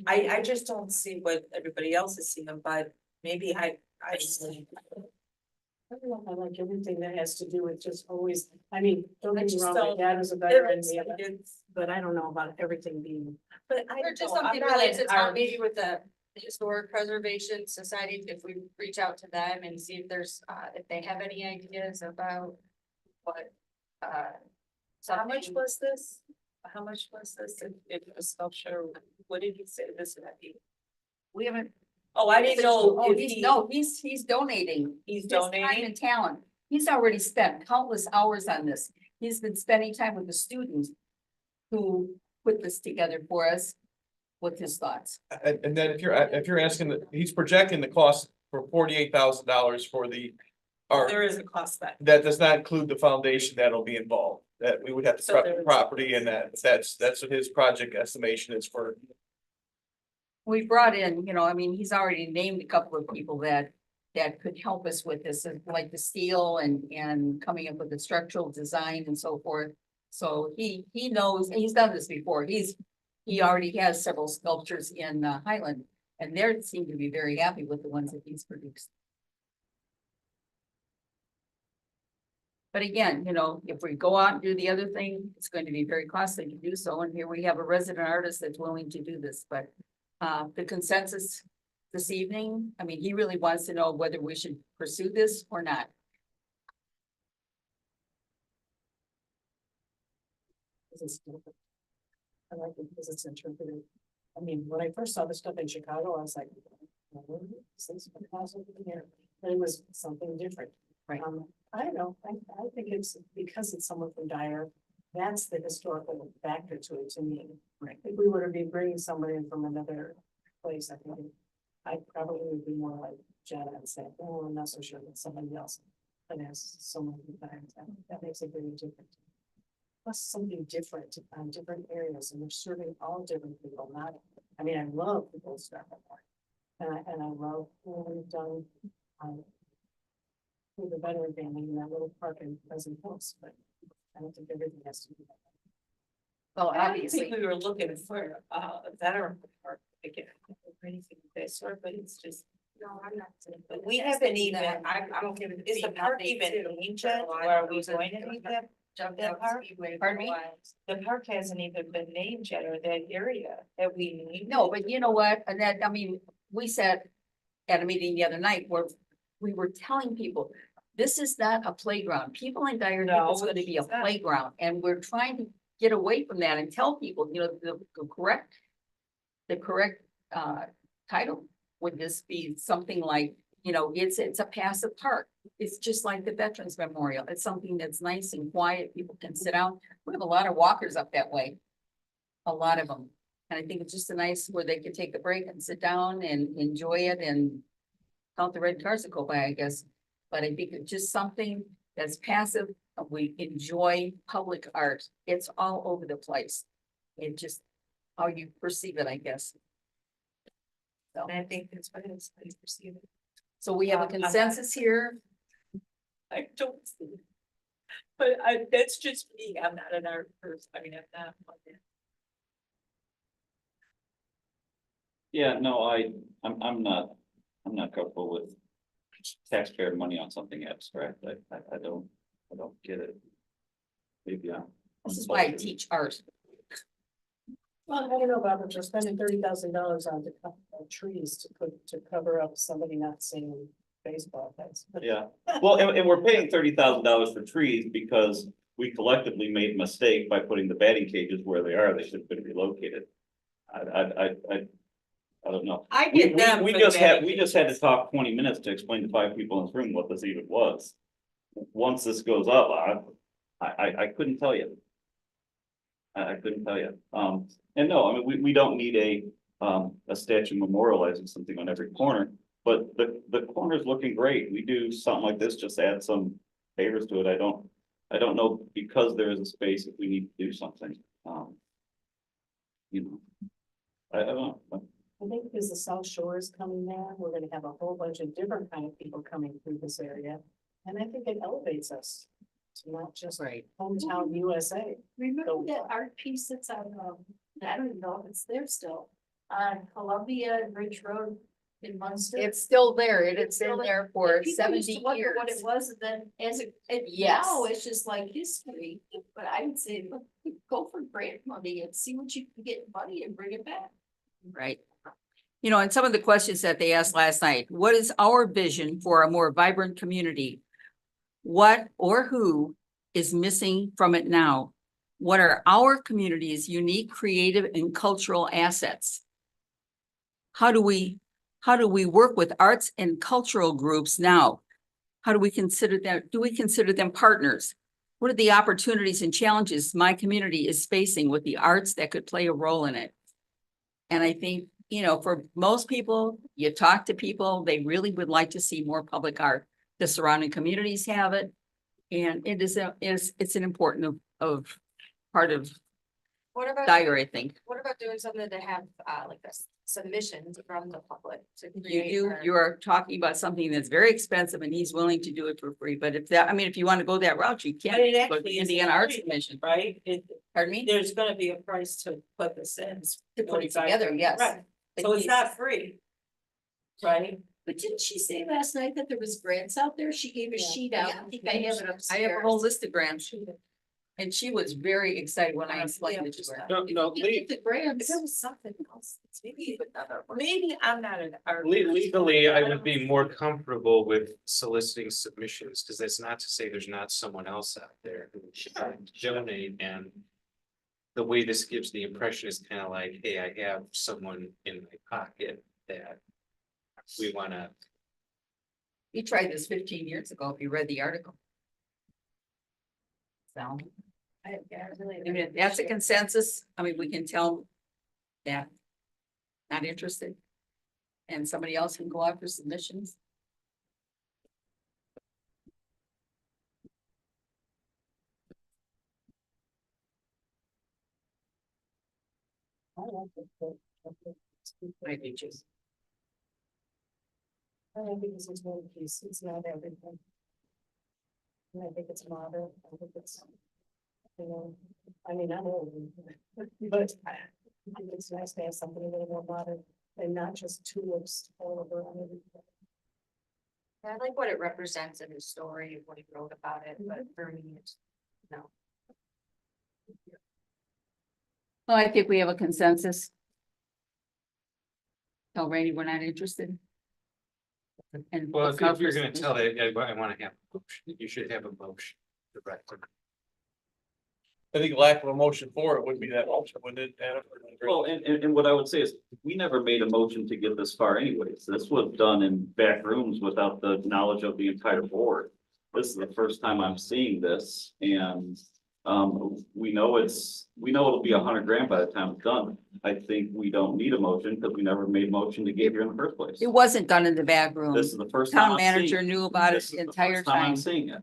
I just don't see what everybody else is seeing, but maybe I don't know if I like everything that has to do with just always, don't get me wrong, my don't- dad was a veteran, it's- but I don't know about everything being. But I Or just just something something related related to to town, maybe with the Historic Preservation Society, if we reach out to them and see if there's, if they have any ideas about what So how much was this? How much was this? If a sculpture, what did he say this would be? We haven't. Oh, I didn't know Oh, if he's, he. no, he's donating. He's His time donating? and talent. He's already spent countless hours on this. He's been spending time with the students who put this together for us with his thoughts. And then if you're asking, he's projecting the cost for $48,000 for the art. There is a cost that. That does not include the foundation that'll be involved, that we would have to So prep there the is- property and that's what his project estimation is for. We brought in, I mean, he's already named a couple of people that could help us with this, like the steel and coming up with the structural design and so forth. So he knows, he's done this before. He already has several sculptures in Highland, and they seem to be very happy with the ones that he's produced. But again, if we go out and do the other thing, it's going to be very costly to do so. And here we have a resident artist that's willing to do this, but the consensus this evening, I mean, he really wants to know whether we should pursue this or not. I like it because it's interpreted. I mean, when I first saw the stuff in Chicago, I was like, is this possible here? But it was something different. Right. I don't know, I think it's because it's someone from Dyer, that's the historical factor to it to me. Right. If we were to be bringing somebody in from another place, I think I probably would be more like Jenna and say, oh, I'm not so sure that somebody else. But has so many times, that makes it very different. Plus something different on different areas, and we're serving all different people, not, I mean, I love people's stuff. And I love what we've done, with the veteran family in that little park in Pleasant Hills, but I don't think everything has to be. Well, I don't obviously, think we were looking for a veteran park again, or anything of that sort, but it's just. No, I'm not. But we haven't even, I don't give it. Is the park even named yet, or are we going to need that? That park? Pardon me? The park hasn't even been named yet, or that area that we need. No, but you know what, Annette, I mean, we said at a meeting the other night where we were telling people, this is not a playground. People in Dyer think it's No, gonna be a it's not. playground, and we're trying to get away from that and tell people, the correct title would just be something like, it's a passive park. It's just like the Veterans Memorial. It's something that's nice and quiet. People can sit down. We have a lot of walkers up that way. A lot of them. And I think it's just a nice where they can take a break and sit down and enjoy it and count the red cars that go by, I guess. But I think it's just something that's passive. We enjoy public art. It's all over the place. It just, how you perceive it, I guess. So, And I think that's what it is, I perceive it. so we have a consensus here. I don't see it. But that's just me, I'm not an art person, I mean, I'm not. Yeah, no, I'm not comfortable with taxpayer money on something abstract. I don't get it. Maybe This is why I teach art. Well, I don't know about it, just spending $30,000 on trees to cover up somebody not seeing baseball. Yeah, well, and we're paying $30,000 for trees because we collectively made a mistake by putting the batting cages where they are. They should have been relocated. I don't know. I get them. We for the just batting had to talk 20 minutes to explain to 5 people in this room what this even was. Once this goes up, I couldn't tell you. I couldn't tell you. And no, I mean, we don't need a statue memorializing something on every corner, but the corner's looking great. We do something like this, just add some favors to it. I don't know, because there is a space, if we need to do something. I don't know. I think because the South Shore is coming there, we're gonna have a whole bunch of different kind of people coming through this area. And I think it elevates us to not just hometown USA. Remember that art piece that's on, I don't even know if it's there still, on Columbia and Ridge Road in Munster? It's still there. It's been there for People used 70 to wonder what years. it was, and then as it, Yes. now it's just like history, but I would say, look, go for grant money and see what you can get money and bring it back. Right. And some of the questions that they asked last night, what is our vision for a more vibrant community? What or who is missing from it now? What are our community's unique, creative, and cultural assets? How do we work with arts and cultural groups now? How do we consider them? Do we consider them partners? What are the opportunities and challenges my community is facing with the arts that could play a role in it? And I think, you know, for most people, you talk to people, they really would like to see more public art. The surrounding communities have it. And it is it's an important of part of What about? Dyer, I think. What about doing something to have, like this submissions from the public to You create? do, our- you are talking about something that's very expensive and he's willing to do it for free. But if that, I mean, if you want to go that route, you can. But it Go to actually the is Indiana Arts free, Commission. Right? Pardon me? There's gonna be a price to put this in. To put it together, yes. Right, But so it's he- not free. Right? But didn't she say last night that there was grants out there? She gave a Yeah. sheet out. Yeah, I think I have it I have a whole upstairs. list of grants. And she was very excited when I explained it to her. No, If you get the If grants. there was something else, it's maybe another one. Maybe I'm not an art. Legally, I would be more comfortable with soliciting submissions, because that's not to say there's not someone else out there who should donate, and the way this gives the impression is kind of like, hey, I have someone in my pocket that we wanna. He tried this 15 years ago, if you read the article. So, Yeah, really. I mean, if that's a consensus. I mean, we can tell that not interested. And somebody else can go out for submissions. I do too. I think this is one piece, it's not everything. And I think it's modern, I think it's, you know, I mean, I'm old, but I think it's nice to have something a little more modern and not just tulips all over on everything. I like what it represents in his story, what he wrote about it, but for me, it's, no. Well, I think we have a consensus. Tell Randy we're not interested. And Well, look out if you're for gonna tell submissions. that, I wanna have a motion, you should have a motion. Directly. I think lack of a motion for it would be that motion, wouldn't it, Adam? Well, and what I would say is, we never made a motion to get this far anyways. This was done in back rooms without the knowledge of the entire board. This is the first time I'm seeing this, and we know it'll be $100,000 by the time it's done. I think we don't need a motion because we never made a motion to get here in the first place. It wasn't done in the back room. This is the first time Town I'm seeing manager knew about it this is the the entire first time I'm time. seeing it.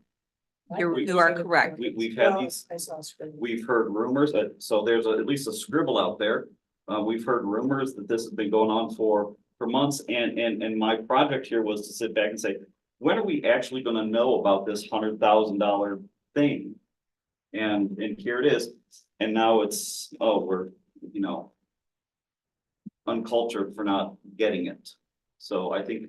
You are correct. We've had these, I saw a screen. we've heard rumors that, so there's at least a scribble out there. We've heard rumors that this has been going on for months, and my project here was to sit back and say, when are we actually gonna know about this $100,000 thing? And here it is, and now it's, oh, we're, you know, uncultured for not getting it. So I think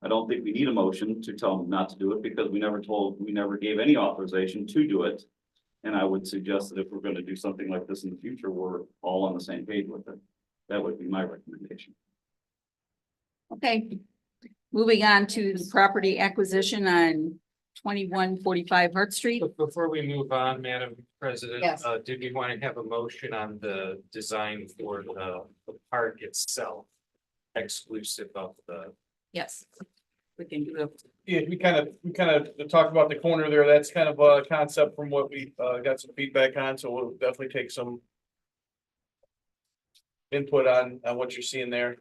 I don't think we need a motion to tell them not to do it, because we never gave any authorization to do it. And I would suggest that if we're gonna do something like this in the future, we're all on the same page with it. That would be my recommendation. Okay. Moving on to the property acquisition on 2145 Hart Street. But before we move on, Madam President, Yes. did we want to have a motion on the design for the park itself? Exclusive of the. Yes. We can do it. Yeah, we kind of talked about the corner there. That's kind of a concept from what we got some feedback on, so we'll definitely take some input on what you're seeing there.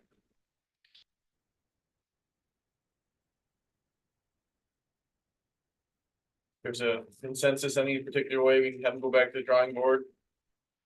There's a consensus any particular way we can have them go back to the drawing board.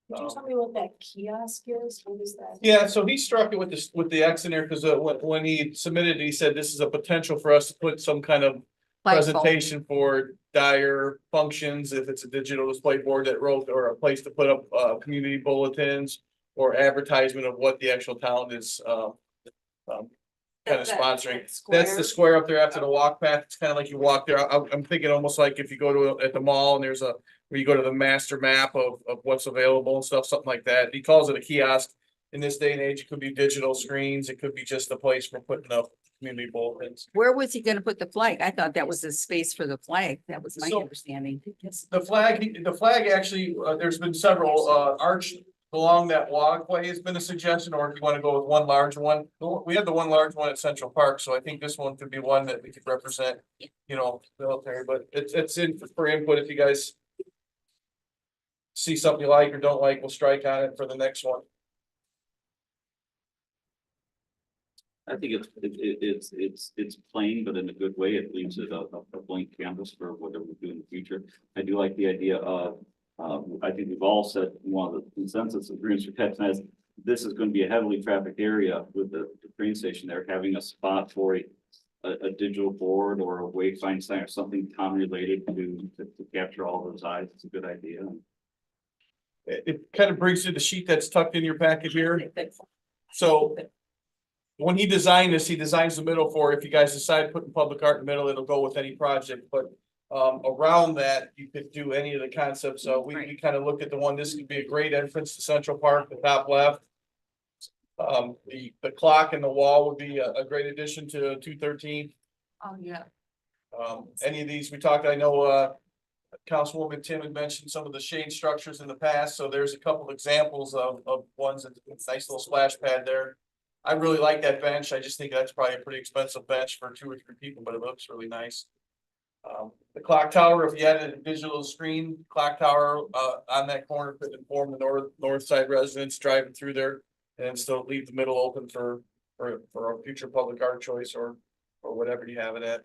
Could you tell me what that kiosk is? What is that? Yeah, so he struck it with the X in there because when he submitted, he said this is a potential for us to put some kind of presentation for dire functions, if it's a digital display board that wrote, or a place to put up community bulletins or advertisement of what the actual town is kind of sponsoring. That's the square up there after the walk path. It's kind of like you walk there. I'm thinking almost like if you go to at the mall and there's where you go to the master map of what's available and stuff, something like that. He calls it a kiosk. In this day and age, it could be digital screens. It could be just a place for putting up community bulletins. Where was he gonna put the flag? I thought that was the space for the flag. That was my So- understanding. The flag actually, there's been several, arched along that walkway has been a suggestion, or if you want to go with one large one. We have the one large one at Central Park, so I think this one could be one that we could represent, you know, military, but it's in for input if you guys see something you like or don't like, we'll strike on it for the next one. I think it's plain, but in a good way. It leaves it a blank canvas for whatever we do in the future. I do like the idea of, I think we've all said one of the consensus agreements for Texas, this is going to be a heavily trafficked area with the train station there, having a spot for a digital board or a wayfind sign or something time related to capture all those eyes. It's a good idea. It kind of brings you the sheet that's tucked in your packet here. So when he designed this, he designs the middle for, if you guys decide putting public art in the middle, it'll go with any project, but around that, you could do any of the concepts. So we kind of looked at the one, this could be a great entrance to Central Park, the top left. The clock and the wall would be a great addition to 213. Oh, yeah. Any of these we talked, I know, Councilwoman Tim had mentioned some of the shade structures in the past, so there's a couple examples of ones that, nice little splash pad there. I really like that bench. I just think that's probably a pretty expensive bench for 2 or 3 people, but it looks really nice. The clock tower, if you added a digital screen clock tower, on that corner could inform the north side residents driving through there and still leave the middle open for a future public art choice or whatever you have it at.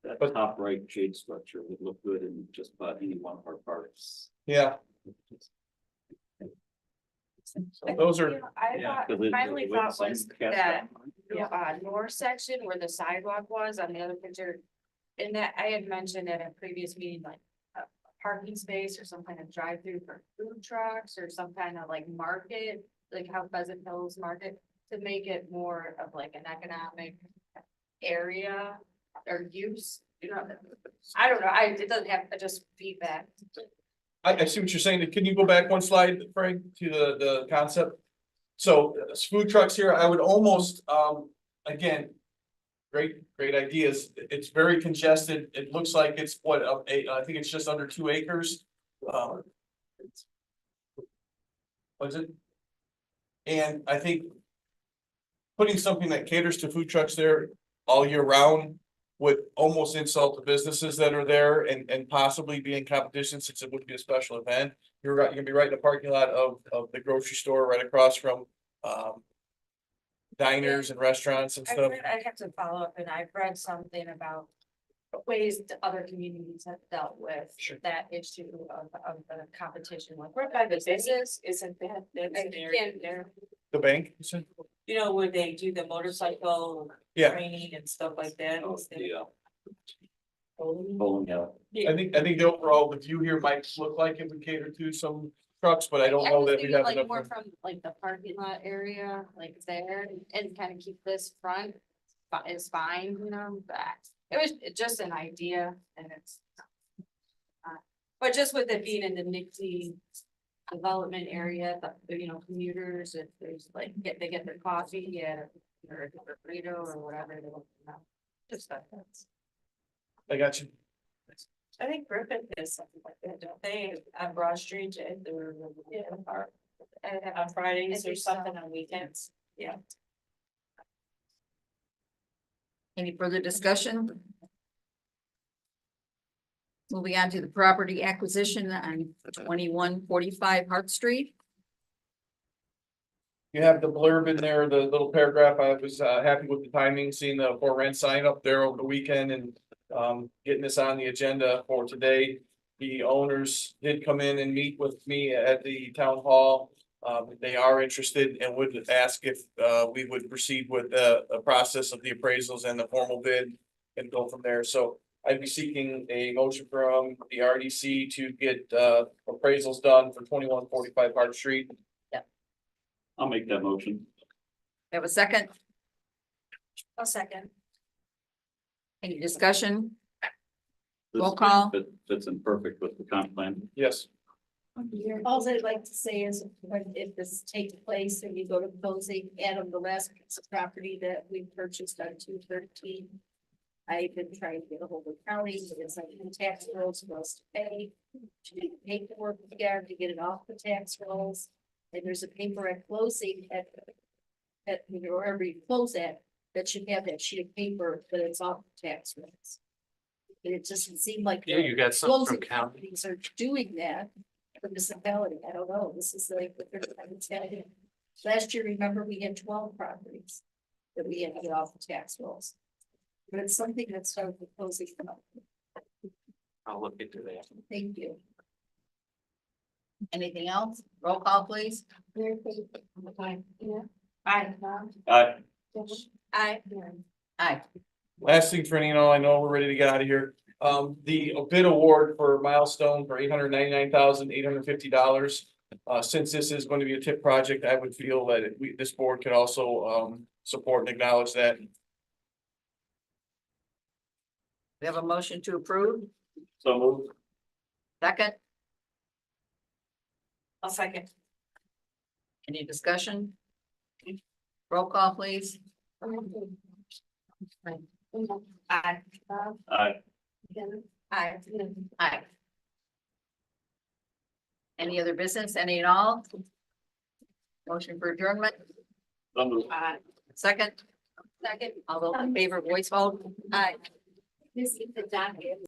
That top right shade structure would look good in just about any one of our parks. Yeah. So those are, I Yeah, thought, 'cause it- finally the way the thought was sun's cast that, down. north section where the sidewalk was on the other picture. And that I had mentioned at a previous meeting, like a parking space or some kind of drive-through for food trucks or some kind of like market, like how Pheasant Hills Market, to make it more of like an economic area or use, you know, I don't know, it doesn't have, just feedback. I see what you're saying. Can you go back one slide, Frank, to the concept? So food trucks here, I would almost, again, great ideas. It's very congested. It looks like it's what, I think it's just under 2 acres. What is it? And I think putting something that caters to food trucks there all year round would almost insult the businesses that are there and possibly be in competition since it would be a special event. You're gonna be right in the parking lot of the grocery store, right across from diners and restaurants and stuff. I'd have to follow up, and I've read something about ways that other communities have dealt with that issue of the competition, like right by the business, isn't that, that's an area there. The bank, you said? You know, where they do the motorcycle Yeah. training and stuff like that. Yeah. Bowling alley. I think the overall, the view here might look like it would cater to some trucks, but I don't know that we have Like enough. more from like the parking lot area, like there, and kind of keep this front is fine, you know, but it was just an idea and it's. But just with it being in the Nixie development area, you know, commuters, if there's like, they get their coffee or a burrito or whatever, they want, you know, just stuff that's. I got you. I think Griffith is something like that, don't they, on Broad Street, they're, on Fridays or something on weekends, yeah. Any further discussion? Moving on to the property acquisition on 2145 Hart Street. You have the blurb in there, the little paragraph. I was happy with the timing, seeing the for rent sign up there over the weekend and getting this on the agenda for today. The owners did come in and meet with me at the town hall. They are interested and would ask if we would proceed with the process of the appraisals and the formal bid and go from there. So I'd be seeking a motion from the RDC to get appraisals done for 2145 Hart Street. I'll make that motion. Have a second? A second. Any discussion? This Roll call. Fits in perfect with the comp plan. Yes. All I'd like to say is when if this takes place and you go to closing, Adam, the last piece of property that we purchased on 213. I've been trying to get a hold of county, it's like the tax rolls for us to pay. To do paperwork together to get it off the tax rolls. And there's a paper at closing at wherever you close at, that should have that sheet of paper, that it's off the tax rolls. And it doesn't seem like. Yeah, the you got something from closing county. companies are doing that. For municipality, I don't know, this is like the third time it's happening. Last year, remember, we had 12 properties that we had to get off the tax rolls. But it's something that started with closing. I'll look into that. Thank you. Anything else? Roll call, please. Aye. Aye. Aye. Aye. Last thing for I know we're ready to get out of here. The bid award for Milestone for $899,850. Since this is going to be a TIP project, I would feel that this board could also, support and acknowledge that. We have a motion to approve. So moved. Second, I'll second. any discussion? Roll call, please. Aye. Aye. Aye. Aye. Any other business, any and all? Motion for adjournment, So moved. second, Second. all those in favor, voice vote? Aye. This is the docket.